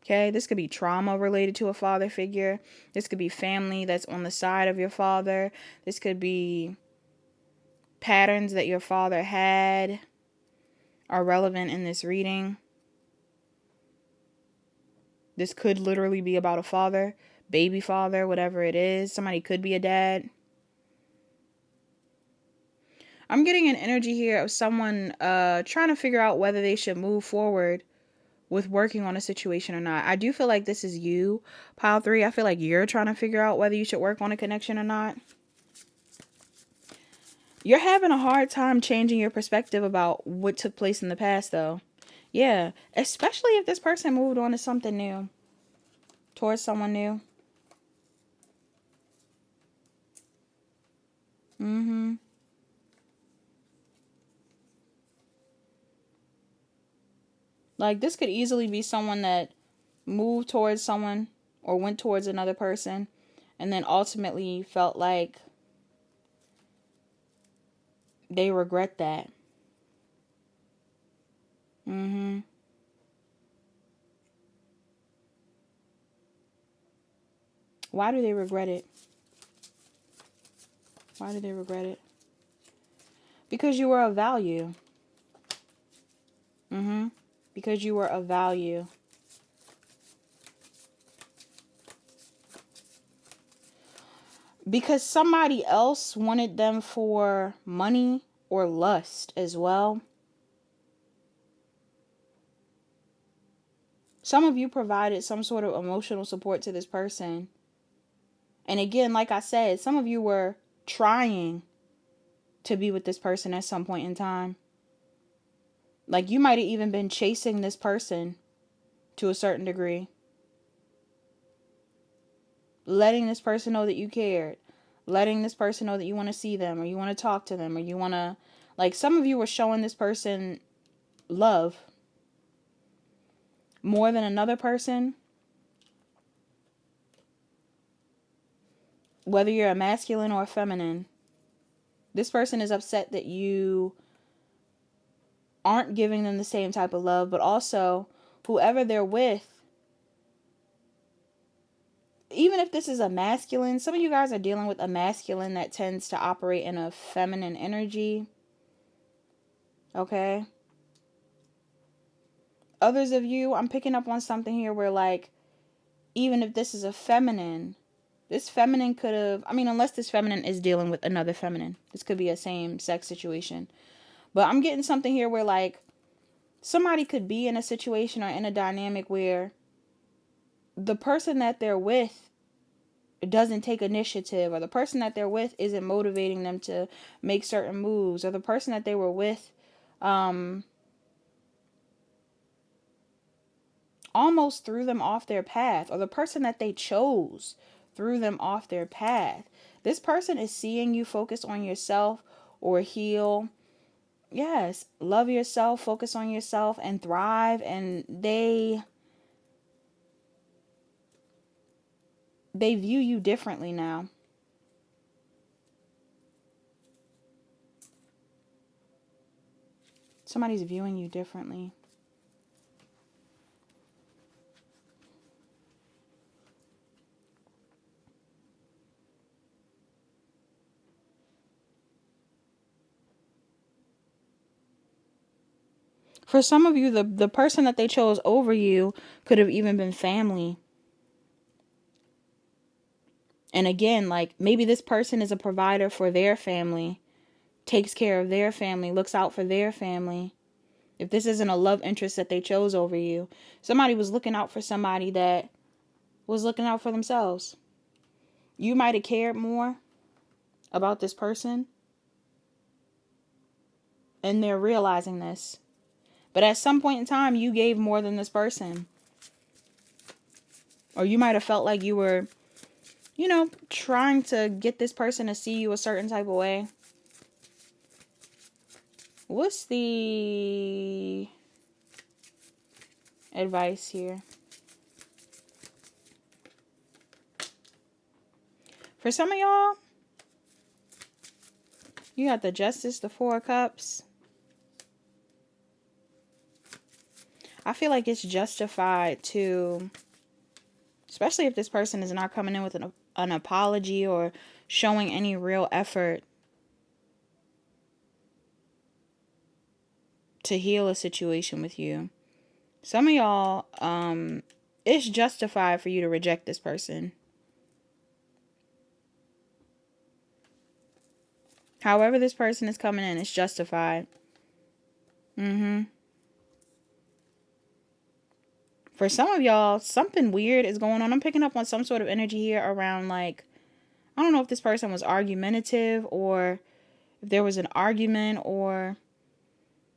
Speaker 1: Okay, this could be trauma related to a father figure. This could be family that's on the side of your father. This could be patterns that your father had are relevant in this reading. This could literally be about a father, baby father, whatever it is. Somebody could be a dad. I'm getting an energy here of someone trying to figure out whether they should move forward with working on a situation or not. I do feel like this is you, pile 3. I feel like you're trying to figure out whether you should work on a connection or not. You're having a hard time changing your perspective about what took place in the past, though. Yeah, especially if this person moved on to something new, towards someone new. Like, this could easily be someone that moved towards someone or went towards another person and then ultimately felt like they regret that. Why do they regret it? Why do they regret it? Because you were of value. Because you were of value. Because somebody else wanted them for money or lust as well. Some of you provided some sort of emotional support to this person. And again, like I said, some of you were trying to be with this person at some point in time. Like, you might have even been chasing this person to a certain degree. Letting this person know that you cared. Letting this person know that you want to see them, or you want to talk to them, or you want to... Like, some of you were showing this person love more than another person. Whether you're a masculine or a feminine, this person is upset that you aren't giving them the same type of love, but also whoever they're with, even if this is a masculine, some of you guys are dealing with a masculine that tends to operate in a feminine energy. Okay? Others of you, I'm picking up on something here where, like, even if this is a feminine, this feminine could have, I mean, unless this feminine is dealing with another feminine. This could be a same-sex situation. But I'm getting something here where, like, somebody could be in a situation or in a dynamic where the person that they're with doesn't take initiative, or the person that they're with isn't motivating them to make certain moves, or the person that they were with almost threw them off their path, or the person that they chose threw them off their path. This person is seeing you focus on yourself or heal. Yes, love yourself, focus on yourself, and thrive. And they view you differently now. Somebody's viewing you differently. For some of you, the person that they chose over you could have even been family. And again, like, maybe this person is a provider for their family, takes care of their family, looks out for their family. If this isn't a love interest that they chose over you, somebody was looking out for somebody that was looking out for themselves. You might have cared more about this person, and they're realizing this. But at some point in time, you gave more than this person. Or you might have felt like you were, you know, trying to get this person to see you a certain type of way. What's the advice here? For some of y'all, you got the Justice, the Four of Cups. I feel like it's justified to, especially if this person is not coming in with an apology or showing any real effort to heal a situation with you. Some of y'all, it's justified for you to reject this person. However this person is coming in, it's justified. For some of y'all, something weird is going on. I'm picking up on some sort of energy here around, like, I don't know if this person was argumentative, or if there was an argument, or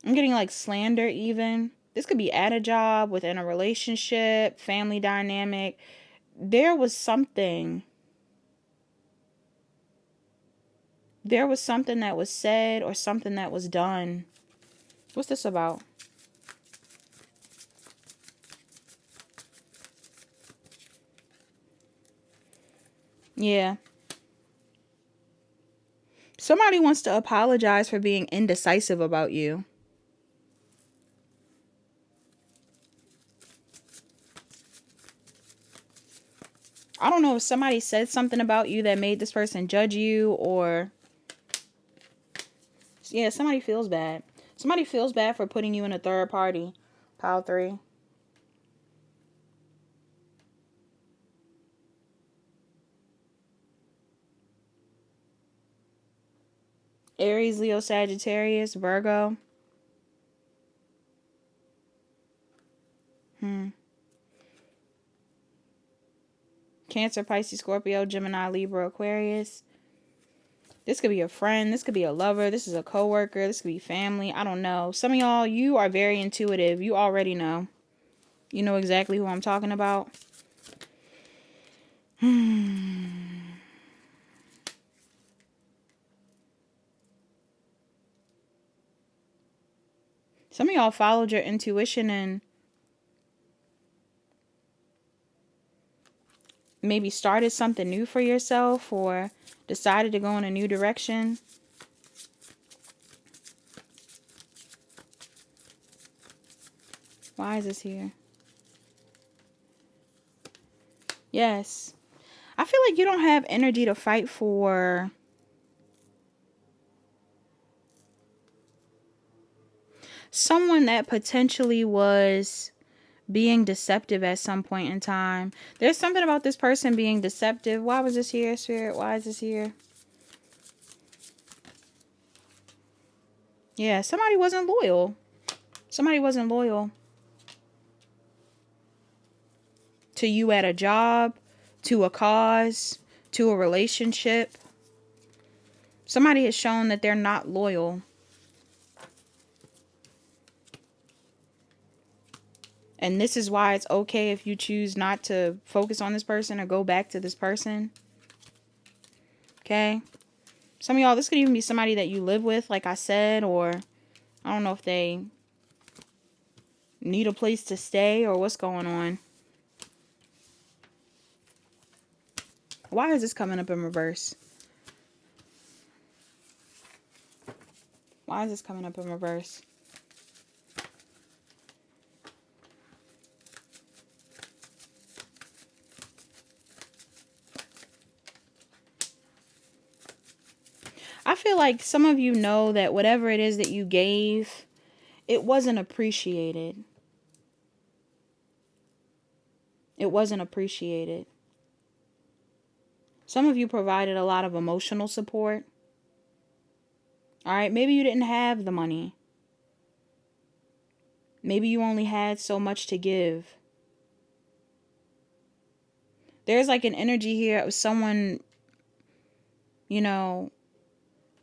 Speaker 1: I'm getting like slander even. This could be at a job, within a relationship, family dynamic. There was something that was said or something that was done. What's this about? Yeah. Somebody wants to apologize for being indecisive about you. I don't know if somebody said something about you that made this person judge you, or yeah, somebody feels bad. Somebody feels bad for putting you in a third party. Pile 3. Aries, Leo, Sagittarius, Virgo. Cancer, Pisces, Scorpio, Gemini, Libra, Aquarius. This could be a friend. This could be a lover. This is a coworker. This could be family. I don't know. Some of y'all, you are very intuitive. You already know. You know exactly who I'm talking about. Some of y'all followed your intuition and maybe started something new for yourself, or decided to go in a new direction. Why is this here? Yes. I feel like you don't have energy to fight for someone that potentially was being deceptive at some point in time. There's something about this person being deceptive. Why was this here, Spirit? Why is this here? Yeah, somebody wasn't loyal. Somebody wasn't loyal to you at a job, to a cause, to a relationship. Somebody has shown that they're not loyal. And this is why it's okay if you choose not to focus on this person or go back to this person. Okay? Some of y'all, this could even be somebody that you live with, like I said, or I don't know if they need a place to stay or what's going on. Why is this coming up in reverse? Why is this coming up in reverse? I feel like some of you know that whatever it is that you gave, it wasn't appreciated. It wasn't appreciated. Some of you provided a lot of emotional support. All right, maybe you didn't have the money. Maybe you only had so much to give. There's like an energy here of someone, you know,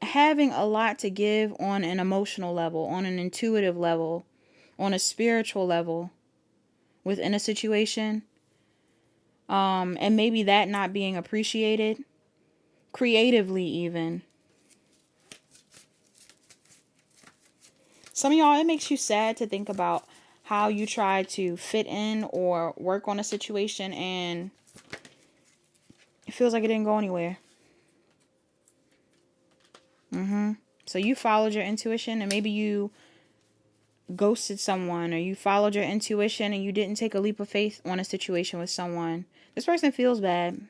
Speaker 1: having a lot to give on an emotional level, on an intuitive level, on a spiritual level within a situation. And maybe that not being appreciated creatively even. Some of y'all, it makes you sad to think about how you try to fit in or work on a situation and it feels like it didn't go anywhere. So you followed your intuition and maybe you ghosted someone, or you followed your intuition and you didn't take a leap of faith on a situation with someone. This person feels bad.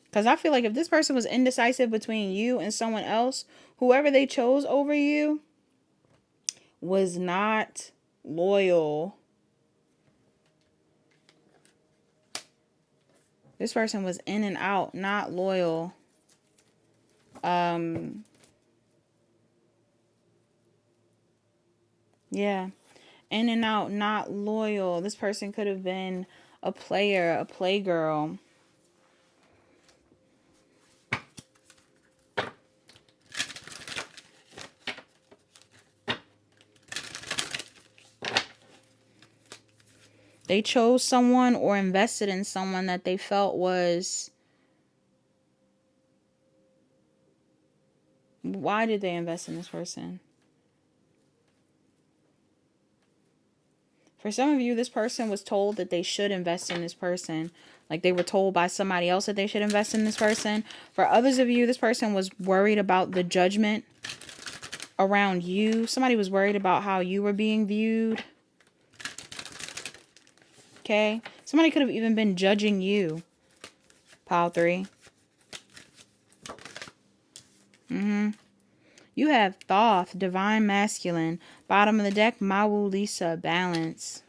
Speaker 1: Because I feel like if this person was indecisive between you and someone else, whoever they chose over you was not loyal. This person was in and out, not loyal. Yeah. In and out, not loyal. This person could have been a player, a playgirl. They chose someone or invested in someone that they felt was... Why did they invest in this person? For some of you, this person was told that they should invest in this person. Like they were told by somebody else that they should invest in this person. For others of you, this person was worried about the judgment around you. Somebody was worried about how you were being viewed. Okay? Somebody could have even been judging you. Pile 3. You have Thoth, Divine Masculine. Bottom of the deck, Mawu Lisa, Balance.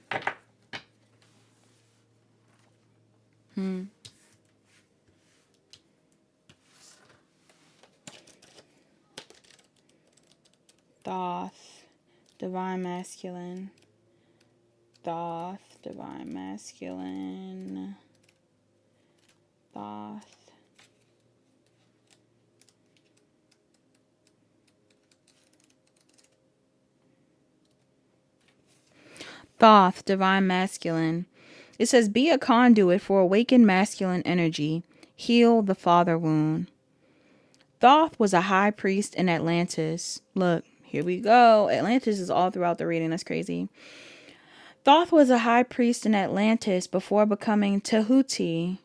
Speaker 1: Thoth, Divine Masculine. Thoth, Divine Masculine. Thoth. Thoth, Divine Masculine. It says, be a conduit for awakened masculine energy. Heal the father wound. Thoth was a high priest in Atlantis. Look, here we go. Atlantis is all throughout the reading. That's crazy. Thoth was a high priest in Atlantis before becoming Tehuti,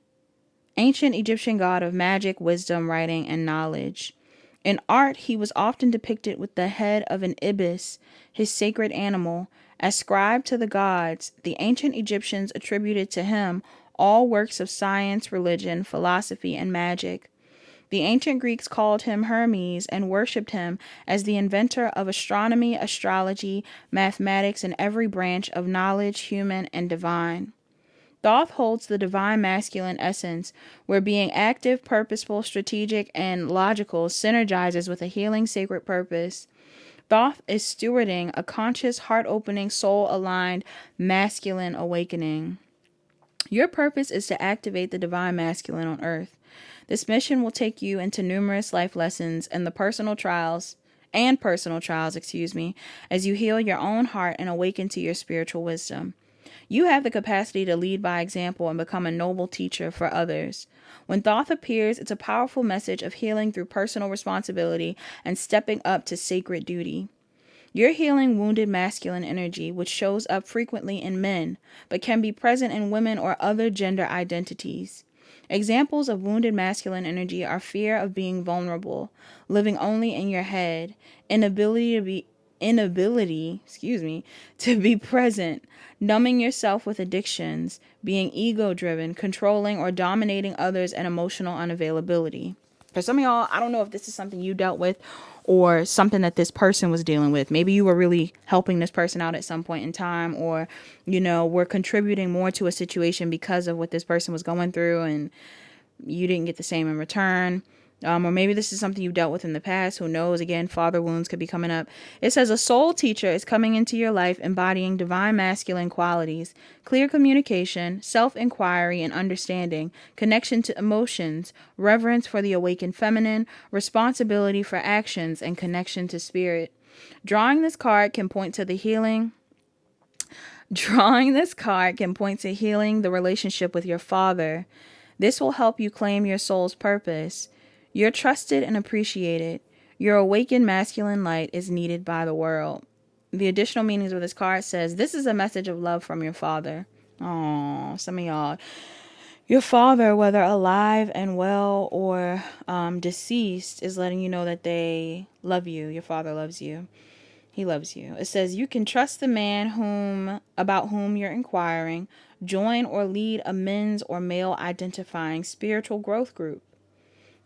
Speaker 1: ancient Egyptian god of magic, wisdom, writing, and knowledge. In art, he was often depicted with the head of an ibis, his sacred animal. Ascribed to the gods, the ancient Egyptians attributed to him all works of science, religion, philosophy, and magic. The ancient Greeks called him Hermes and worshipped him as the inventor of astronomy, astrology, mathematics, and every branch of knowledge, human and divine. Thoth holds the divine masculine essence, where being active, purposeful, strategic, and logical synergizes with a healing sacred purpose. Thoth is stewarding a conscious, heart-opening, soul-aligned, masculine awakening. Your purpose is to activate the divine masculine on earth. This mission will take you into numerous life lessons and personal trials, as you heal your own heart and awaken to your spiritual wisdom. You have the capacity to lead by example and become a noble teacher for others. When Thoth appears, it's a powerful message of healing through personal responsibility and stepping up to sacred duty. You're healing wounded masculine energy, which shows up frequently in men, but can be present in women or other gender identities. Examples of wounded masculine energy are fear of being vulnerable, living only in your head, inability to be present, numbing yourself with addictions, being ego-driven, controlling or dominating others, and emotional unavailability. For some of y'all, I don't know if this is something you dealt with or something that this person was dealing with. Maybe you were really helping this person out at some point in time, or, were contributing more to a situation because of what this person was going through and you didn't get the same in return. Or maybe this is something you dealt with in the past. Who knows? Again, father wounds could be coming up. It says a soul teacher is coming into your life embodying divine masculine qualities, clear communication, self-inquiry and understanding, connection to emotions, reverence for the awakened feminine, responsibility for actions, and connection to spirit. Drawing this card can point to healing the relationship with your father. This will help you claim your soul's purpose. You're trusted and appreciated. Your awakened masculine light is needed by the world. The additional meanings of this card says, this is a message of love from your father. Oh, some of y'all. Your father, whether alive and well or deceased, is letting you know that they love you. Your father loves you. He loves you. It says, you can trust the man about whom you're inquiring. Join or lead a men's or male identifying spiritual growth group.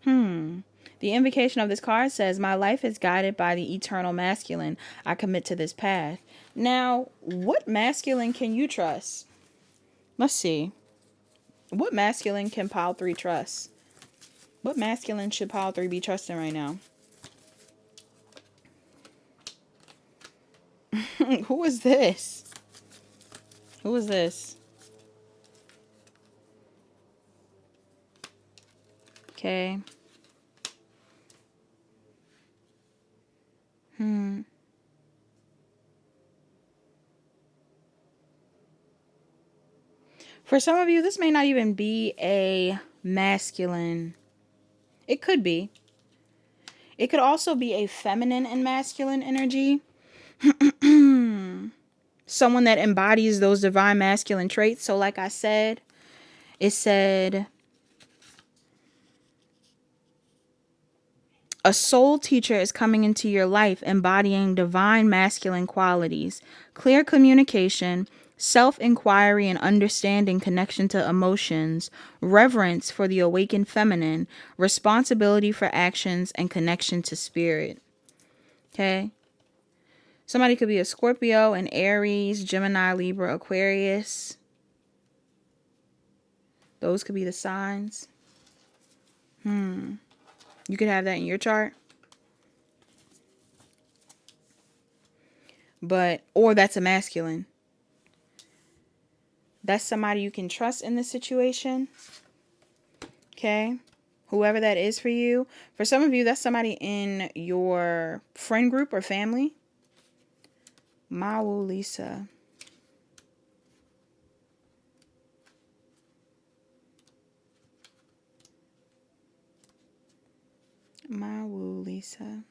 Speaker 1: The invocation of this card says, my life is guided by the eternal masculine. I commit to this path. Now, what masculine can you trust? Let's see. What masculine can pile 3 trust? What masculine should pile 3 be trusting right now? Who is this? Who is this? Okay. For some of you, this may not even be a masculine. It could be. It could also be a feminine and masculine energy. someone that embodies those divine masculine traits. So like I said, it said a soul teacher is coming into your life embodying divine masculine qualities, clear communication, self-inquiry and understanding connection to emotions, reverence for the awakened feminine, responsibility for actions, and connection to spirit. Okay? Somebody could be a Scorpio, an Aries, Gemini, Libra, Aquarius. Those could be the signs. You could have that in your chart. Or that's a masculine. That's somebody you can trust in this situation. Okay? Whoever that is for you. For some of you, that's somebody in your friend group or family. Mawu Lisa. Mawu Lisa.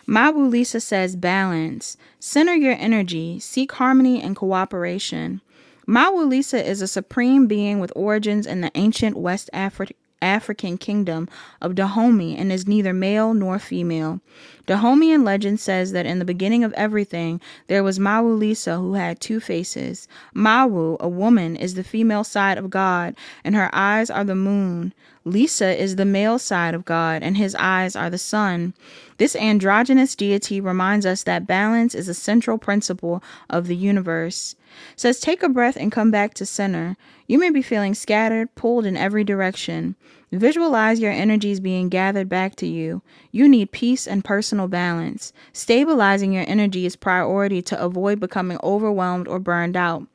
Speaker 1: Mawu Lisa says balance. Center your energy. Seek harmony and cooperation. Mawu Lisa is a supreme being with origins in the ancient West African kingdom of Dahomey and is neither male nor female. Dahomean legend says that in the beginning of everything, there was Mawu Lisa who had two faces. Mawu, a woman, is the female side of God, and her eyes are the moon. Lisa is the male side of God, and his eyes are the sun. This androgynous deity reminds us that balance is a central principle of the universe. It says, take a breath and come back to center. You may be feeling scattered, pulled in every direction. Visualize your energies being gathered back to you. You need peace and personal balance. Stabilizing your energy is priority to avoid becoming overwhelmed or burned out.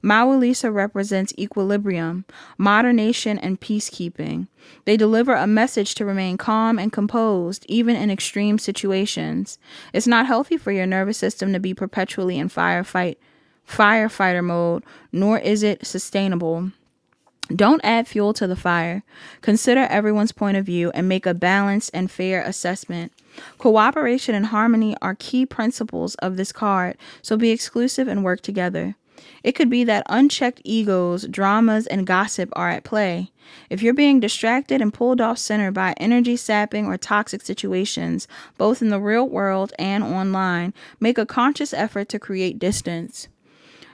Speaker 1: Mawu Lisa represents equilibrium, moderation, and peacekeeping. They deliver a message to remain calm and composed, even in extreme situations. It's not healthy for your nervous system to be perpetually in firefighter mode, nor is it sustainable. Don't add fuel to the fire. Consider everyone's point of view and make a balanced and fair assessment. Cooperation and harmony are key principles of this card, so be exclusive and work together. It could be that unchecked egos, dramas, and gossip are at play. If you're being distracted and pulled off center by energy sapping or toxic situations, both in the real world and online, make a conscious effort to create distance.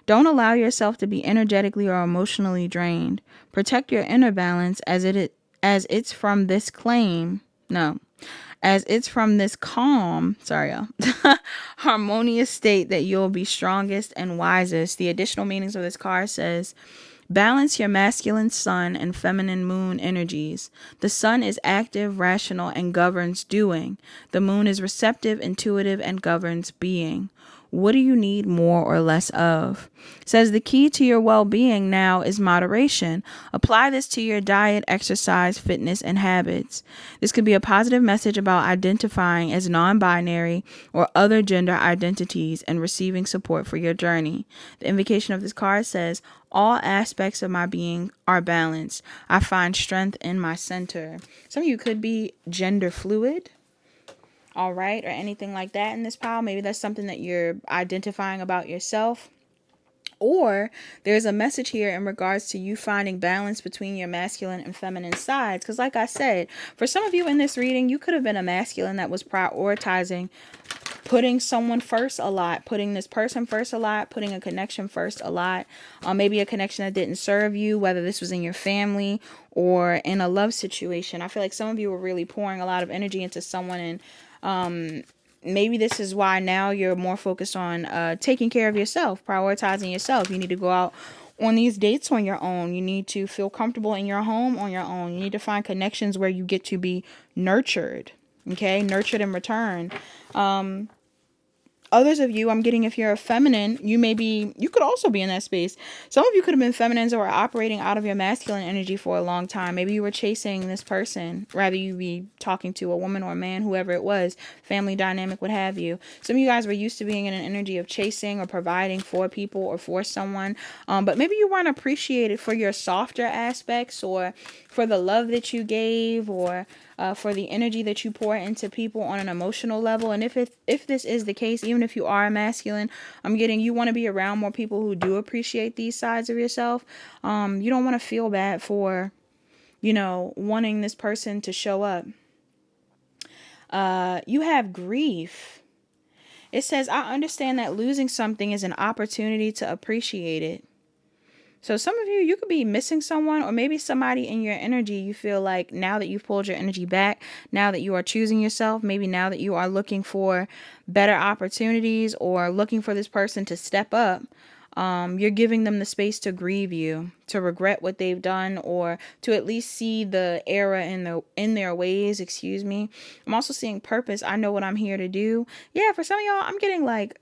Speaker 1: Don't allow yourself to be energetically or emotionally drained. Protect your inner balance as it's from this calm, harmonious state that you'll be strongest and wisest. The additional meanings of this card says, balance your masculine sun and feminine moon energies. The sun is active, rational, and governs doing. The moon is receptive, intuitive, and governs being. What do you need more or less of? It says the key to your well-being now is moderation. Apply this to your diet, exercise, fitness, and habits. This could be a positive message about identifying as non-binary or other gender identities and receiving support for your journey. The invocation of this card says, all aspects of my being are balanced. I find strength in my center. Some of you could be gender fluid. All right, or anything like that in this pile. Maybe that's something that you're identifying about yourself. Or there's a message here in regards to you finding balance between your masculine and feminine sides. Because like I said, for some of you in this reading, you could have been a masculine that was prioritizing putting someone first a lot, putting this person first a lot, putting a connection first a lot. Maybe a connection that didn't serve you, whether this was in your family or in a love situation. I feel like some of you were really pouring a lot of energy into someone, and maybe this is why now you're more focused on taking care of yourself, prioritizing yourself. You need to go out on these dates on your own. You need to feel comfortable in your home on your own. You need to find connections where you get to be nurtured. Okay, nurtured in return. Others of you, I'm getting, if you're a feminine, you could also be in that space. Some of you could have been feminines or operating out of your masculine energy for a long time. Maybe you were chasing this person, rather you be talking to a woman or a man, whoever it was, family dynamic, what have you. Some of you guys were used to being in an energy of chasing or providing for people or for someone, but maybe you weren't appreciated for your softer aspects or for the love that you gave, or for the energy that you pour into people on an emotional level. And if this is the case, even if you are a masculine, I'm getting you want to be around more people who do appreciate these sides of yourself. You don't want to feel bad for, wanting this person to show up. You have grief. It says, I understand that losing something is an opportunity to appreciate it. So some of you could be missing someone, or maybe somebody in your energy. You feel like now that you've pulled your energy back, now that you are choosing yourself, maybe now that you are looking for better opportunities or looking for this person to step up, you're giving them the space to grieve you, to regret what they've done, or to at least see the error in their ways. Excuse me. I'm also seeing purpose. I know what I'm here to do. Yeah, for some of y'all, I'm getting like,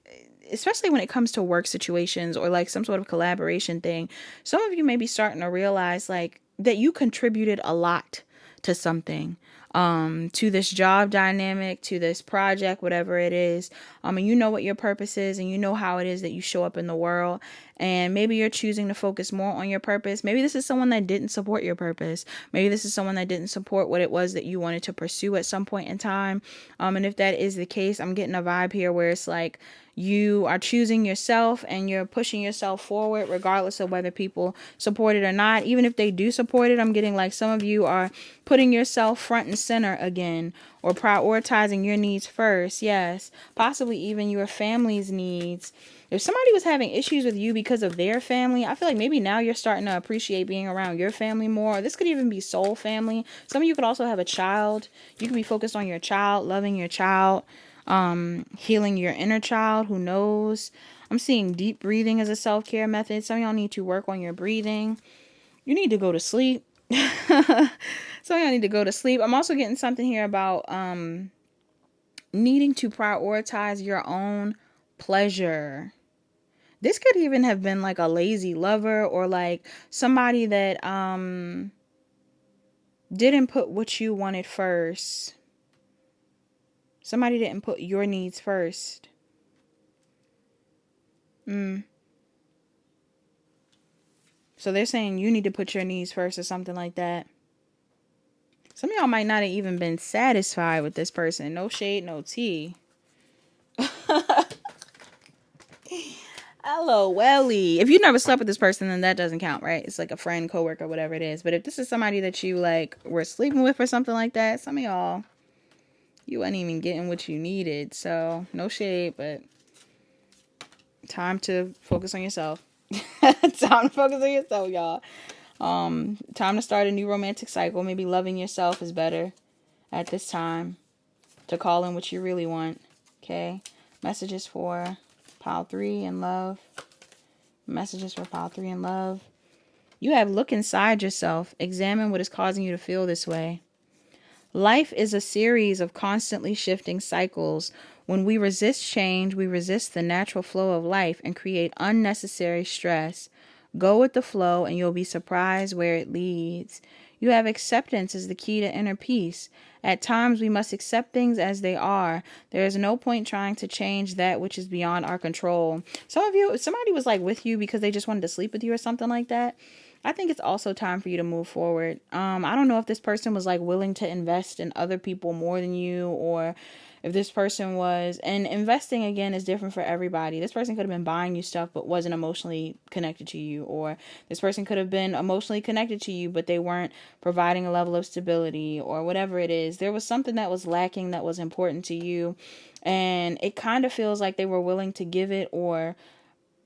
Speaker 1: especially when it comes to work situations or like some sort of collaboration thing, some of you may be starting to realize like that you contributed a lot to something, to this job dynamic, to this project, whatever it is. And you know what your purpose is, and you know how it is that you show up in the world. And maybe you're choosing to focus more on your purpose. Maybe this is someone that didn't support your purpose. Maybe this is someone that didn't support what it was that you wanted to pursue at some point in time. And if that is the case, I'm getting a vibe here where it's like you are choosing yourself and you're pushing yourself forward regardless of whether people support it or not. Even if they do support it, I'm getting like some of you are putting yourself front and center again, or prioritizing your needs first. Yes, possibly even your family's needs. If somebody was having issues with you because of their family, I feel like maybe now you're starting to appreciate being around your family more. This could even be soul family. Some of you could also have a child. You can be focused on your child, loving your child, healing your inner child. Who knows? I'm seeing deep breathing as a self-care method. Some of y'all need to work on your breathing. You need to go to sleep. Some of y'all need to go to sleep. I'm also getting something here about needing to prioritize your own pleasure. This could even have been like a lazy lover, or like somebody that didn't put what you wanted first. Somebody didn't put your needs first. So they're saying you need to put your needs first or something like that. Some of y'all might not have even been satisfied with this person. No shade, no tea. LOL-y. If you never slept with this person, then that doesn't count, right? It's like a friend, coworker, whatever it is. But if this is somebody that you like were sleeping with or something like that, some of y'all, you wasn't even getting what you needed. So no shade, but time to focus on yourself. Time to focus on yourself, y'all. Time to start a new romantic cycle. Maybe loving yourself is better at this time, to call in what you really want. Okay. Messages for pile 3 in love. Messages for pile 3 in love. You have look inside yourself. Examine what is causing you to feel this way. Life is a series of constantly shifting cycles. When we resist change, we resist the natural flow of life and create unnecessary stress. Go with the flow and you'll be surprised where it leads. You have acceptance as the key to inner peace. At times, we must accept things as they are. There is no point trying to change that which is beyond our control. Some of you, somebody was like with you because they just wanted to sleep with you or something like that. I think it's also time for you to move forward. I don't know if this person was like willing to invest in other people more than you, or if this person was, and investing again is different for everybody. This person could have been buying you stuff but wasn't emotionally connected to you, or this person could have been emotionally connected to you but they weren't providing a level of stability, or whatever it is. There was something that was lacking that was important to you, and it kind of feels like they were willing to give it or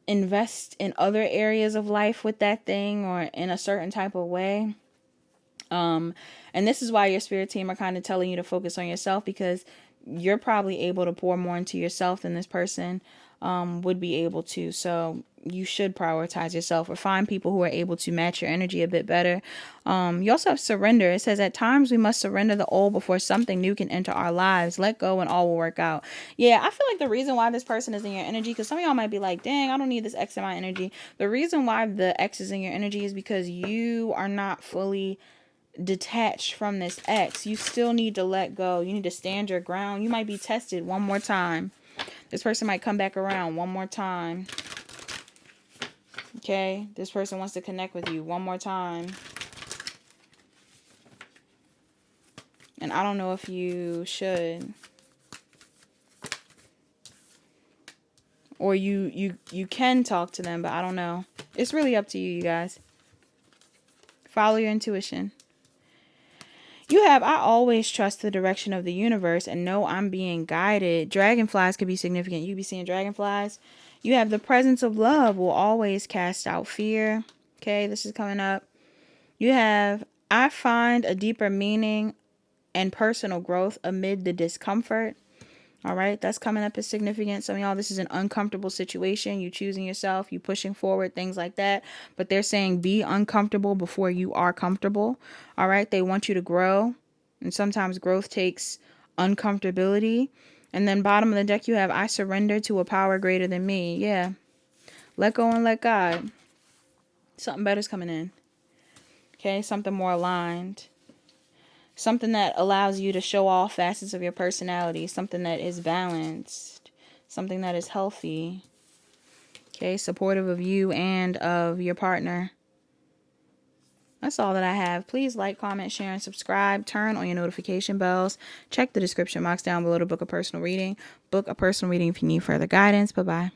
Speaker 1: invest in other areas of life with that thing, or in a certain type of way. And this is why your spirit team are kind of telling you to focus on yourself, because you're probably able to pour more into yourself than this person would be able to. So you should prioritize yourself, or find people who are able to match your energy a bit better. You also have surrender. It says at times we must surrender the old before something new can enter our lives. Let go and all will work out. Yeah, I feel like the reason why this person is in your energy, because some of y'all might be like, dang, I don't need this X in my energy. The reason why the X is in your energy is because you are not fully detached from this X. You still need to let go. You need to stand your ground. You might be tested one more time. This person might come back around one more time. Okay, this person wants to connect with you one more time. And I don't know if you should. Or you can talk to them, but I don't know. It's really up to you, you guys. Follow your intuition. You have, I always trust the direction of the universe and know I'm being guided. Dragonflies could be significant. You be seeing dragonflies. You have the presence of love will always cast out fear. Okay, this is coming up. You have, I find a deeper meaning and personal growth amid the discomfort. All right, that's coming up as significant. Some of y'all, this is an uncomfortable situation. You choosing yourself, you pushing forward, things like that. But they're saying be uncomfortable before you are comfortable. All right, they want you to grow. And sometimes growth takes uncomfortability. And then bottom of the deck, you have I surrender to a power greater than me. Yeah, let go and let God. Something better's coming in. Okay, something more aligned. Something that allows you to show all facets of your personality. Something that is balanced. Something that is healthy. Okay, supportive of you and of your partner. That's all that I have. Please like, comment, share, and subscribe. Turn on your notification bells. Check the description box down below to book a personal reading. Book a personal reading if you need further guidance. Bye-bye.